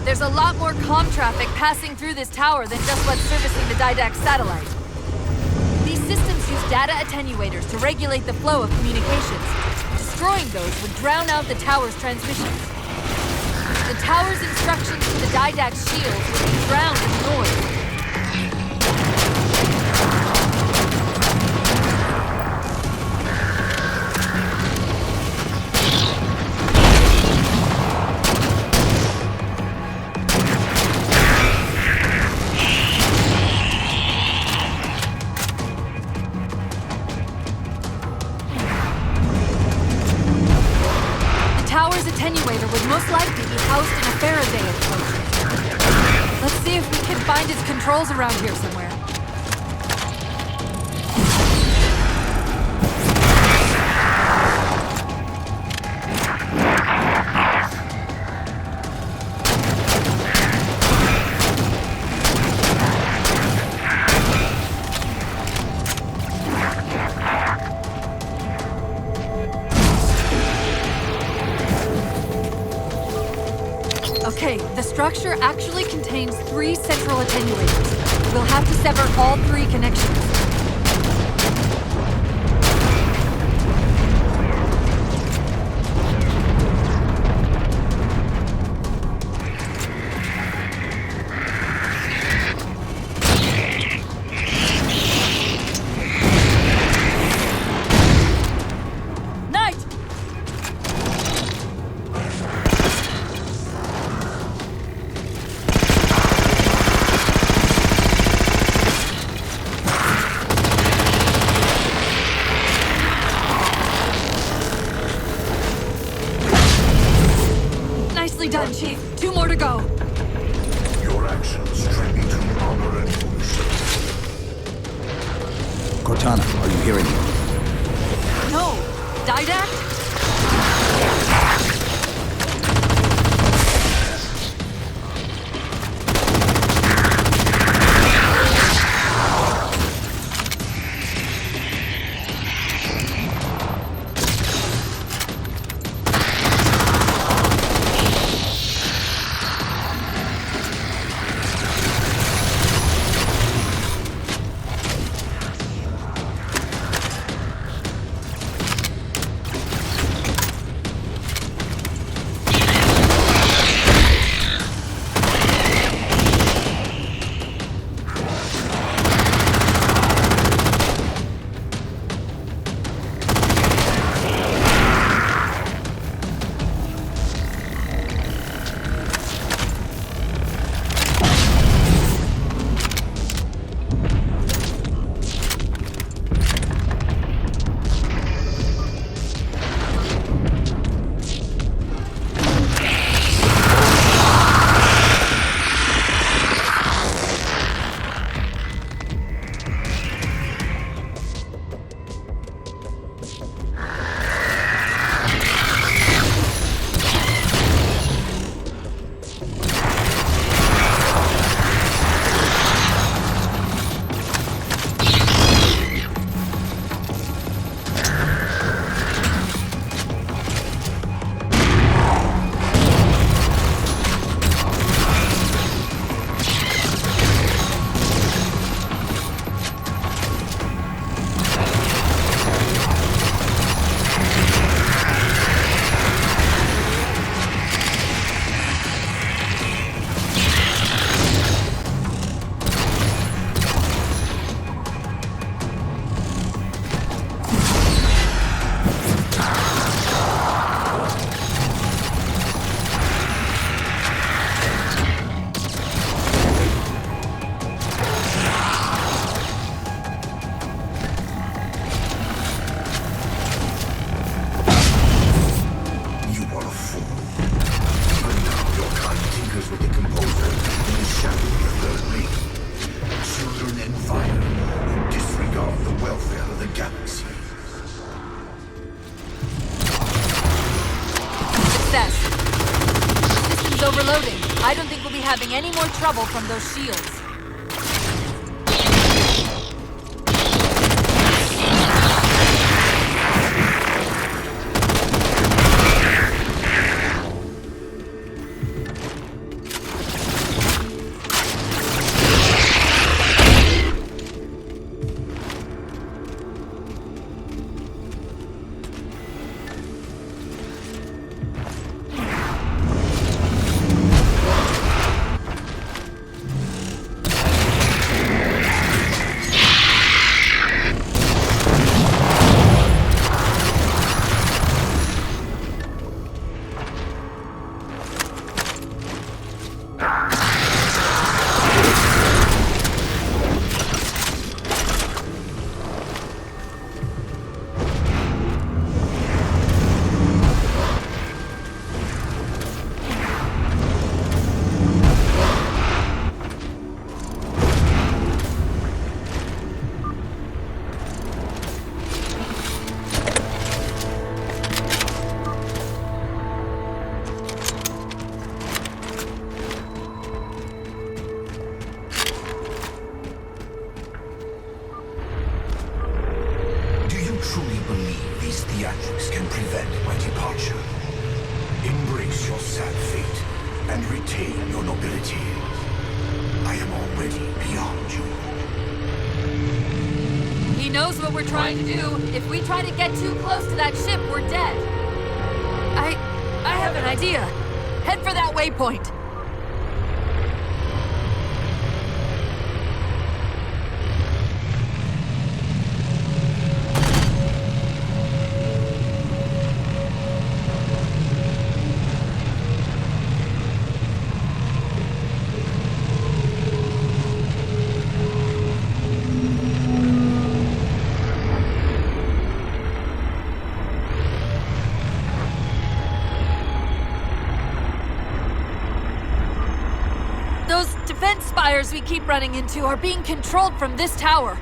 S6: There's a lot more comm traffic passing through this tower than just what's servicing the Didact satellite. These systems use data attenuators to regulate the flow of communications. Destroying those would drown out the tower's transmissions. The tower's instructions to the Didact's shields would be drowned in noise. Most likely be housed in a Faraday enclosure. Let's see if we can find its controls around here somewhere. The structure actually contains 3 central attenuators. We'll have to sever all 3 connections. Done, Chief. 2 more to go.
S10: Your actions trend between honor and foolishness.
S4: Cortana, are you hearing me?
S6: No! Didact? I don't think we'll be having any more trouble from those shields.
S10: Theatrics can prevent my departure. Embrace your sad fate
S9: and retain your nobility. I am already beyond you.
S6: He knows what we're trying to do. If we try to get too close to that ship, we're dead. I have an idea. Head for that waypoint. Spires we keep running into are being controlled from this tower.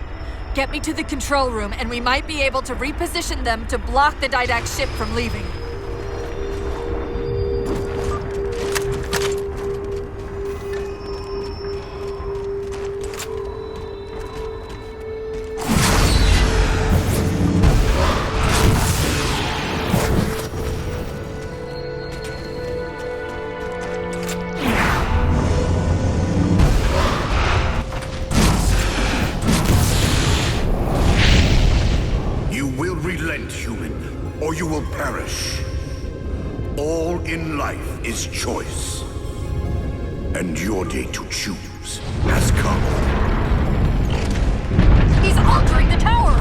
S6: Get me to the control room, and we might be able to reposition them to block the Didact ship from leaving.
S9: Or you will perish. All in life is choice. And your day to choose has come.
S6: He's altering the tower!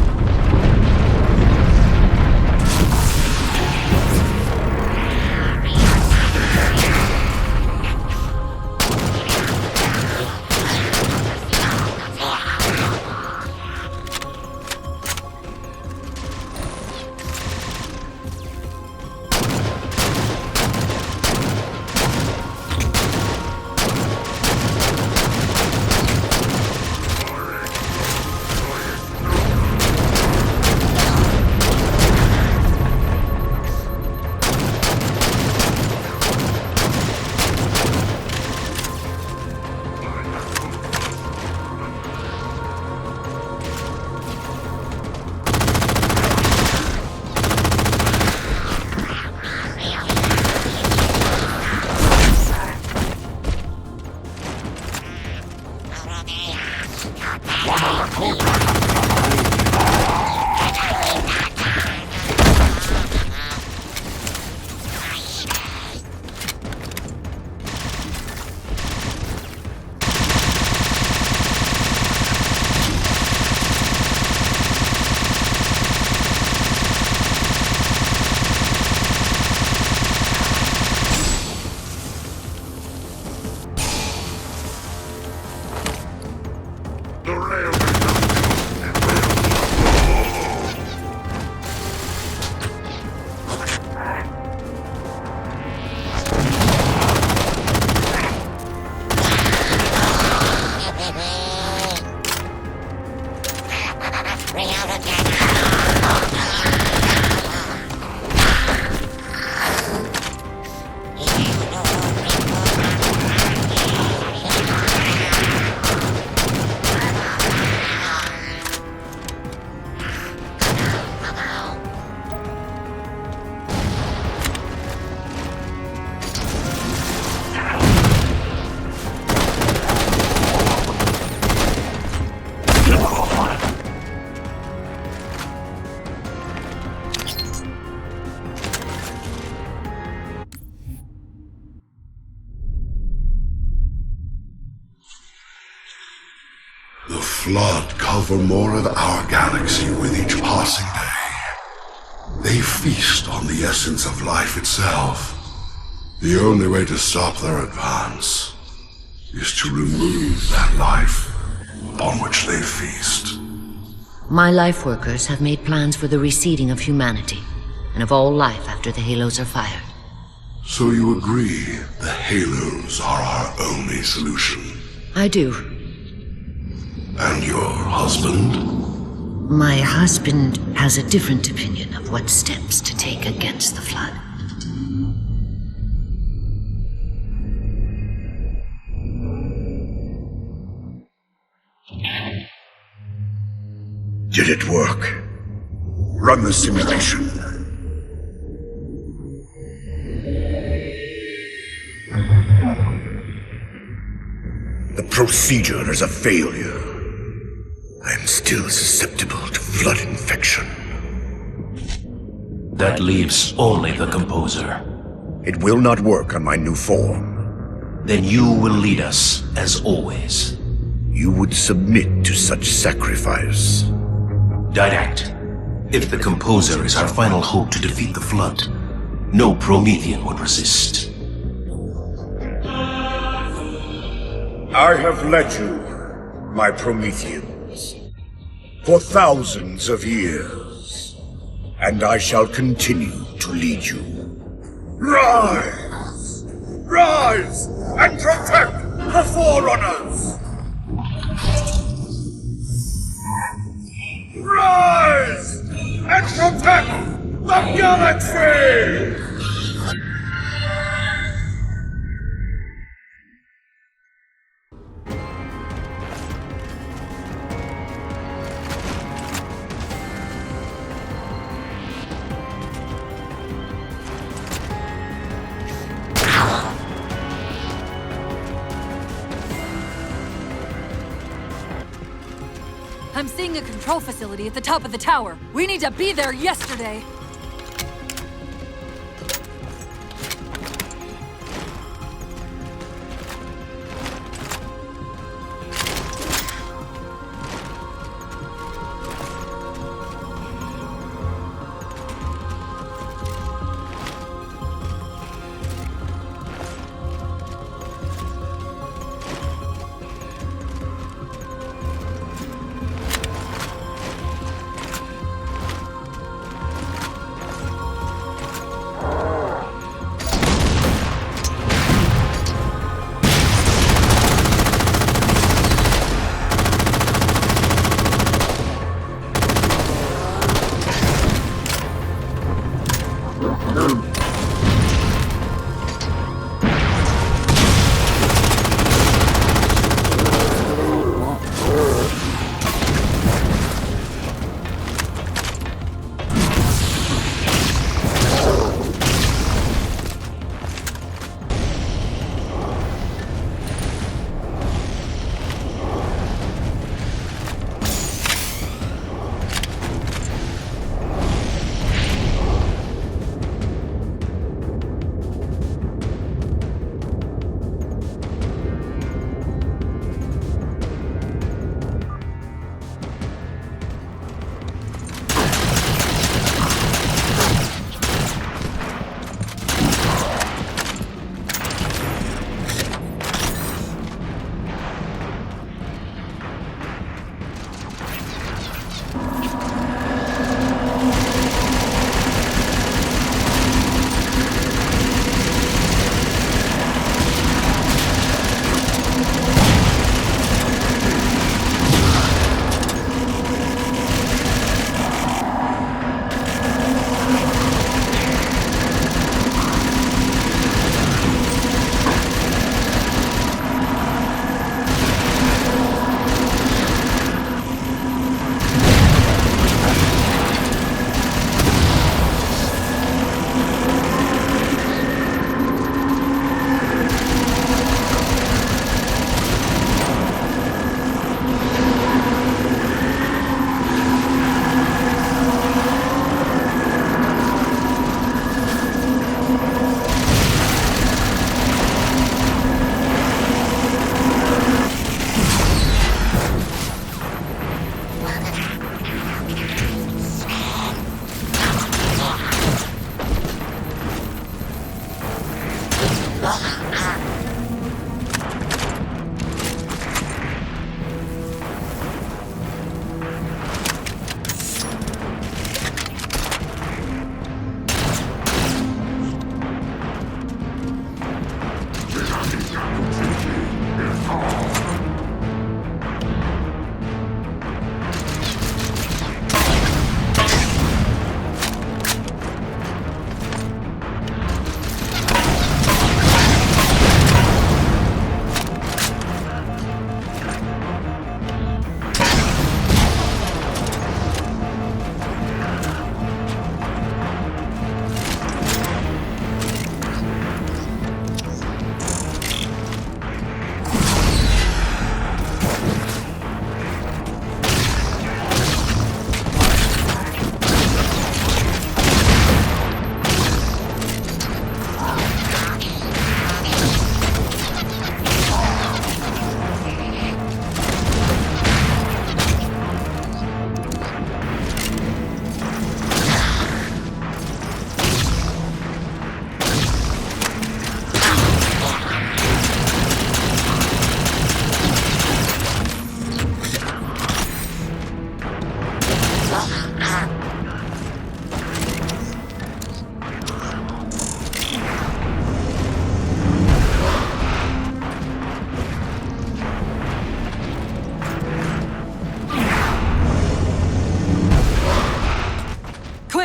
S10: Flood cover more of our galaxy with each passing day. They feast on the essence of life itself. The only way to stop their advance is to remove that life upon which they feast.
S8: My life workers have made plans for the reseeding of humanity, and of all life after the halos are fired.
S10: So you agree the halos are our only solution?
S8: I do.
S10: And your husband?
S8: My husband has a different opinion of what steps to take against the Flood.
S9: Did it work? Run the simulation. procedure is a failure. I'm still susceptible to flood infection.
S13: That leaves only the composer.
S9: It will not work on my new form.
S13: Then you will lead us, as always.
S9: You would submit to such sacrifice.
S13: Didact, if the composer is our final hope to defeat the Flood, no Promethean would resist.
S9: I have led you, my Prometheans, for thousands of years, and I shall continue to lead you. Rise! Rise and protect the Forerunners! Rise and protect the galaxy!
S6: I'm seeing a control facility at the top of the tower. We need to be there yesterday.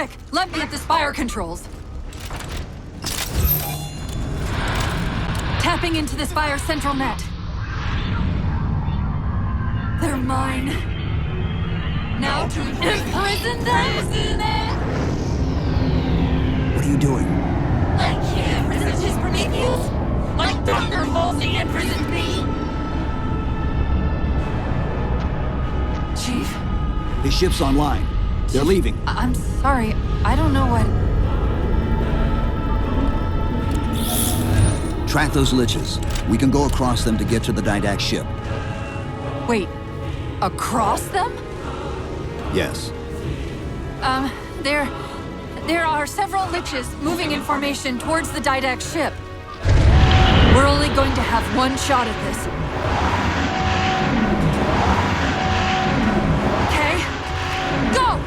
S6: Quick, let me at the spire controls. Tapping into the spire central net. They're mine. Now to imprison them?
S4: What are you doing?
S3: I can't resist his Prometheus! My thunder mostly imprisoned me!
S6: Chief?
S4: The ship's online. They're leaving.
S6: I'm sorry, I don't know what...
S4: Track those liches. We can go across them to get to the Didact ship.
S6: Wait, across them?
S4: Yes.
S6: There are several liches moving in formation towards the Didact ship. We're only going to have one shot at this. Okay? Go!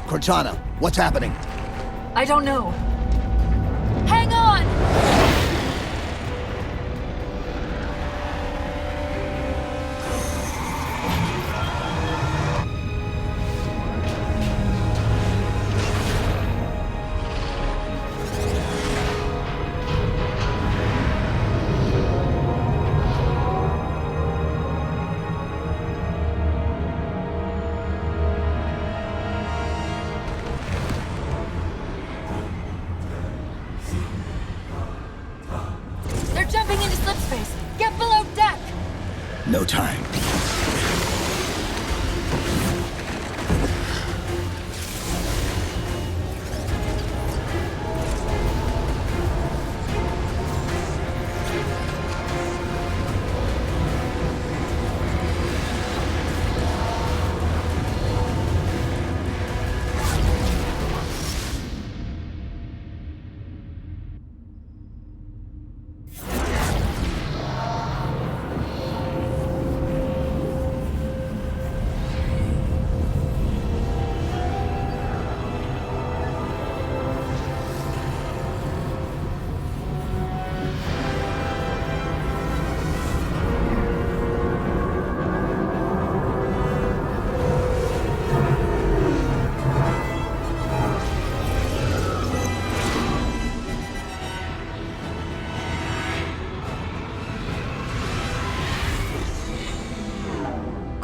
S4: Cortana, what's happening?
S6: I don't know. Hang on!
S4: No time.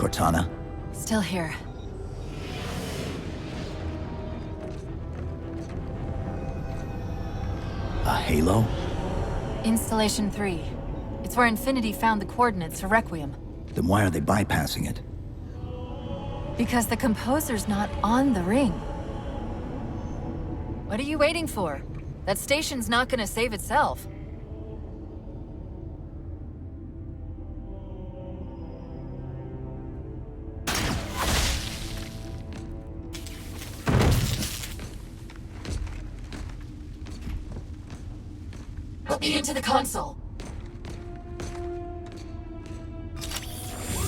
S4: Cortana?
S6: Still here.
S4: A halo?
S6: Installation 3. It's where Infinity found the coordinates for Requiem.
S4: Then why are they bypassing it?
S6: Because the composer's not on the ring. What are you waiting for? That station's not gonna save itself. Put me into the console.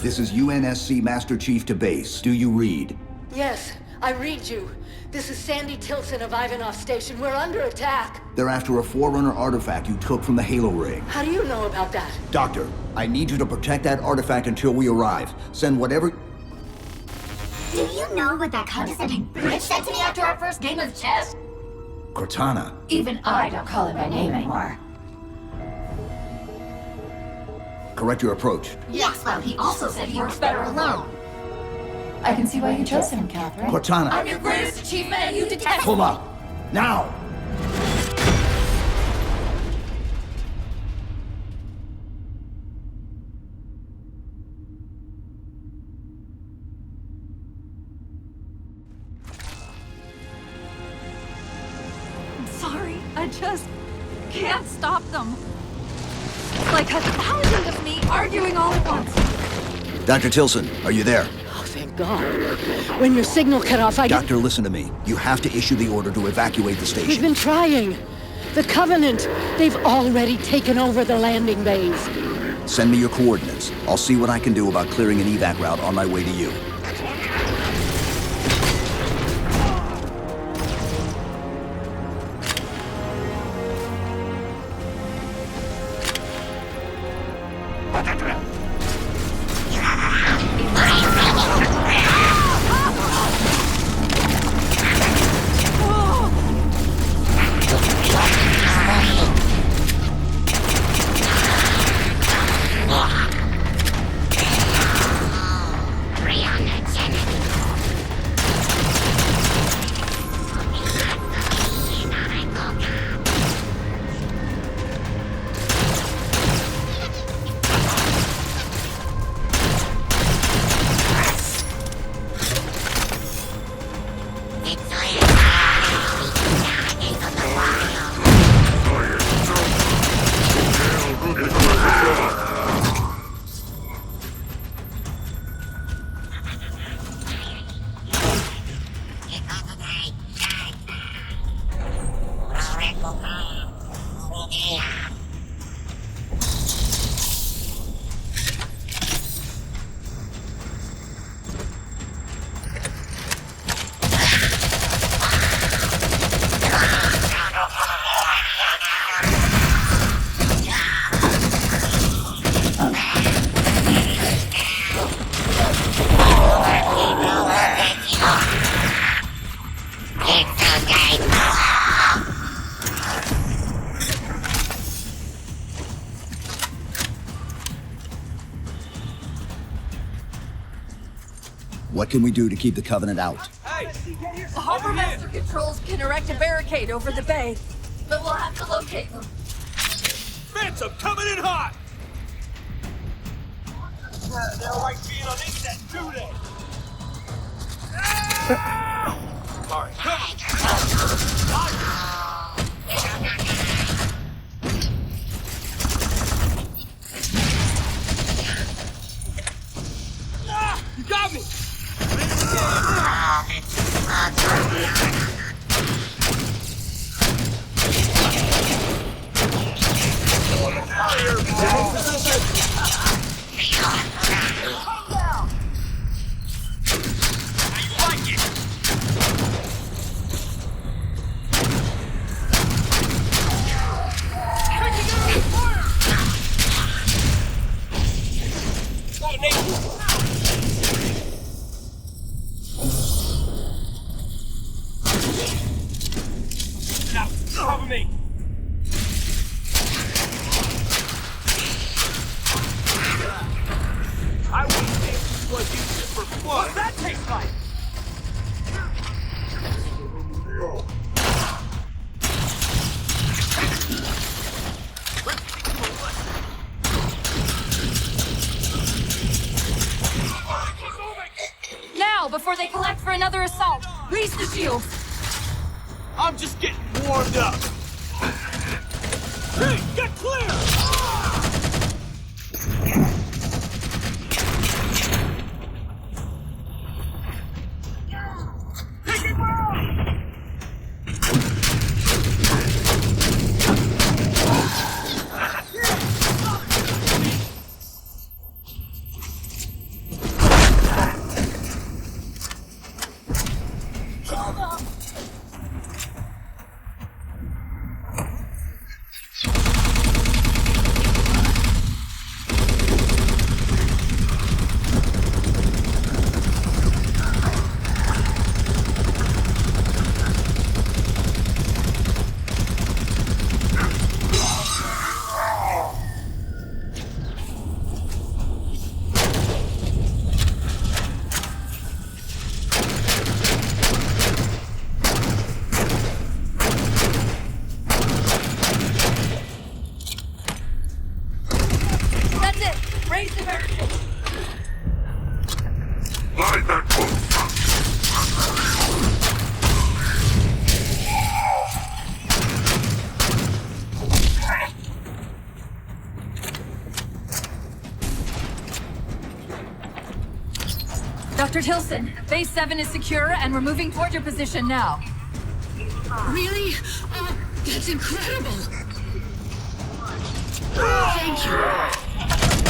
S4: This is UNSC Master Chief to base. Do you read?
S11: Yes, I read you. This is Sandy Tilson of Ivanof Station. We're under attack.
S4: They're after a Forerunner artifact you took from the Halo ring.
S11: How do you know about that?
S4: Doctor, I need you to protect that artifact until we arrive. Send whatever...
S12: Do you know what that condescending bitch said to me after our first game of chess?
S4: Cortana.
S12: Even I don't call him by name anymore.
S4: Correct your approach.
S12: Yes, well, he also said he works better alone. I can see why you chose him, Catherine.
S4: Cortana.
S12: I'm your greatest achievement and you detest-
S4: Pull up! Now!
S6: I'm sorry, I just can't stop them. Like 1,000 of me arguing all at once.
S4: Dr. Tilson, are you there?
S11: Oh, thank God. When your signal cut off,
S4: Doctor, listen to me. You have to issue the order to evacuate the station.
S11: We've been trying. The Covenant, they've already taken over the landing bays.
S4: Send me your coordinates. I'll see what I can do about clearing an evac route on my way to you. What can we do to keep the Covenant out?
S3: Hey! The Harbor Master Controls can erect a barricade over the bay, but we'll have to locate them.
S16: Phantom coming in hot! They're like being on internet, do they? Alright, come on! You got me! Cover me! I wouldn't think this was used for fun. What's that taste like?
S3: Now, before they collect for another assault, grease the shield.
S16: I'm just getting warmed up. Hey, get clear! Taking fire!
S3: Dr. Tilson, Base 7 is secure, and we're moving toward your position now.
S19: Really? Oh, that's incredible! Thank you.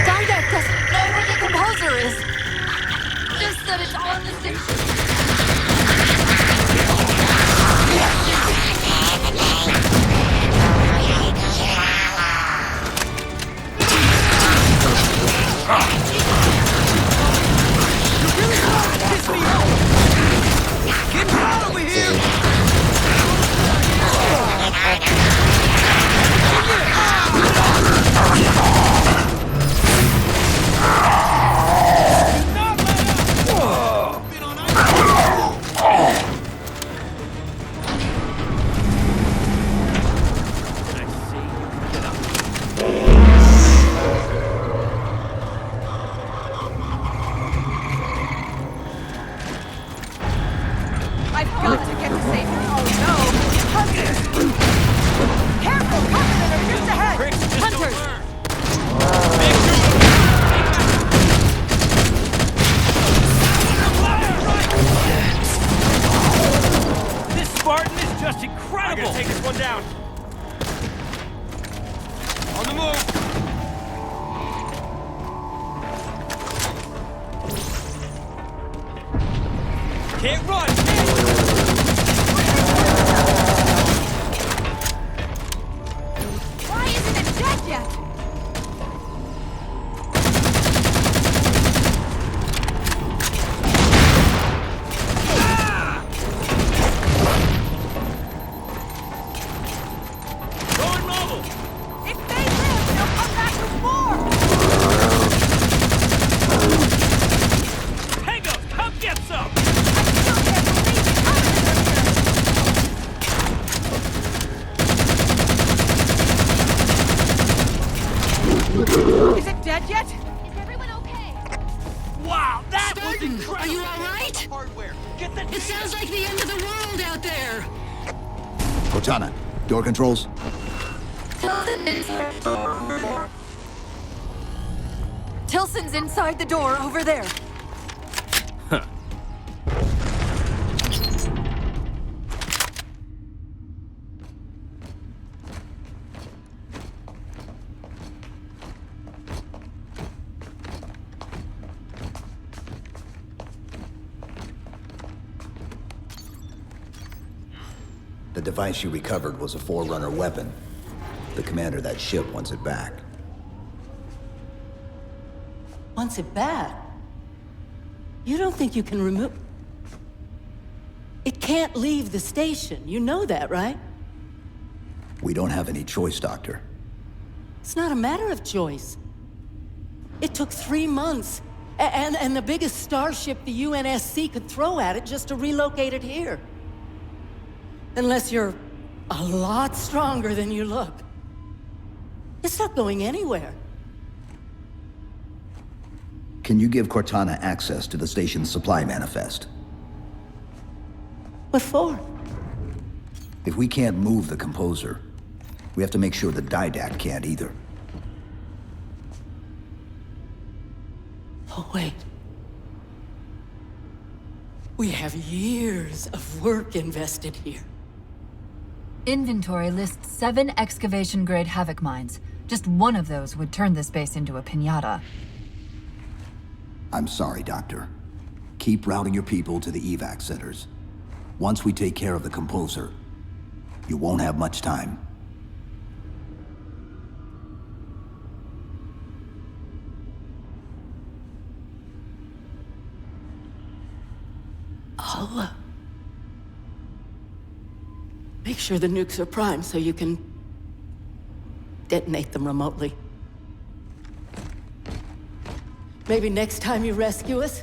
S3: Didact doesn't know where the composer is. Just that it's on the station.
S16: Can't run!
S3: Why isn't it dead yet?
S16: Going mobile!
S3: If they live, they'll come back with more!
S16: Tango, come get some!
S3: Is it dead yet?
S16: Is everyone okay? Wow, that was
S19: Spartan,
S16: incredible!
S19: are you alright?
S16: Hardware, get the
S19: It sounds like the end of the world out there!
S4: Cortana, door controls.
S6: Tilson's inside the door over there.
S4: The device you recovered was a Forerunner weapon. The commander of that ship wants it back.
S11: Wants it back? You don't think you can remove... It can't leave the station. You know that, right?
S4: We don't have any choice, Doctor.
S11: It's not a matter of choice. It took 3 months, and the biggest starship the UNSC could throw at it just to relocate it here. Unless you're a lot stronger than you look. It's not going anywhere.
S4: Can you give Cortana access to the station's supply manifest?
S11: What for?
S4: If we can't move the composer, we have to make sure the Didact can't either.
S11: Oh, wait. We have years of work invested here.
S6: Inventory lists 7 excavation-grade Havoc mines. Just one of those would turn this base into a piñata.
S4: I'm sorry, Doctor. Keep routing your people to the evac centers. Once we take care of the composer, you won't have much time.
S11: I'll make sure the nukes are primed so you can detonate them remotely. Maybe next time you rescue us,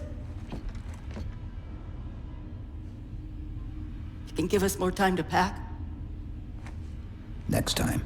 S11: you can give us more time to pack.
S4: Next time.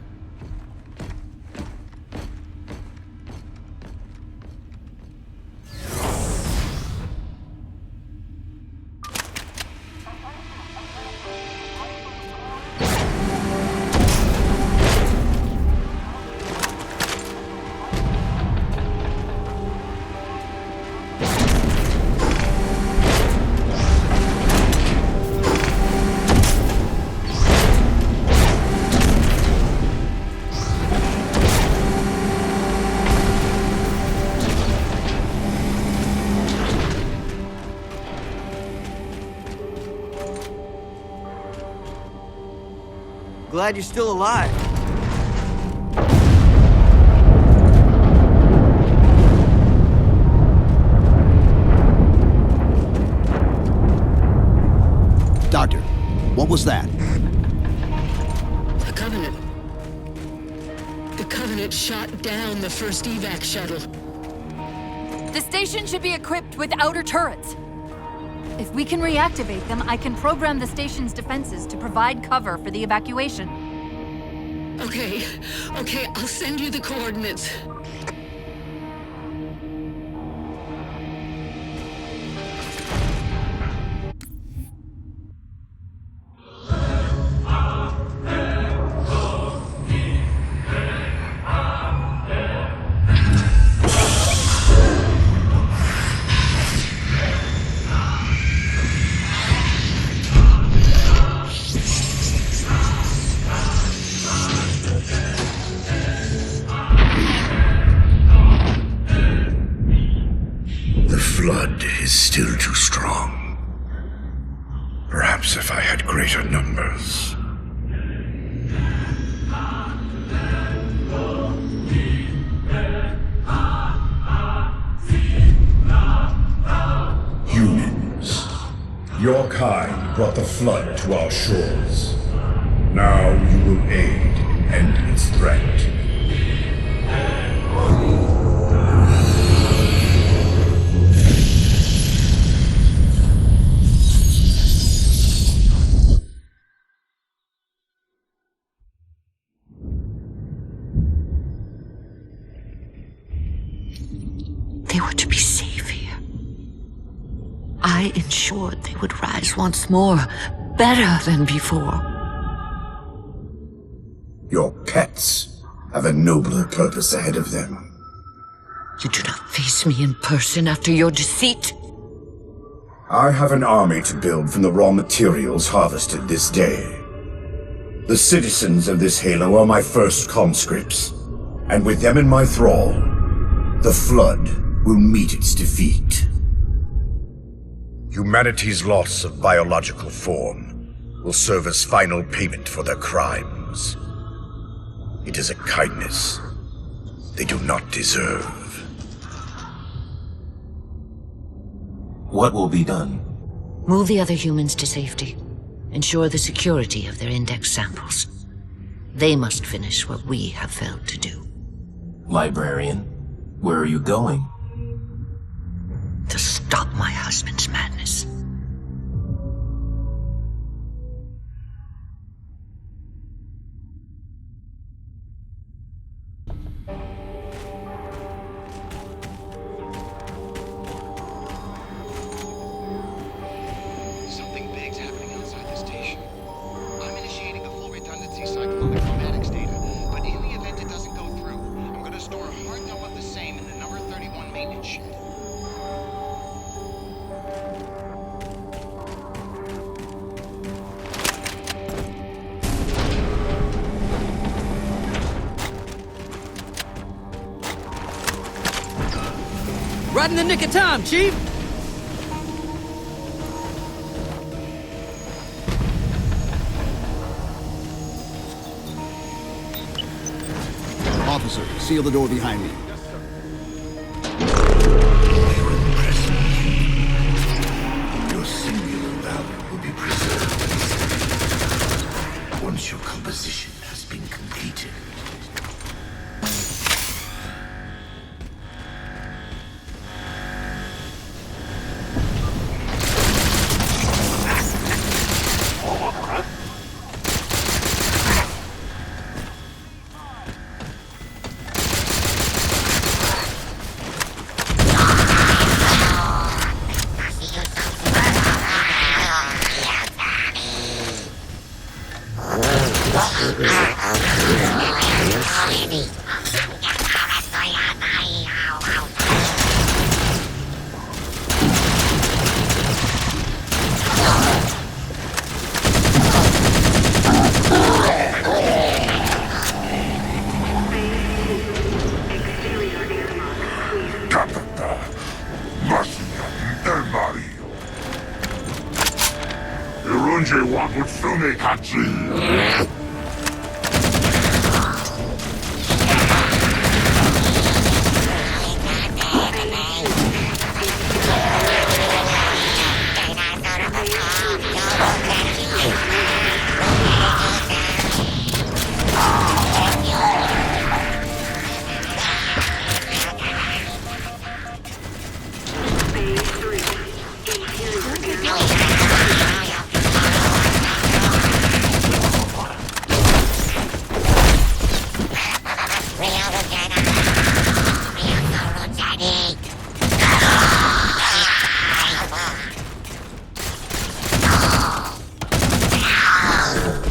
S5: Glad you're still alive.
S4: Doctor, what was that?
S11: The Covenant. The Covenant shot down the first evac shuttle.
S6: The station should be equipped with outer turrets. If we can reactivate them, I can program the station's defenses to provide cover for the evacuation.
S11: Okay, I'll send you the coordinates.
S9: Still too strong. Perhaps if I had greater numbers.
S18: Humans, your kind brought the flood to our shores. Now you will aid in ending its threat.
S8: They were to be safe here. I ensured they would rise once more, better than before.
S9: Your pets have a nobler purpose ahead of them.
S8: You do not face me in person after your deceit.
S9: I have an army to build from the raw materials harvested this day. The citizens of this halo are my first conscripts, and with them in my thrall, the Flood will meet its defeat. Humanity's loss of biological form will serve as final payment for their crimes. It is a kindness they do not deserve.
S13: What will be done?
S8: Move the other humans to safety. Ensure the security of their index samples. They must finish what we have failed to do.
S13: Librarian, where are you going?
S8: To stop my husband's madness.
S14: Something big's happening outside the station. I'm initiating a full redundancy cycle on the chromatics data, but in the event it doesn't go through, I'm going to store a hard dump of the same in the number 31 maintenance shed.
S16: Right in the nick of time, Chief!
S4: Officer, seal the door behind me.
S10: Your singular value will be preserved once your composition has been completed.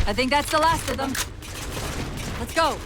S6: I think that's the last of them. Let's go.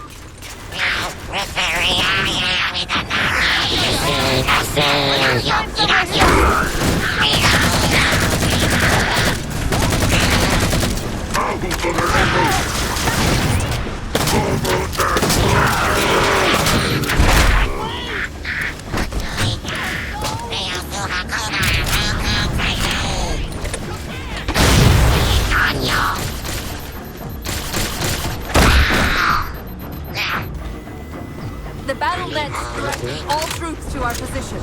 S6: The battle nets direct all troops to our position.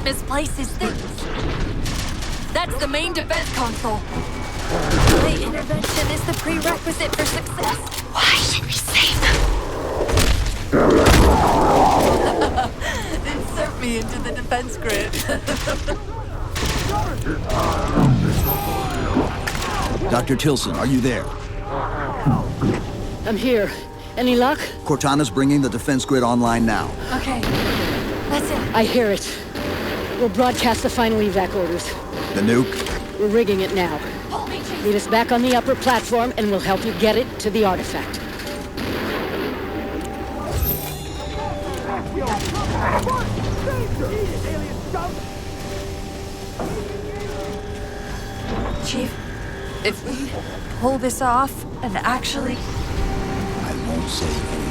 S6: Misplaces things. That's the main defense console. Late intervention is the prerequisite for success.
S8: Why should we save them?
S6: Insert me into the defense grid.
S4: Dr. Tilson, are you there?
S11: I'm here. Any luck?
S4: Cortana's bringing the defense grid online now.
S6: Okay. That's it.
S11: I hear it. We'll broadcast the final evac orders.
S4: The nuke?
S11: We're rigging it now. Meet us back on the upper platform and we'll help you get it to the artifact.
S3: Chief, if we pull this off and actually...
S4: I won't say anything.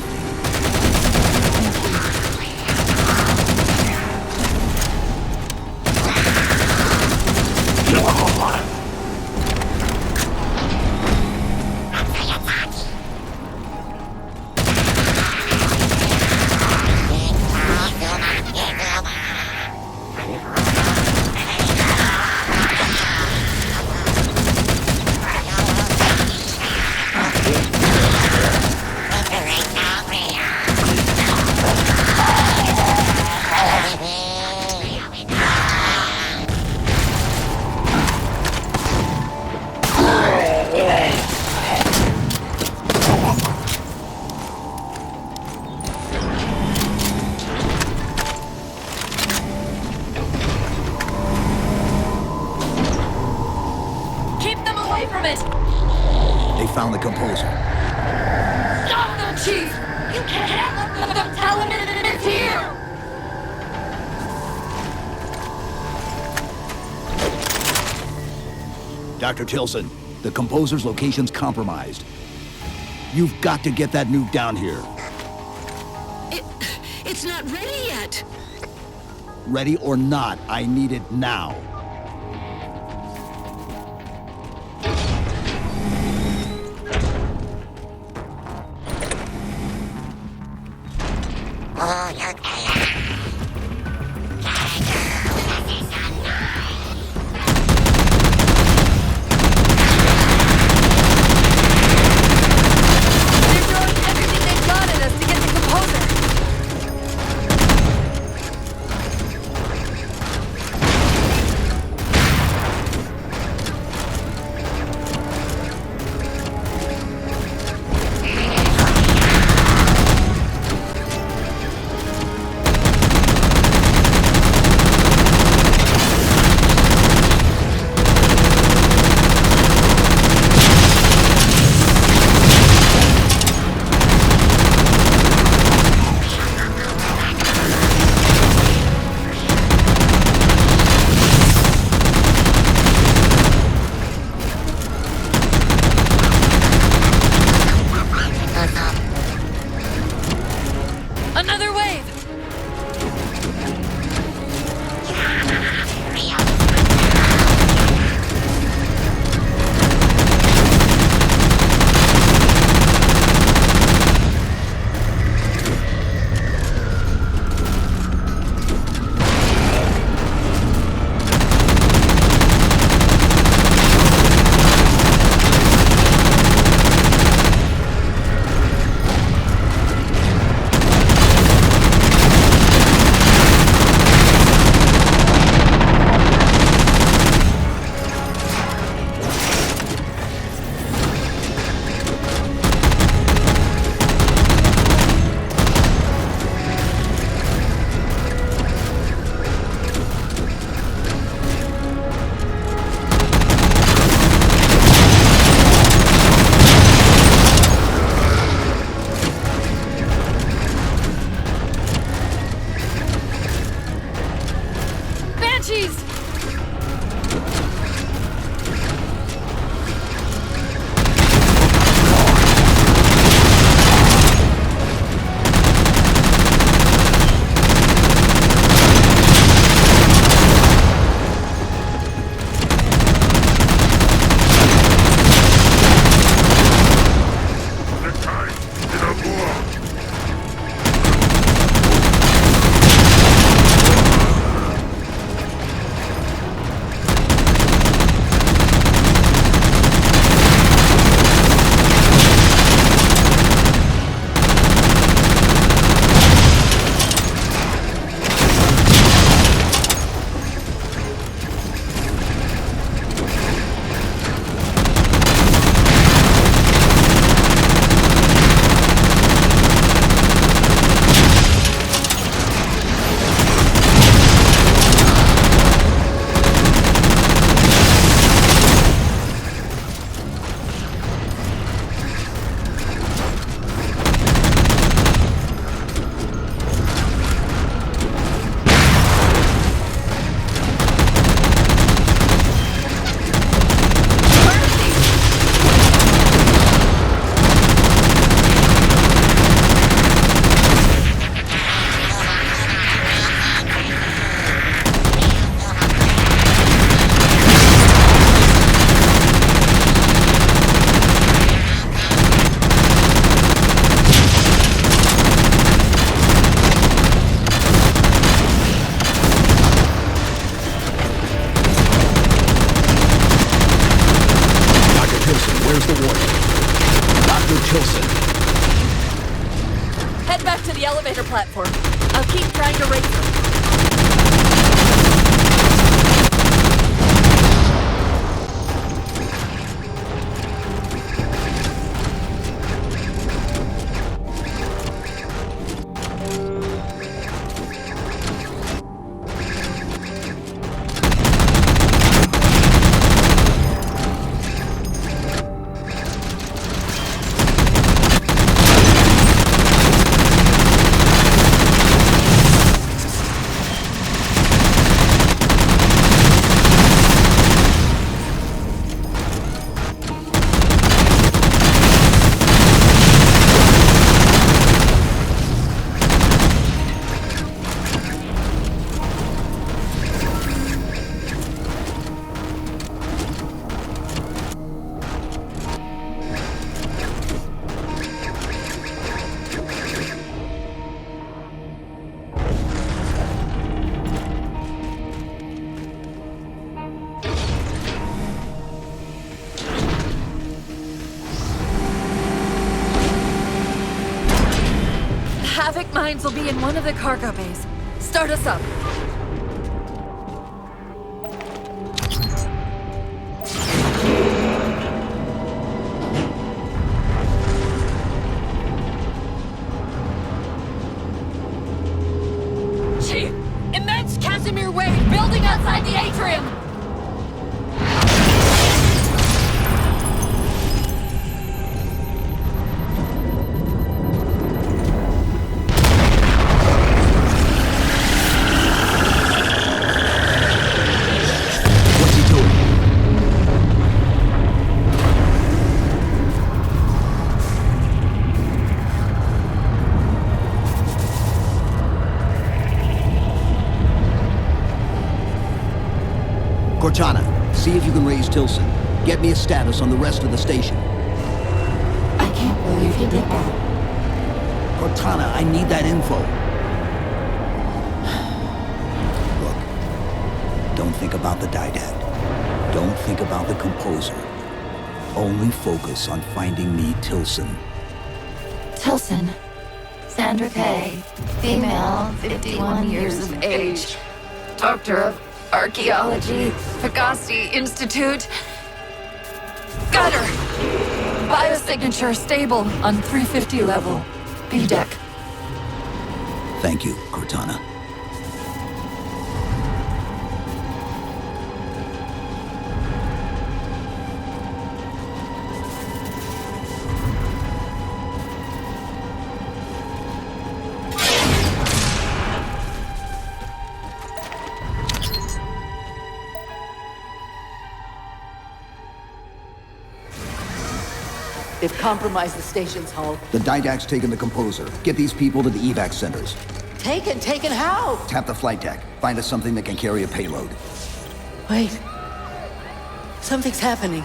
S4: Found the composer.
S3: Stop them, Chief! You can't let them tell him it's here!
S4: Dr. Tilson, the composer's location's compromised. You've got to get that nuke down here.
S19: It's not ready yet.
S4: Ready or not, I need it now.
S6: elevator platform. I'll keep trying to raise her. Havoc Mines will be in one of the cargo bays. Start us up.
S3: Chief! Immense Casimir wave building outside the atrium!
S4: Cortana, see if you can raise Tilson. Get me a status on the rest of the station.
S12: I can't believe you did that.
S4: Cortana, I need that info. Look, don't think about the Didact. Don't think about the Composer. Only focus on finding me Tilson.
S2: Tilson. Sandra Kay. Female, 51 years of age. Doctor of Archaeology, Pegasi Institute. Got her! Biosignature stable on 350 level. B-deck.
S4: Thank you, Cortana.
S11: They've compromised the station's hull.
S4: The Didact's taken the Composer. Get these people to the evac centers.
S11: Taken how?
S4: Tap the flight deck. Find us something that can carry a payload.
S11: Wait. Something's happening.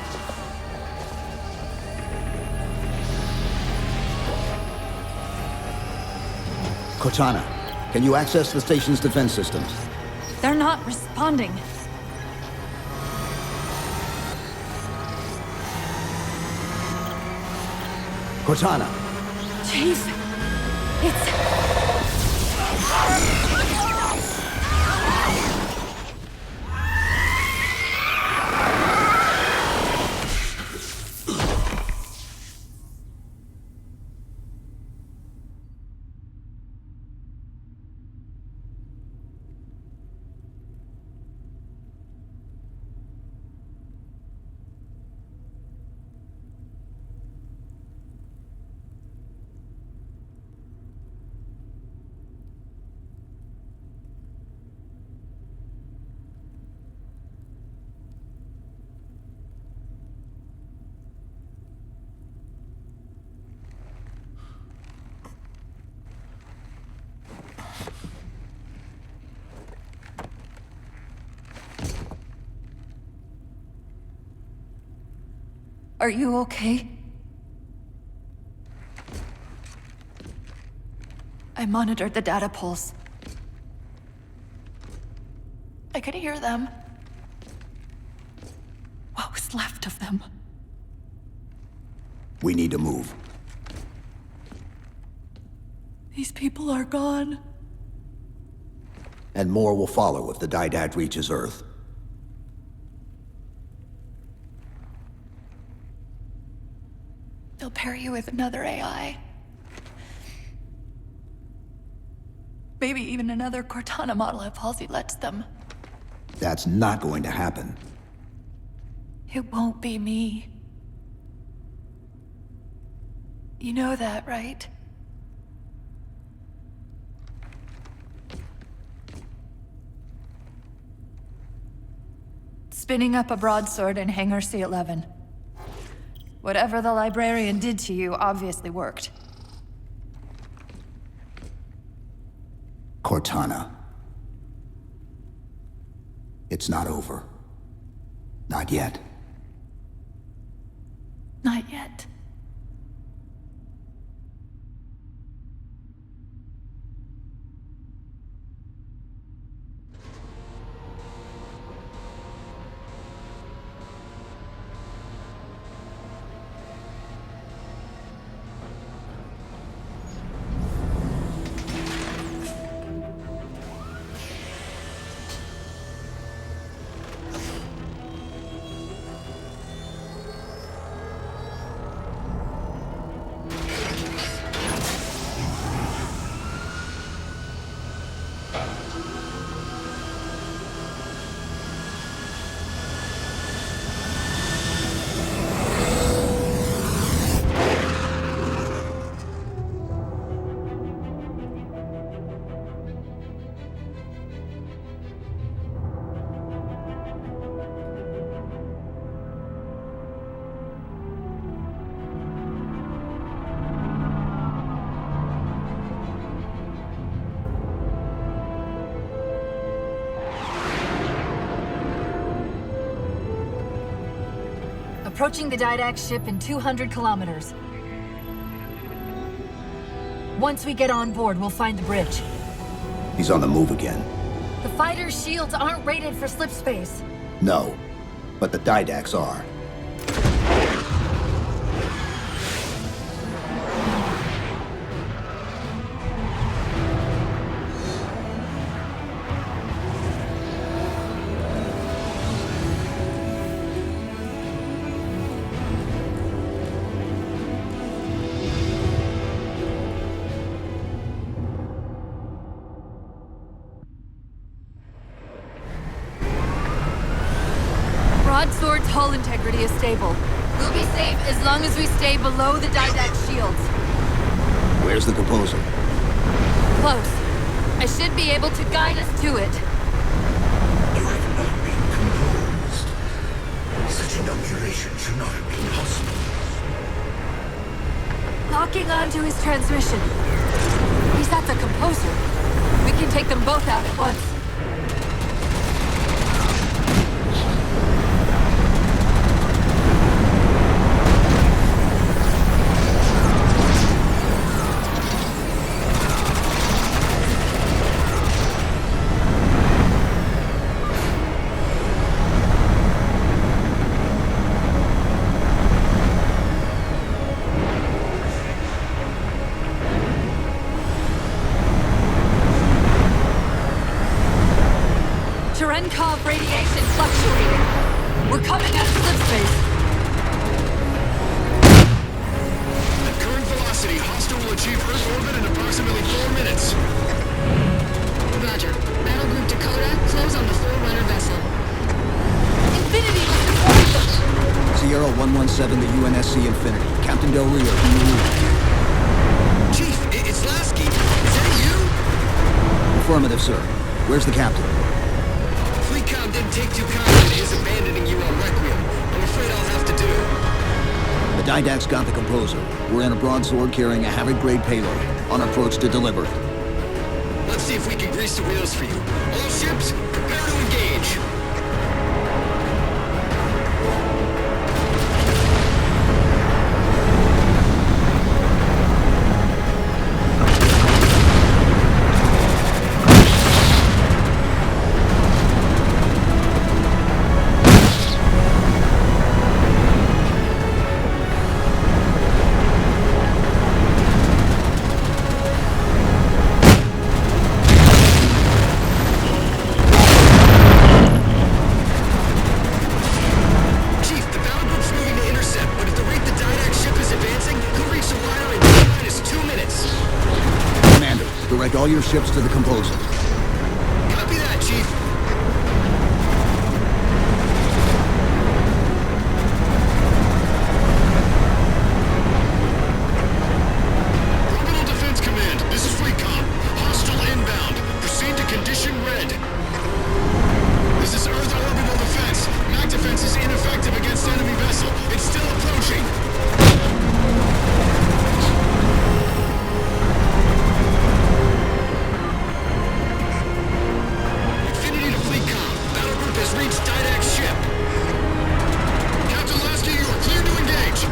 S4: Cortana, can you access the station's defense systems?
S6: They're not responding.
S4: Cortana!
S6: Chief, it's...
S2: Are you okay? I monitored the data pulse. I could hear them. What was left of them?
S4: We need to move.
S2: These people are gone.
S4: And more will follow if the Didact reaches Earth.
S2: They'll pair you with another AI. Maybe even another Cortana model if Halsey lets them.
S4: That's not going to happen.
S2: It won't be me. You know that, right? Spinning up a broadsword in Hangar C-11. Whatever the Librarian did to you obviously worked.
S4: Cortana. It's not over. Not yet.
S2: Not yet.
S6: Approaching the Didact ship in 200 kilometers. Once we get on board, we'll find the bridge.
S4: He's on the move again.
S6: The fighter's shields aren't rated for slip space.
S4: No, but the Didacts are.
S6: Broadsword's hull integrity is stable. We'll be safe as long as we stay below the Didact shields.
S4: Where's the composer?
S6: Close. I should be able to guide us to it.
S9: You have not been composed. Such inoculation should not have been possible.
S6: Locking onto his transmission. He's at the composer. We can take them both out at once. Radiation fluctuating. We're coming out of slip space.
S14: At current velocity, hostile will achieve Earth orbit in approximately 4 minutes.
S19: Roger. Battle Group Dakota, close on the Forerunner vessel.
S6: Infinity will support them!
S4: Sierra 117 to UNSC Infinity. Captain Del Rio, can you read?
S14: Chief, it's Lasky. Is that you?
S4: Affirmative, sir. Where's the captain?
S14: Fleetcom didn't take too kindly to his abandoning you on Requiem. I'm afraid I'll have to do.
S4: The Didact's got the composer. We're in a broadsword carrying a Havoc-grade payload. On approach to deliver it.
S14: Let's see if we can grease the wheels for you. All ships, prepare to engage.
S4: all your ships to the composer.
S14: Copy that, Chief. Orbital Defense Command, this is Recon. Hostile inbound. Proceed to condition red. This is Earth Orbital Defense. MAC defense is ineffective against enemy vessel. It's still approaching. Infinity to Fleet Com. Battle group has reached Didact's ship. Captain Lasky, you are clear to engage.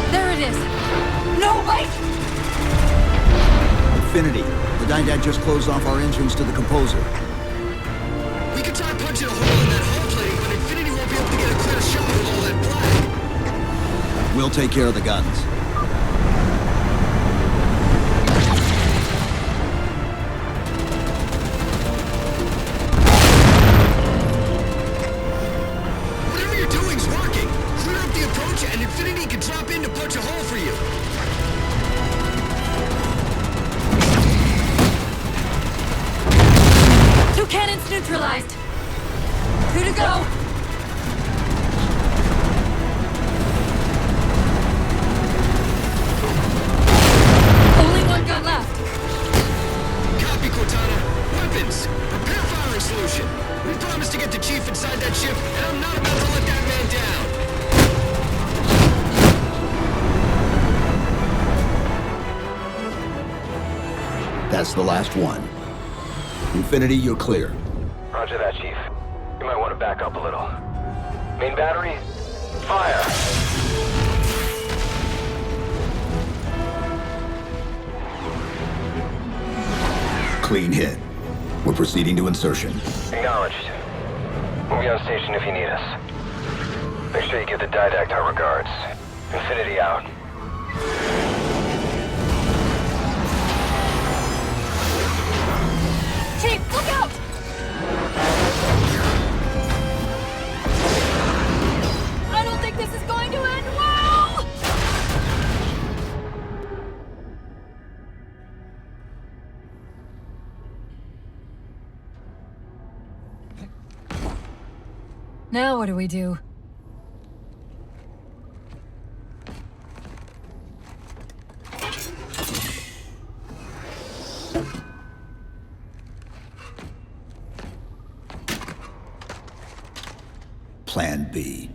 S6: There it is! No, wait!
S4: Infinity, the Didact just closed off our entrance to the composer.
S14: We could try punching a hole in that hull plating, but Infinity won't be able to get a clear shot with all that black.
S4: We'll take care of the guns.
S14: Whatever you're doing's working. Clear up the approach, and Infinity can drop in to punch a hole for you.
S3: Two cannons neutralized. Two to go. Only one gun left.
S14: Copy, Cortana. Weapons. Prepare firing solution. We promised to get the Chief inside that ship, and I'm not about to let that man down.
S4: That's the last one. Infinity, you're clear.
S15: Roger that, Chief. You might want to back up a little. Main battery, fire!
S4: Clean hit. We're proceeding to insertion.
S15: Acknowledged. We'll be on station if you need us. Make sure you give the Didact our regards. Infinity out.
S3: Chief, look out! I don't think this is going to end well!
S6: Now what do we do?
S4: Plan B.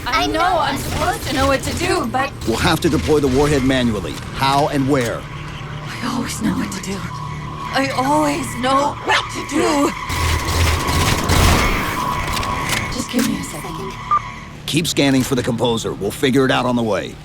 S3: I know I'm supposed to know what to do, but
S4: We'll have to deploy the warhead manually. How and where?
S6: I always know what to do. I always know what to do! Just give me a second.
S4: Keep scanning for the composer. We'll figure it out on the way.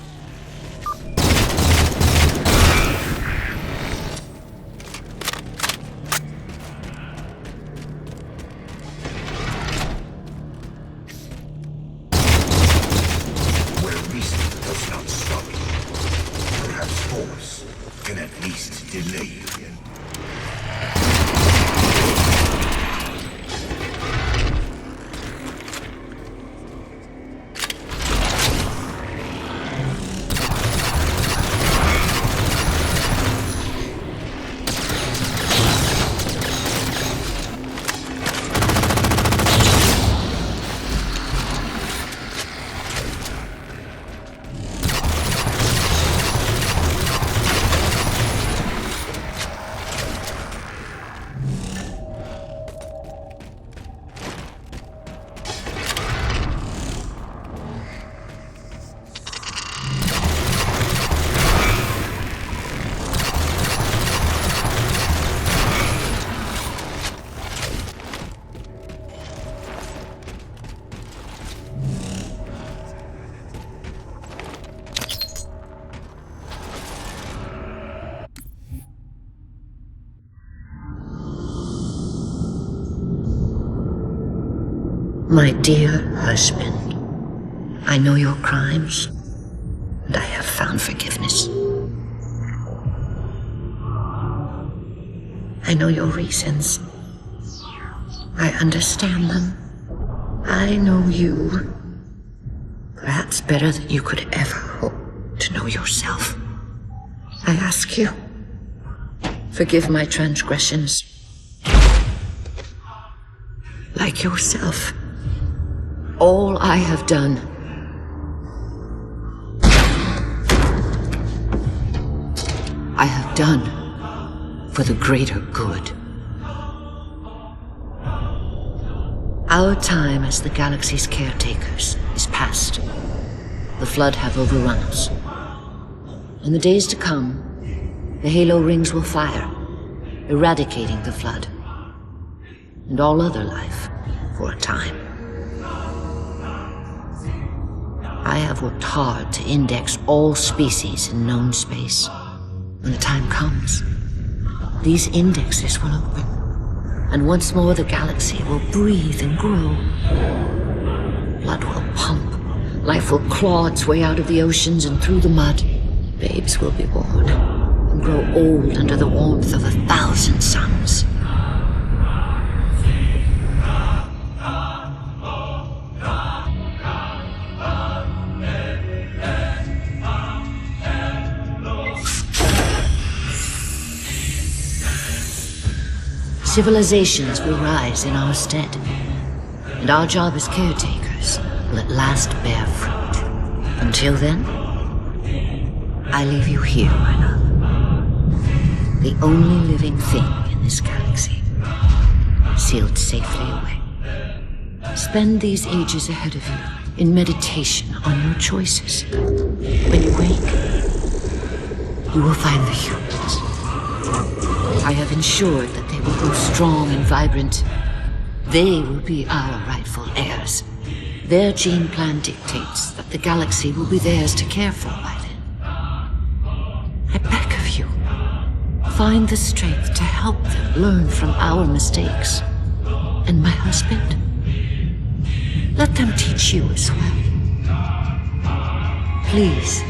S9: Where reason does not struggle, perhaps force can at least delay you in.
S8: My dear husband, I know your crimes, and I have found forgiveness. I know your reasons. I understand them. I know you. Perhaps better than you could ever hope to know yourself. I ask you, forgive my transgressions. Like yourself, all I have done I have done for the greater good. Our time as the galaxy's caretakers is past. The Flood have overrun us. In the days to come, the Halo rings will fire, eradicating the Flood and all other life for a time. I have worked hard to index all species in known space. When the time comes, these indexes will open, and once more the galaxy will breathe and grow. Blood will pump, life will claw its way out of the oceans and through the mud. Babes will be born and grow old under the warmth of 1,000 suns. Civilizations will rise in our stead, and our job as caretakers will at last bear fruit. Until then, I leave you here, my love. The only living thing in this galaxy, sealed safely away. Spend these ages ahead of you in meditation on your choices. When you wake, you will find the humans. I have ensured that they will grow strong and vibrant. They will be our rightful heirs. Their gene plan dictates that the galaxy will be theirs to care for by then. I beg of you, find the strength to help them learn from our mistakes. And my husband, let them teach you as well. Please.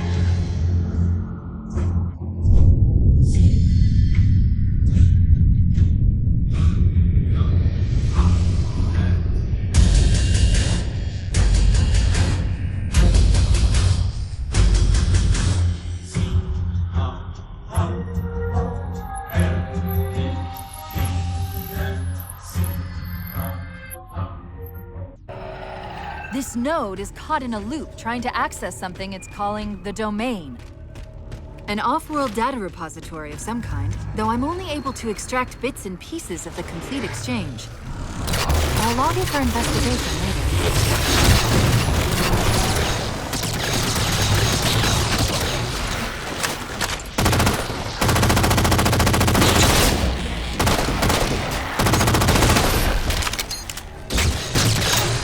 S6: This node is caught in a loop trying to access something it's calling the domain. An off-world data repository of some kind, though I'm only able to extract bits and pieces of the complete exchange. I'll log it for investigation later.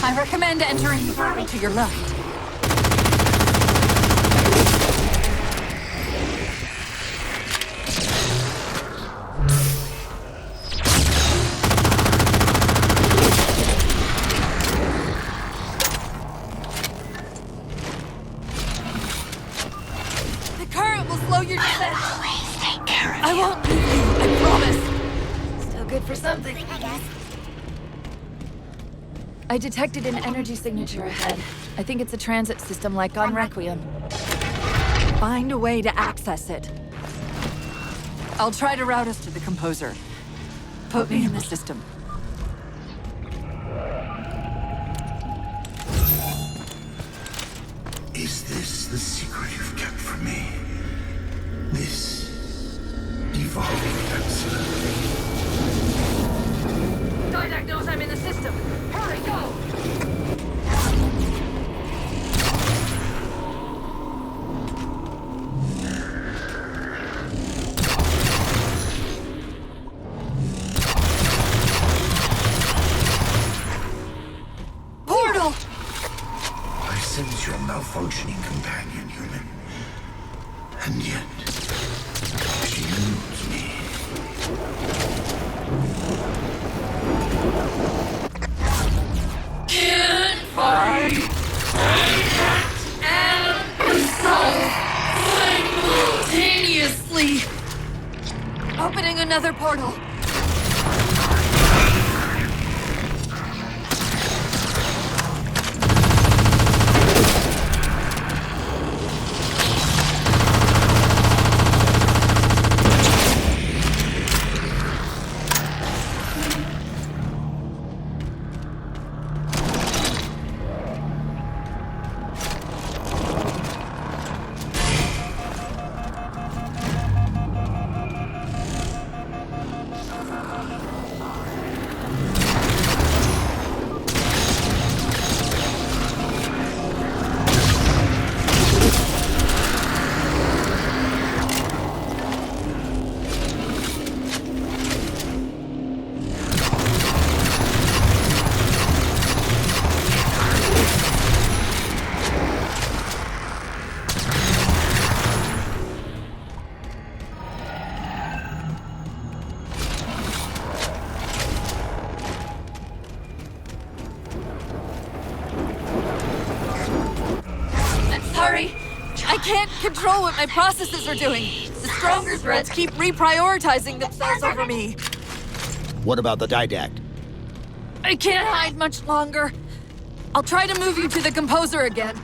S6: I recommend entering to your left. The current will slow your descent. I won't leave you, I promise. Still good for something, I guess. I detected an energy signature ahead. I think it's a transit system like on Requiem. Find a way to access it. I'll try to route us to the composer. Put me in the system.
S10: Is this the secret you've kept from me? This evolving absolute?
S3: Didact knows I'm in the system. Hurry, go!
S6: Portal!
S10: I sense your malfunctioning companion, human. And yet, shields me.
S6: Opening another portal. I can't control what my processes are doing. The stronger threats keep reprioritizing themselves over me.
S4: What about the Didact?
S6: I can't hide much longer. I'll try to move you to the composer again.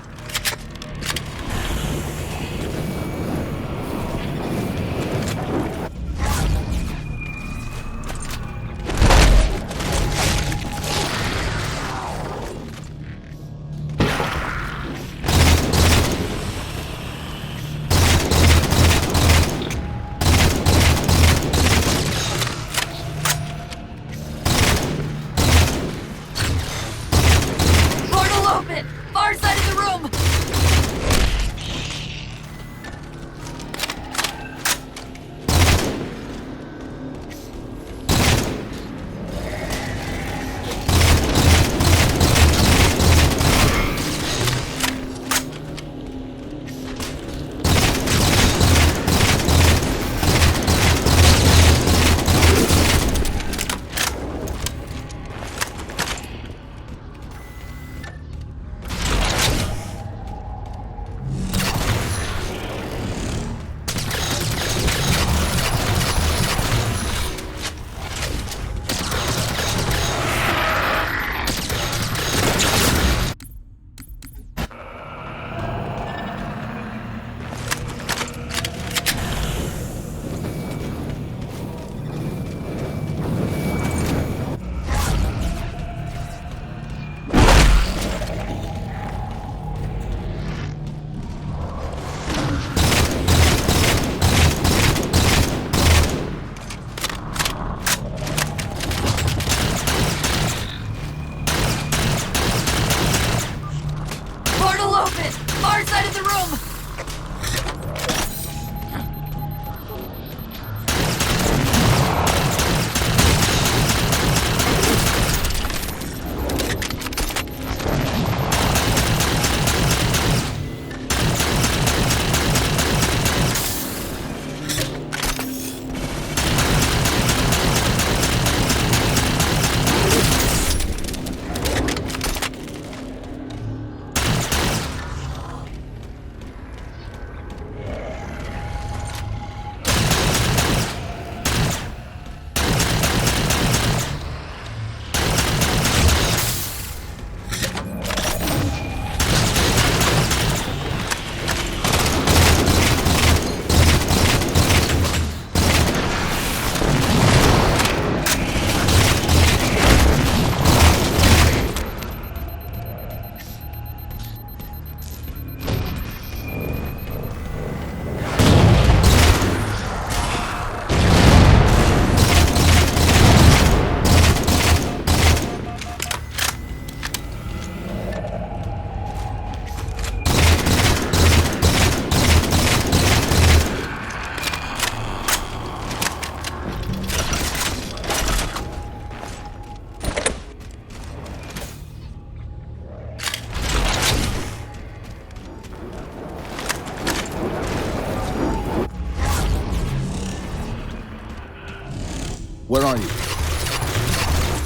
S4: Where are you?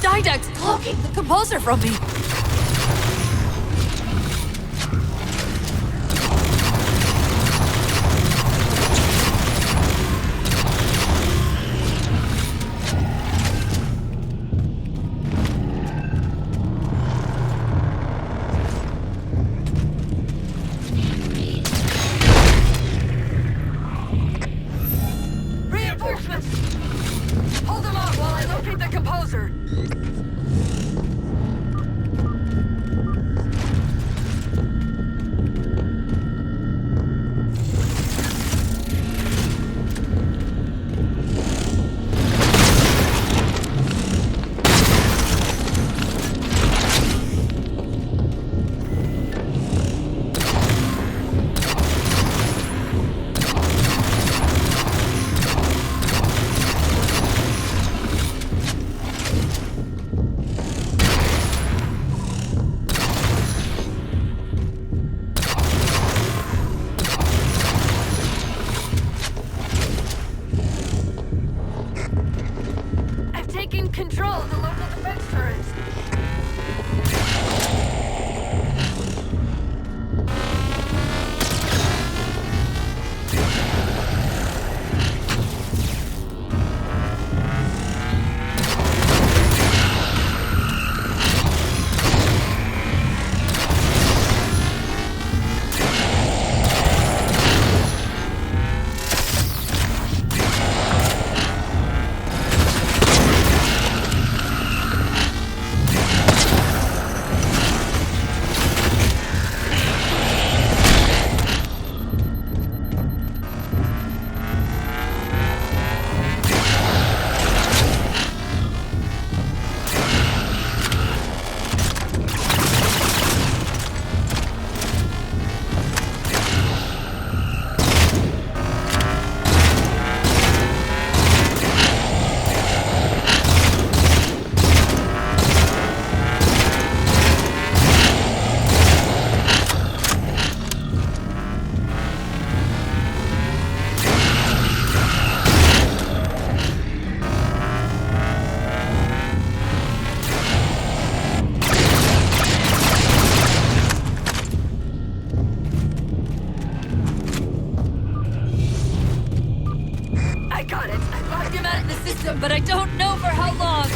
S6: Didact's blocking the composer from me. Hold him off while I locate the composer! Control the local defense turrets. But I don't know for how long.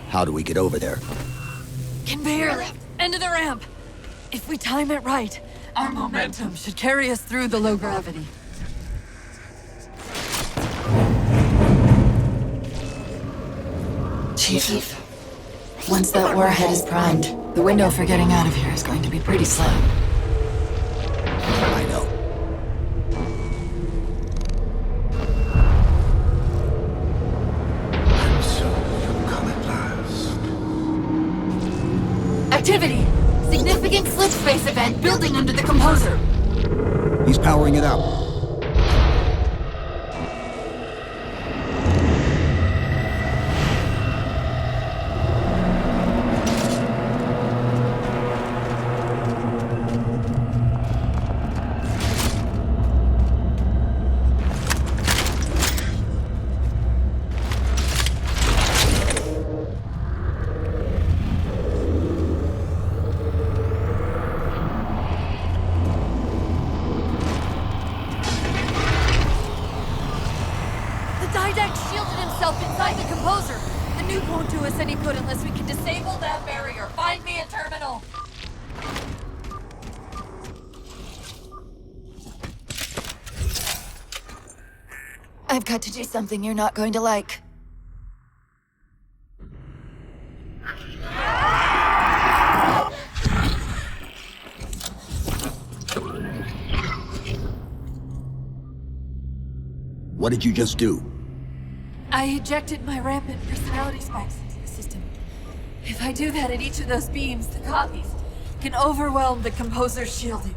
S4: How do we get over there?
S6: Conveyor lift. End of the ramp. If we time it right, our momentum should carry us through the low gravity.
S2: Chief, once that warhead is primed, the window for getting out of here is going to be pretty slim.
S4: I know.
S10: And so you've come at last.
S6: Activity! Significant slip space event building under the composer.
S4: He's powering it up.
S2: I've got to do something you're not going to like.
S4: What did you just do?
S6: I ejected my rampant personality spikes into the system. If I do that at each of those beams, the copies can overwhelm the composer's shielding.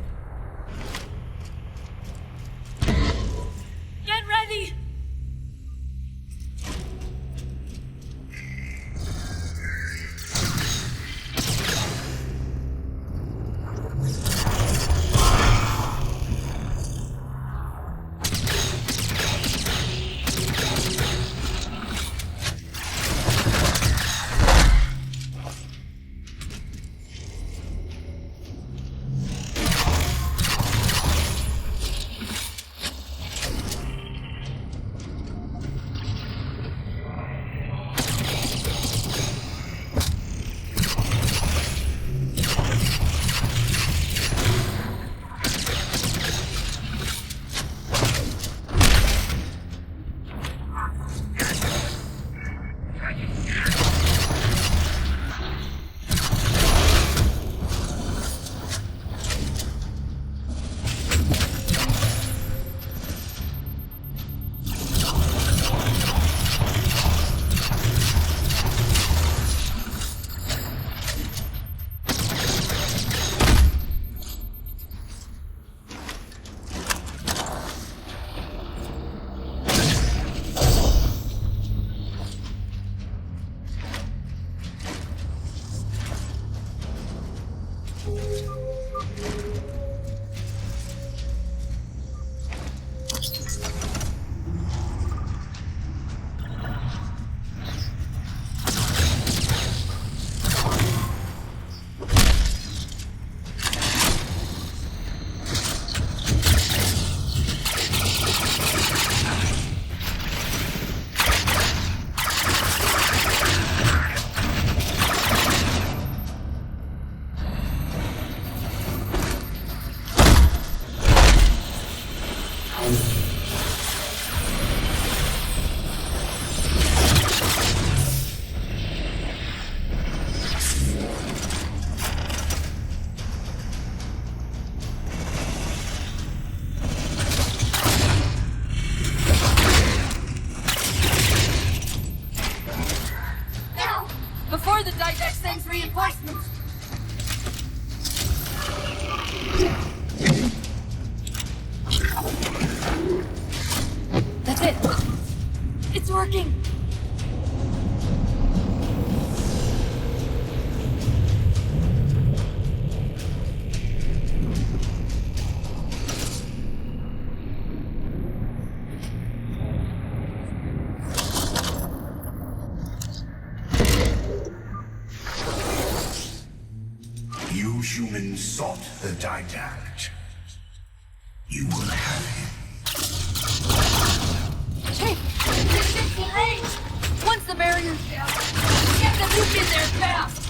S3: working!
S18: You humans sought the Didact. You will have him.
S3: Chief! This ship's enraged! Once the barrier's down, get the nuke in there fast!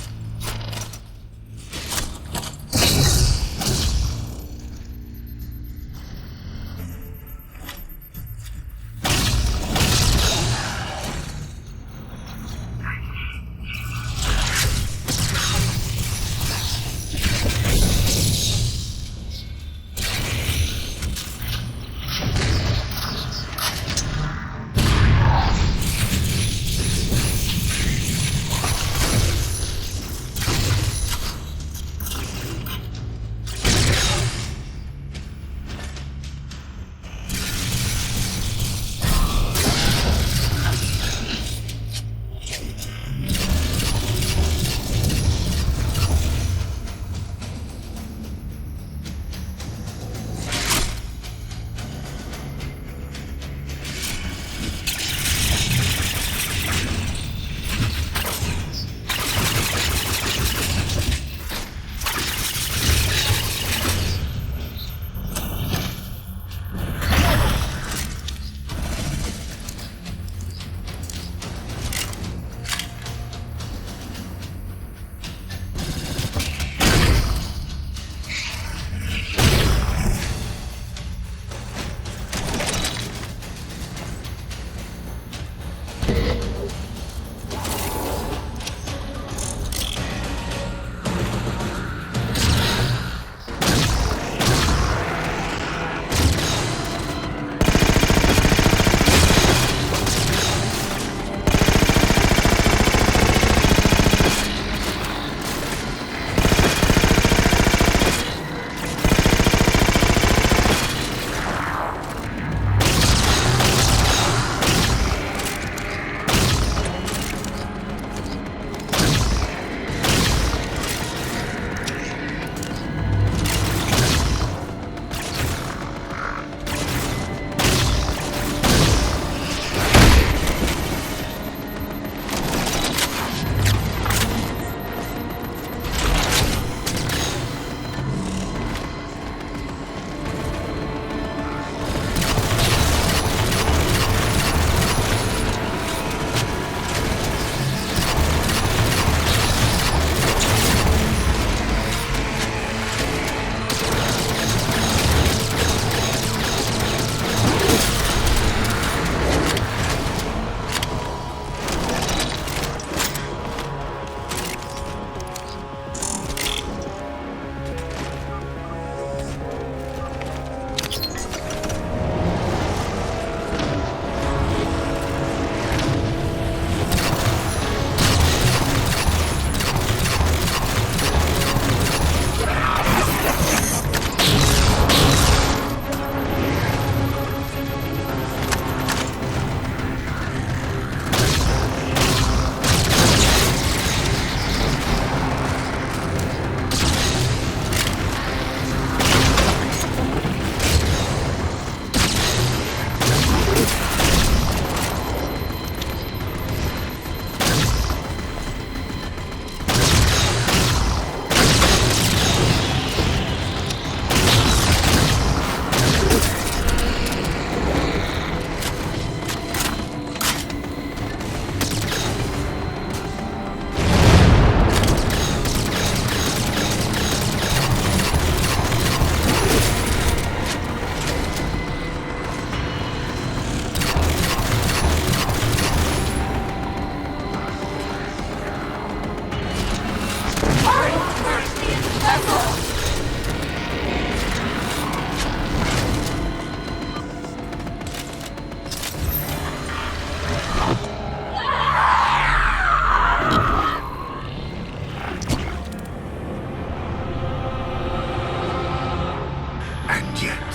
S18: yet,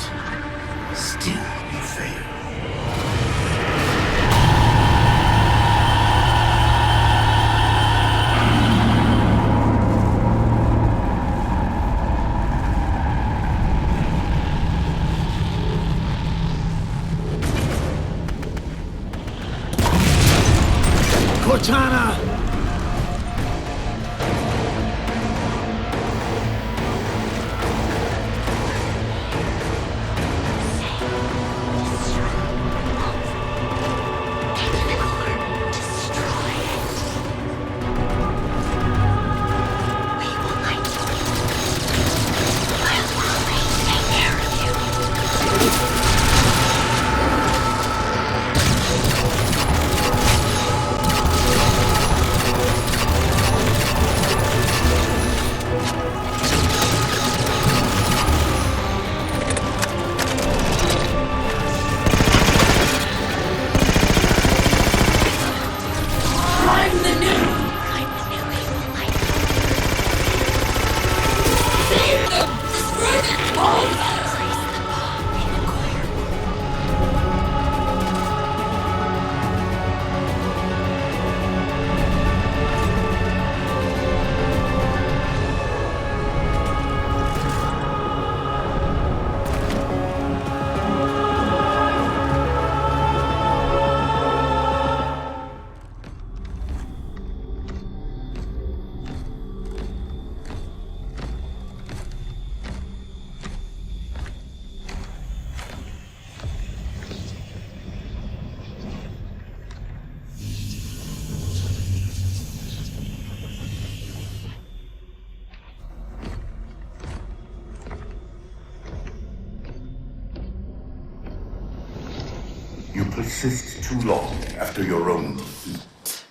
S18: still you fail.
S16: Cortana!
S18: You persist too long after your own defeat.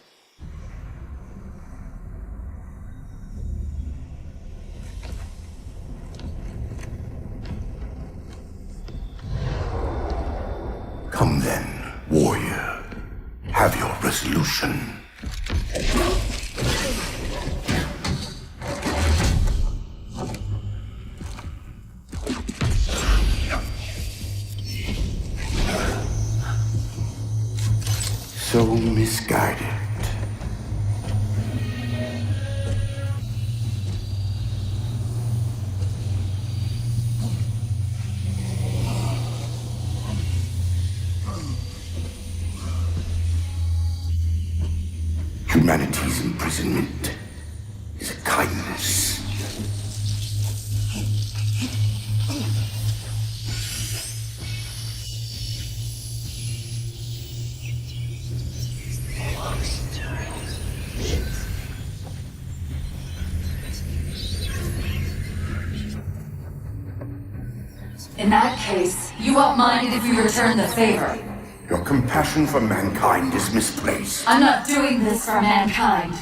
S18: Come then, warrior. Have your resolution. So misguided. Humanity's imprisonment is a kindness.
S6: In that case, you won't mind it if we return the favor.
S18: Your compassion for mankind is misplaced.
S6: I'm not doing this for mankind.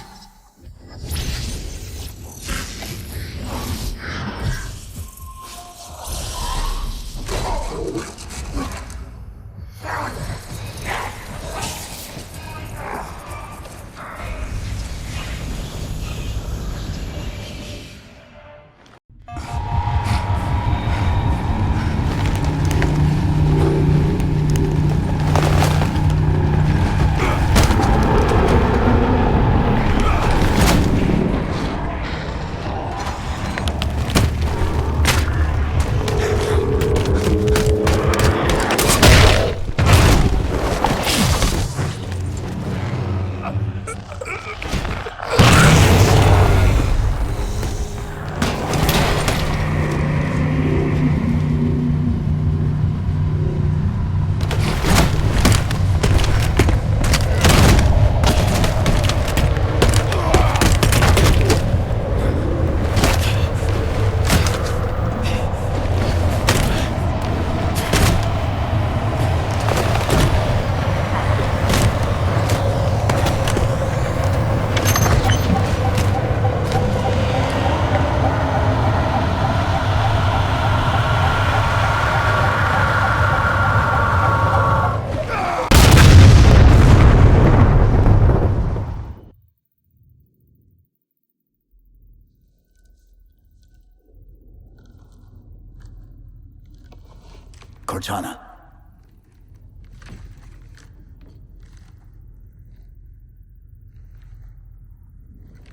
S4: Cortana.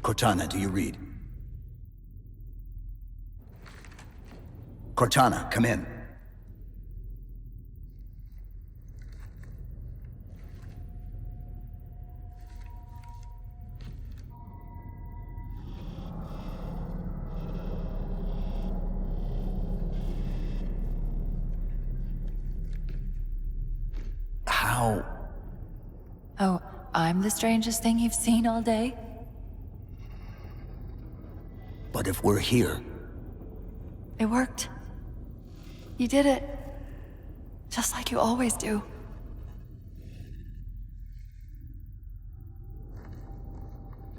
S4: Cortana, do you read? Cortana, come in. How?
S6: Oh, I'm the strangest thing you've seen all day?
S4: But if we're here...
S6: It worked. You did it. Just like you always do.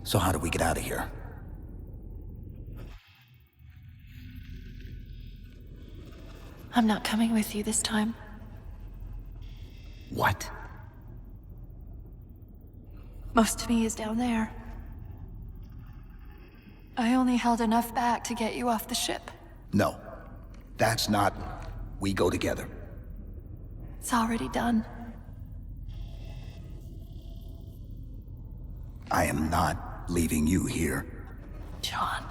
S4: So how do we get out of here?
S6: I'm not coming with you this time.
S4: What?
S6: Most of me is down there. I only held enough back to get you off the ship.
S4: No. That's not... We go together.
S6: It's already done.
S4: I am not leaving you here.
S6: John.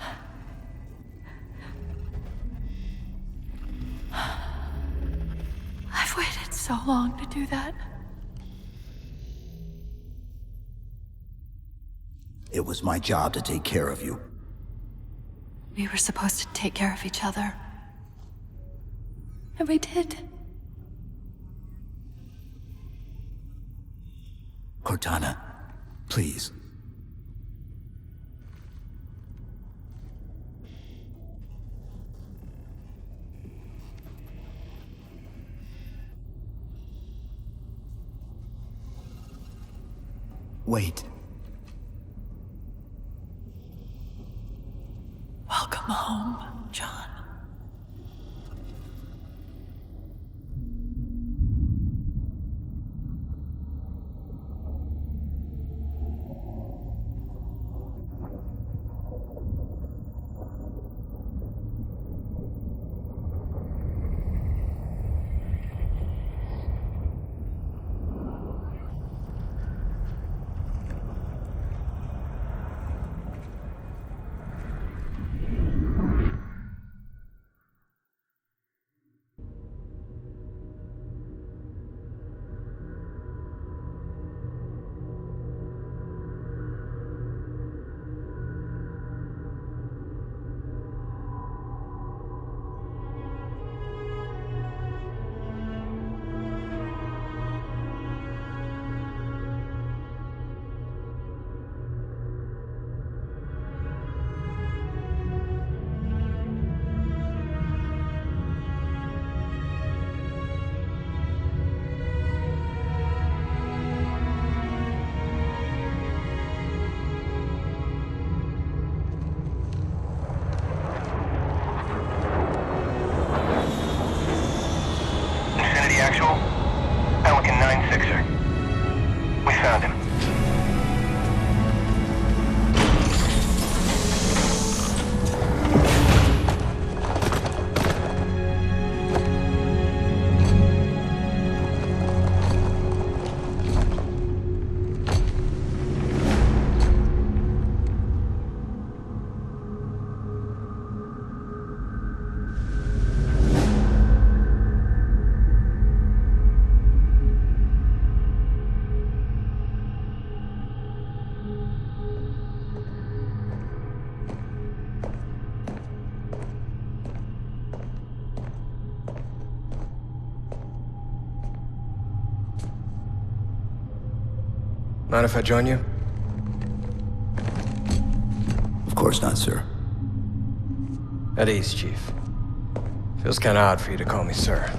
S6: I've waited so long to do that.
S4: It was my job to take care of you.
S6: We were supposed to take care of each other. And we did.
S4: Cortana, please. Wait.
S6: Welcome home, John.
S15: Actual? Pelican 9-6er. We found him.
S17: Mind if I join you?
S4: Of course not, sir.
S17: At ease, Chief. Feels kinda odd for you to call me sir.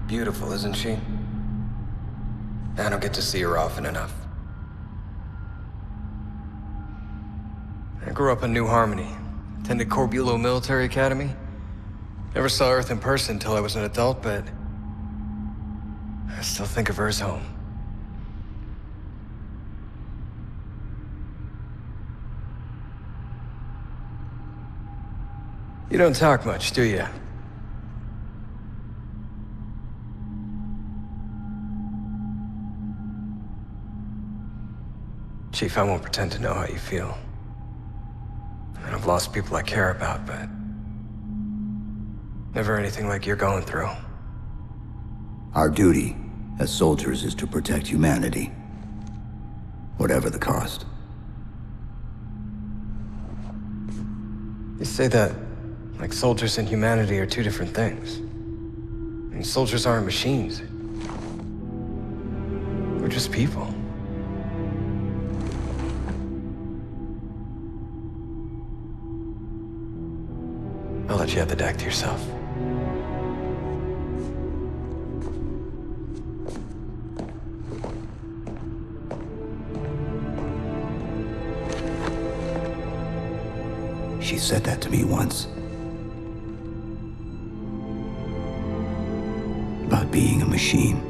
S17: Beautiful, isn't she? I don't get to see her often enough. I grew up in New Harmony, attended Corbulo Military Academy. Never saw Earth in person until I was an adult, but I still think of her as home. You don't talk much, do you? Chief, I won't pretend to know how you feel. I mean, I've lost people I care about, but never anything like you're going through.
S4: Our duty as soldiers is to protect humanity, whatever the cost.
S17: You say that Like soldiers and humanity are two different things. And soldiers aren't machines. We're just people. I'll let you have the deck to yourself.
S4: She said that to me once. About being a machine.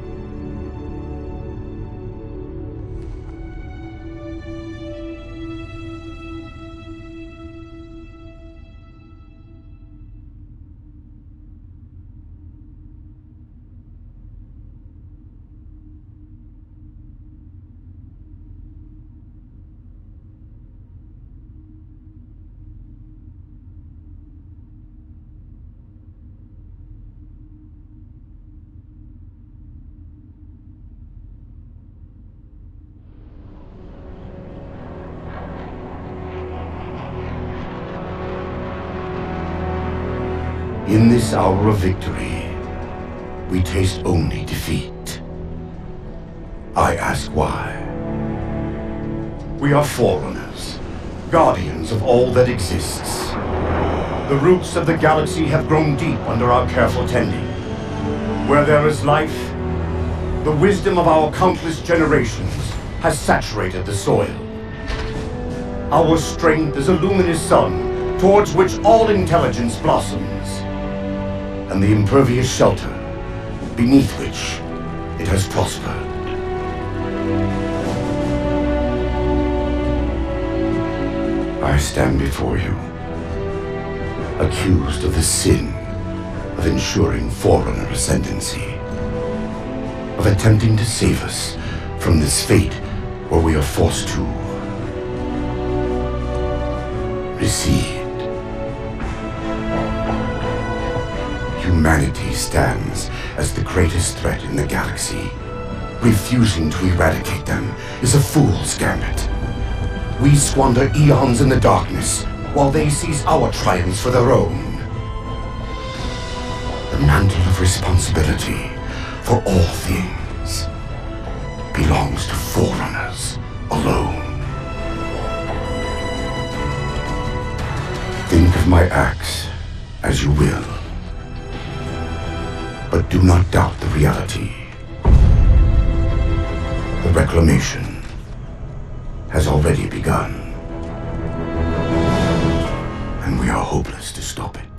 S9: In this hour of victory, we taste only defeat. I ask why. We are Forerunners, guardians of all that exists. The roots of the galaxy have grown deep under our careful tending. Where there is life, the wisdom of our countless generations has saturated the soil. Our strength is a luminous sun towards which all intelligence blossoms, and the impervious shelter beneath which it has prospered. I stand before you, accused of the sin of ensuring Forerunner ascendancy, of attempting to save us from this fate where we are forced to recede. Humanity stands as the greatest threat in the galaxy. Refusing to eradicate them is a fool's gambit. We squander eons in the darkness, while they seize our triumphs for their own. The mantle of responsibility for all things belongs to Forerunners alone. Think of my acts as you will, but do not doubt the reality. The reclamation has already begun, and we are hopeless to stop it.